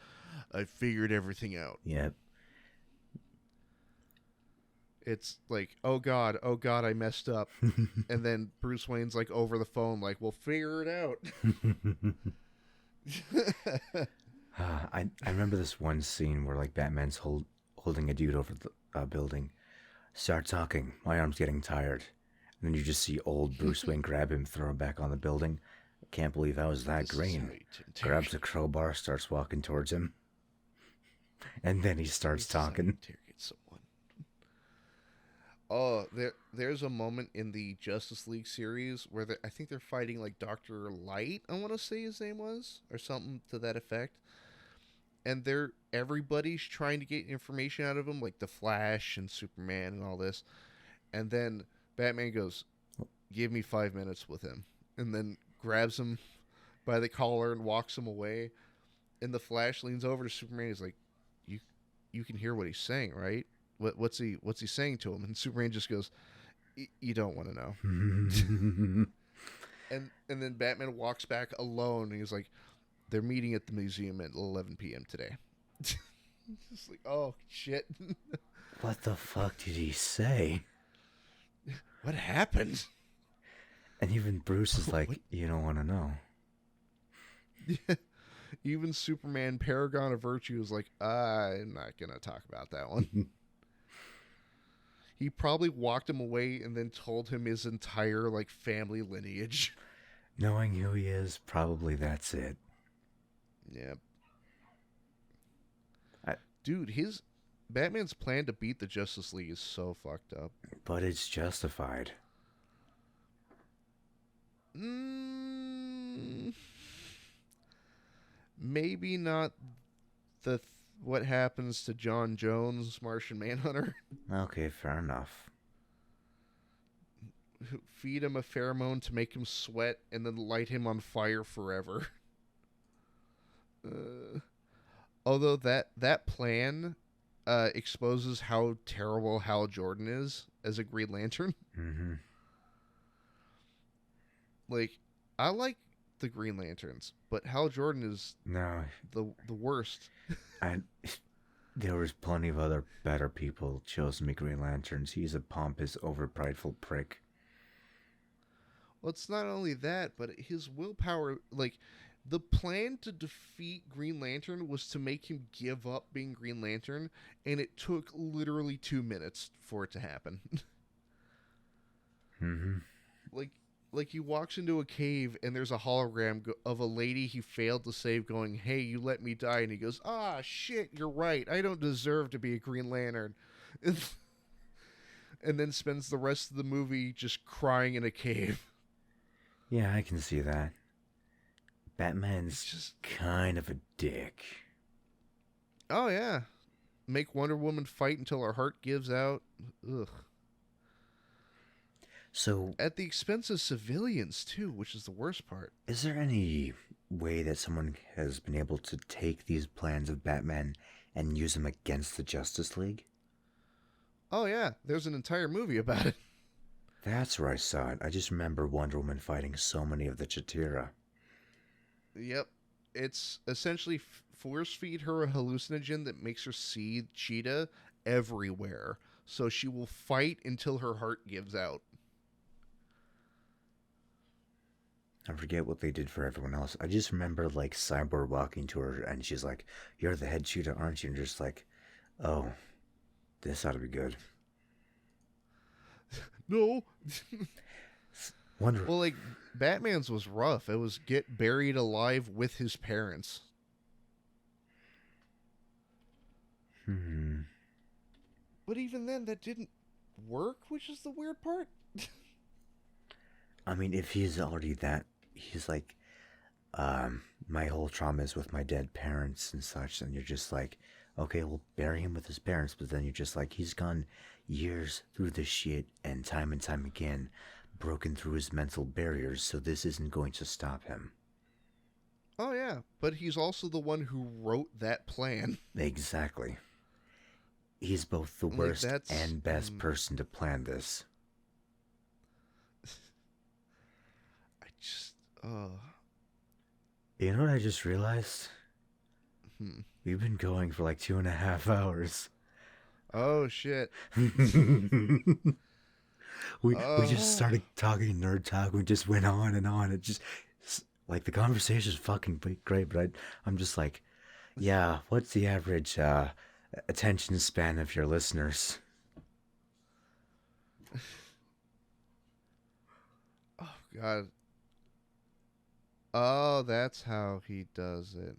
I figured everything out. Yep. It's like, oh god, I messed up. And then Bruce Wayne's like over the phone like, we'll figure it out. I remember this one scene where like Batman's holding a dude over the building. Start talking. My arm's getting tired. And then you just see old Bruce Wayne grab him, throw him back on the building. Can't believe I was that green. Grabs a crowbar, starts walking towards him. And then he starts talking. Interrogate someone. Oh, there's a moment in the Justice League series where I think they're fighting like Dr. Light, I want to say his name was, or something to that effect. And everybody's trying to get information out of him, like the Flash and Superman and all this. And then Batman goes, give me 5 minutes with him. And then grabs him by the collar and walks him away. And the Flash leans over to Superman. He's like, you can hear what he's saying, right? What's he saying to him? And Superman just goes, you don't want to know. and then Batman walks back alone, and he's like, "They're meeting at the museum at 11 p.m. today." Just like, oh shit. What the fuck did he say? What happened? And even Bruce is like, What? you don't want to know. Yeah. Even Superman, Paragon of Virtue, is like, I'm not gonna talk about that one. He probably walked him away and then told him his entire like family lineage. Knowing who he is, probably that's it. Yeah. I, Dude, his Batman's plan to beat the Justice League is so fucked up. but it's justified. Maybe not what happens to John Jones, Martian Manhunter. Okay, fair enough. Feed him a pheromone to make him sweat and then light him on fire forever. Although that plan exposes how terrible Hal Jordan is as a Green Lantern. Mm-hmm. Like, I like the Green Lanterns, but Hal Jordan is No, the worst. there was plenty of other better people chose to be Green Lanterns. He's a pompous, overprideful prick. Well, it's not only that, but his willpower, like, the plan to defeat Green Lantern was to make him give up being Green Lantern, and it took literally 2 minutes for it to happen. Mm-hmm. Like he walks into a cave and there's a hologram of a lady he failed to save going, "Hey, you let me die." And he goes, "Ah, shit, you're right. I don't deserve to be a Green Lantern." And then spends the rest of the movie just crying in a cave. Yeah, I can see that. Batman's It's just, kind of a dick. oh yeah. Make Wonder Woman fight until her heart gives out. Ugh. So, At the expense of civilians, too, which is the worst part. is there any way that someone has been able to take these plans of Batman and use them against the Justice League? Oh yeah, there's an entire movie about it. That's where I saw it. I just remember Wonder Woman fighting so many of the Chitira. Yep. It's essentially force feed her a hallucinogen that makes her see Cheetah everywhere. So she will fight until her heart gives out. I forget what they did for everyone else. I just remember, like, Cyborg walking to her and she's like, "You're the head cheetah, aren't you?" And just like, oh, this ought to be good. No. Wonder. Well, like, Batman's was rough. It was get buried alive with his parents. But even then, that didn't work, which is the weird part. I mean, if he's already that, he's like, my whole trauma is with my dead parents and such, and you're just like, okay, we'll bury him with his parents, but then you're just like, he's gone years through this shit and time again, broken through his mental barriers, so this isn't going to stop him. Oh, yeah. But he's also the one who wrote that plan. Exactly. He's both the worst and best person to plan this. I just, You know what I just realized? We've been going for like 2.5 hours. Oh, shit. We just started talking nerd talk. We just went on and on. It just, like, the conversation is fucking great, but I'm just like, yeah, what's the average attention span of your listeners? Oh, God. Oh, that's how he does it.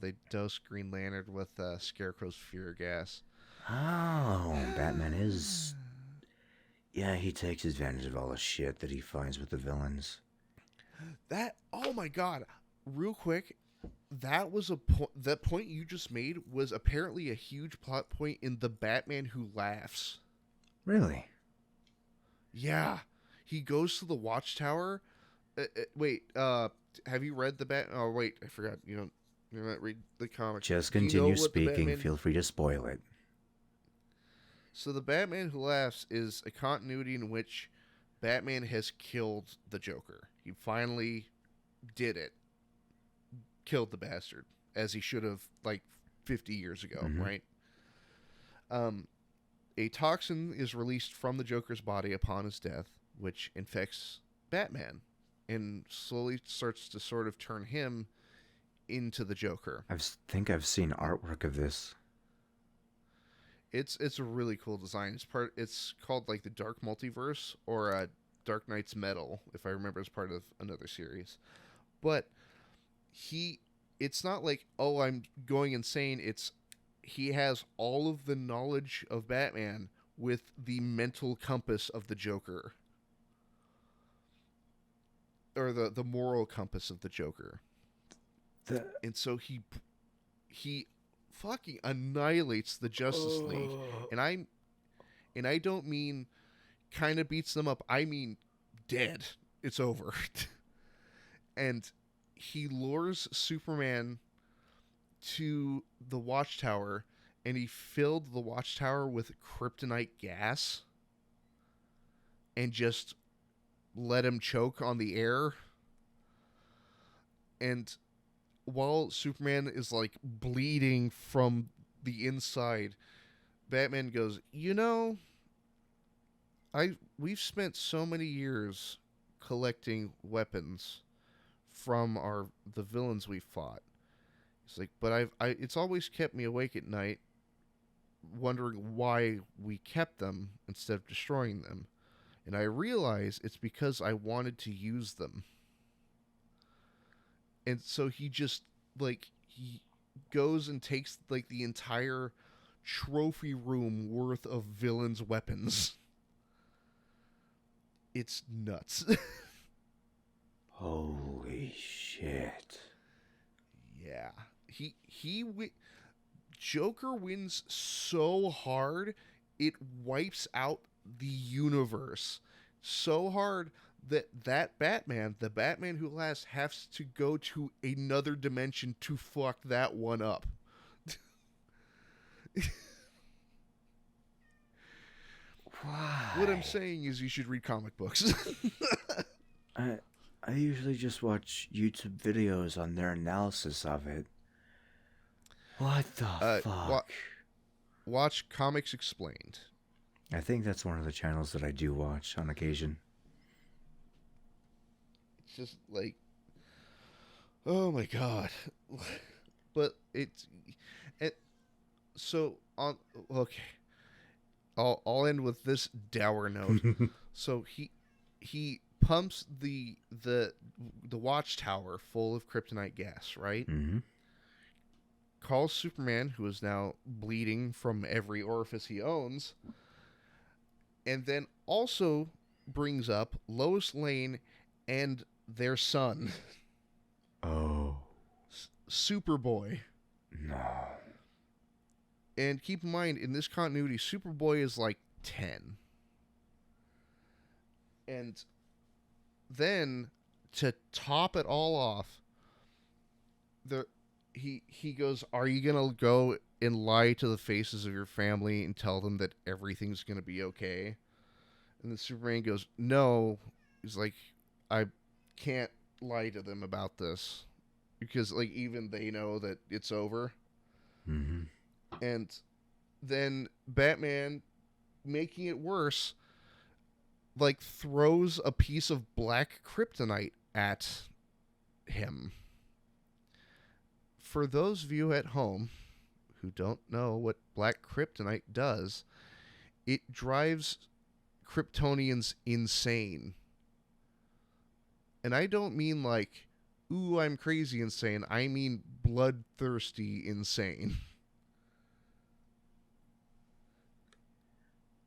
They dose Green Lantern with Scarecrow's fear gas. Oh, Batman is... Yeah, he takes advantage of all the shit that he finds with the villains. Oh my God. Real quick, that was that point you just made was apparently a huge plot point in The Batman Who Laughs. Really? Yeah. He goes to the Watchtower. Wait, have you read Oh, wait, I forgot. You're not read the comic. Just continue speaking. Feel free to spoil it. So The Batman Who Laughs is a continuity in which Batman has killed the Joker. He finally did it. Killed the bastard, as he should have, like, 50 years ago, right? A toxin is released from the Joker's body upon his death, which infects Batman and slowly starts to sort of turn him into the Joker. I think I've seen artwork of this. It's a really cool design. It's called like the Dark Multiverse or Dark Knight's Metal, if I remember, as part of another series. But it's not like, oh, I'm going insane. He has all of the knowledge of Batman with the mental compass of the Joker. Or the moral compass of the Joker. And so he fucking annihilates the Justice League. And I don't mean kind of beats them up. I mean dead. It's over. And he lures Superman to the Watchtower, and he filled the Watchtower with kryptonite gas and just let him choke on the air. And while Superman is like bleeding from the inside, Batman goes, we've spent so many years collecting weapons from the villains we fought. It's like, but it's always kept me awake at night, wondering why we kept them instead of destroying them. And I realize it's because I wanted to use them. And so he just, like, he goes and takes, like, the entire trophy room worth of villains' weapons. It's nuts. Holy shit. Yeah. Joker wins so hard, it wipes out the universe so hard that Batman, the Batman Who Laughs, has to go to another dimension to fuck that one up. Why? What I'm saying is you should read comic books. I usually just watch YouTube videos on their analysis of it. What the fuck? Watch Comics Explained. I think that's one of the channels that I do watch on occasion. It's just like, oh my god. But so on. Okay, I'll end with this dour note. So he pumps the Watchtower full of kryptonite gas, right? Mm-hmm. Calls Superman, who is now bleeding from every orifice he owns, and then also brings up Lois Lane and their son. Oh. Superboy. No. And keep in mind, in this continuity, Superboy is like 10. And then, to top it all off, he goes, are you going to go and lie to the faces of your family and tell them that everything's going to be okay? And then Superman goes, no. He's like, I can't lie to them about this. Because, like, even they know that it's over. Mm-hmm. And then Batman, making it worse, like, throws a piece of black kryptonite at him. For those of you at home who don't know what black kryptonite does, it drives Kryptonians insane. And I don't mean like, ooh, I'm crazy insane. I mean bloodthirsty insane.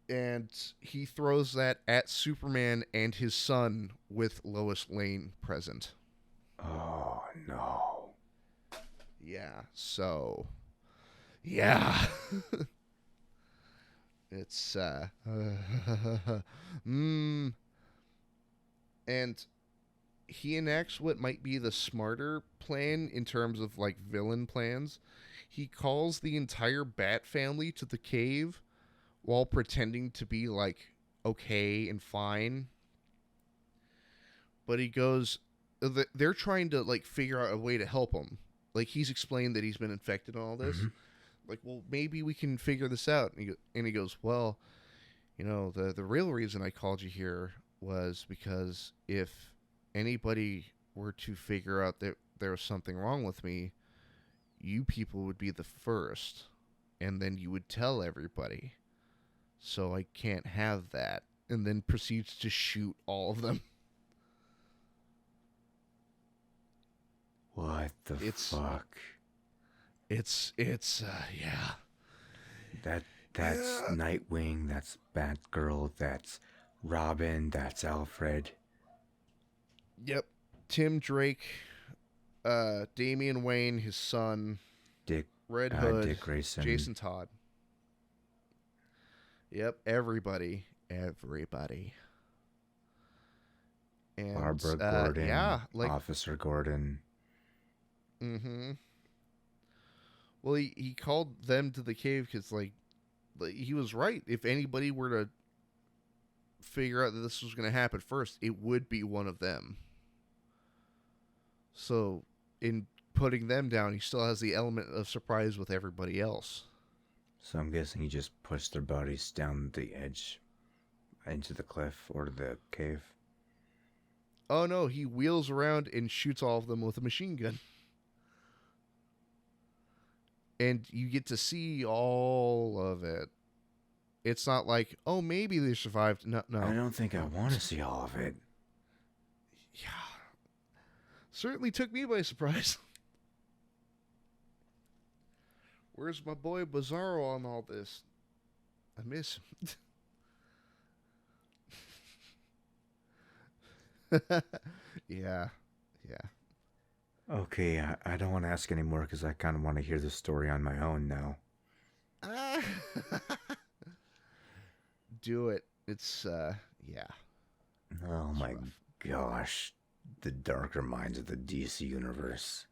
And he throws that at Superman and his son with Lois Lane present. Oh, no. Yeah, so... Yeah. It's, And he enacts what might be the smarter plan in terms of, like, villain plans. He calls the entire Bat family to the cave while pretending to be, like, okay and fine. but he goes, they're trying to like figure out a way to help him. Like he's explained that he's been infected and all this. Mm-hmm. Like, well, maybe we can figure this out. And he goes, well, the real reason I called you here was because if anybody were to figure out that there was something wrong with me, you people would be the first, and then you would tell everybody. So I can't have that. And then proceeds to shoot all of them. What the fuck? It's yeah. That's Nightwing, that's Batgirl, that's Robin, that's Alfred. Yep. Tim Drake, Damian Wayne, his son, Dick Red Hood, Dick Grayson, Jason Todd. Yep, everybody. And Barbara Gordon, yeah, like Officer Gordon. Mm-hmm. Well, he called them to the cave because like he was right. If anybody were to figure out that this was going to happen first, it would be one of them. So in putting them down, he still has the element of surprise with everybody else. So I'm guessing he just pushed their bodies down the edge into the cliff or the cave. Oh no, he wheels around and shoots all of them with a machine gun. And you get to see all of it. It's not like, oh, maybe they survived. No. I don't think I want to see all of it. Yeah. Certainly took me by surprise. Where's my boy Bizarro on all this? I miss him. Yeah. Okay, I don't want to ask anymore because I kind of want to hear the story on my own now. Do it. It's, yeah. Oh my gosh. The darker minds of the DC universe.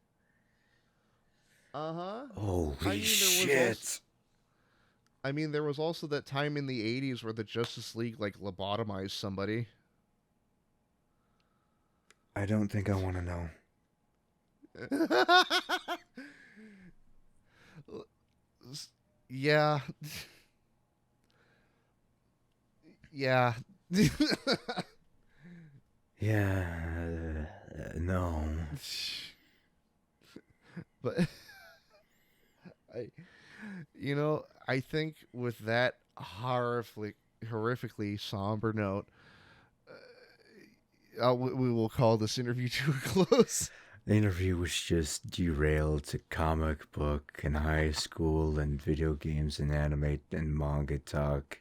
Uh-huh. Holy shit. There was also that time in the 80s where the Justice League, like, lobotomized somebody. I don't think I want to know. Yeah. Yeah. Yeah. No. But I think with that horrifically somber note, we will call this interview to a close. The interview was just derailed to comic book and high school and video games and anime and manga talk.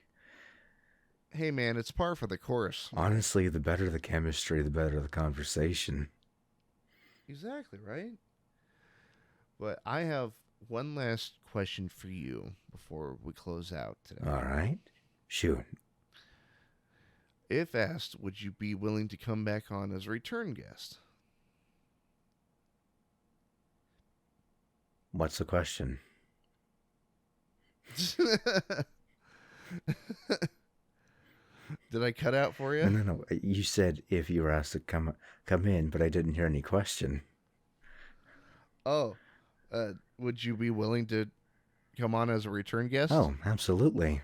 Hey man, it's par for the course. Honestly, the better the chemistry, the better the conversation. Exactly, right? But I have one last question for you before we close out today. All right. Shoot. If asked, would you be willing to come back on as a return guest? What's the question? Did I cut out for you? No. You said if you were asked to come in, but I didn't hear any question. Oh, would you be willing to come on as a return guest? Oh, absolutely.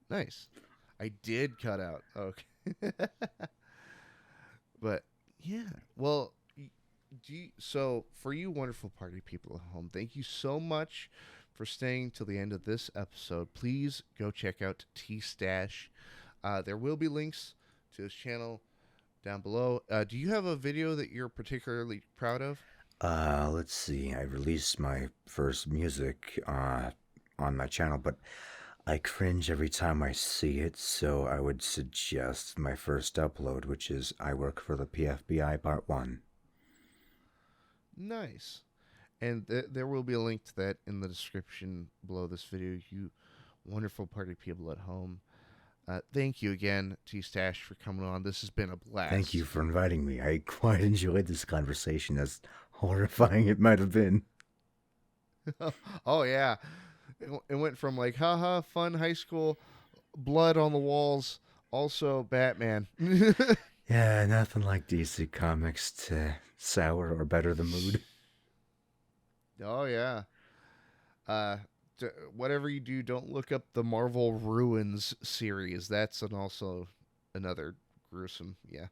Nice. I did cut out. Okay. But yeah, well, so for you wonderful party people at home, thank you so much for staying till the end of this episode. Please go check out Tee Stache. There will be links to his channel down below. Do you have a video that you're particularly proud of? Let's see. I released my first music on my channel, but I cringe every time I see it, so I would suggest my first upload, which is I Work for the PFBI Part 1. Nice. And there will be a link to that in the description below this video, you wonderful party people at home. Thank you again, Tee Stache, for coming on. This has been a blast. Thank you for inviting me. I quite enjoyed this conversation, as horrifying it might have been. Oh, yeah. It went from like, haha, fun high school, blood on the walls, also Batman. Yeah, nothing like DC Comics to sour or better the mood. Oh yeah. Uh, Whatever you do, don't look up the Marvel Ruins series. That's also another gruesome. Yeah,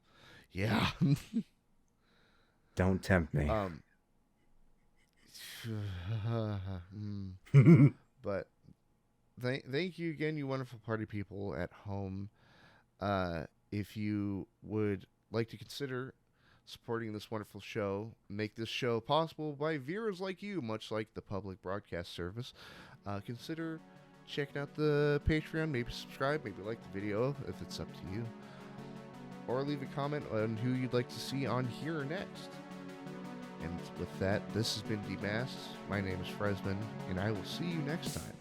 yeah. Don't tempt me. um, mm. But thank you again, you wonderful party people at home. If you would like to consider supporting this wonderful show, make this show possible by viewers like you, much like the public broadcast service, consider checking out the Patreon. Maybe subscribe, maybe like the video if it's up to you, or leave a comment on who you'd like to see on here next. And with that, this has been Demasked. My name is Fresman, and I will see you next time.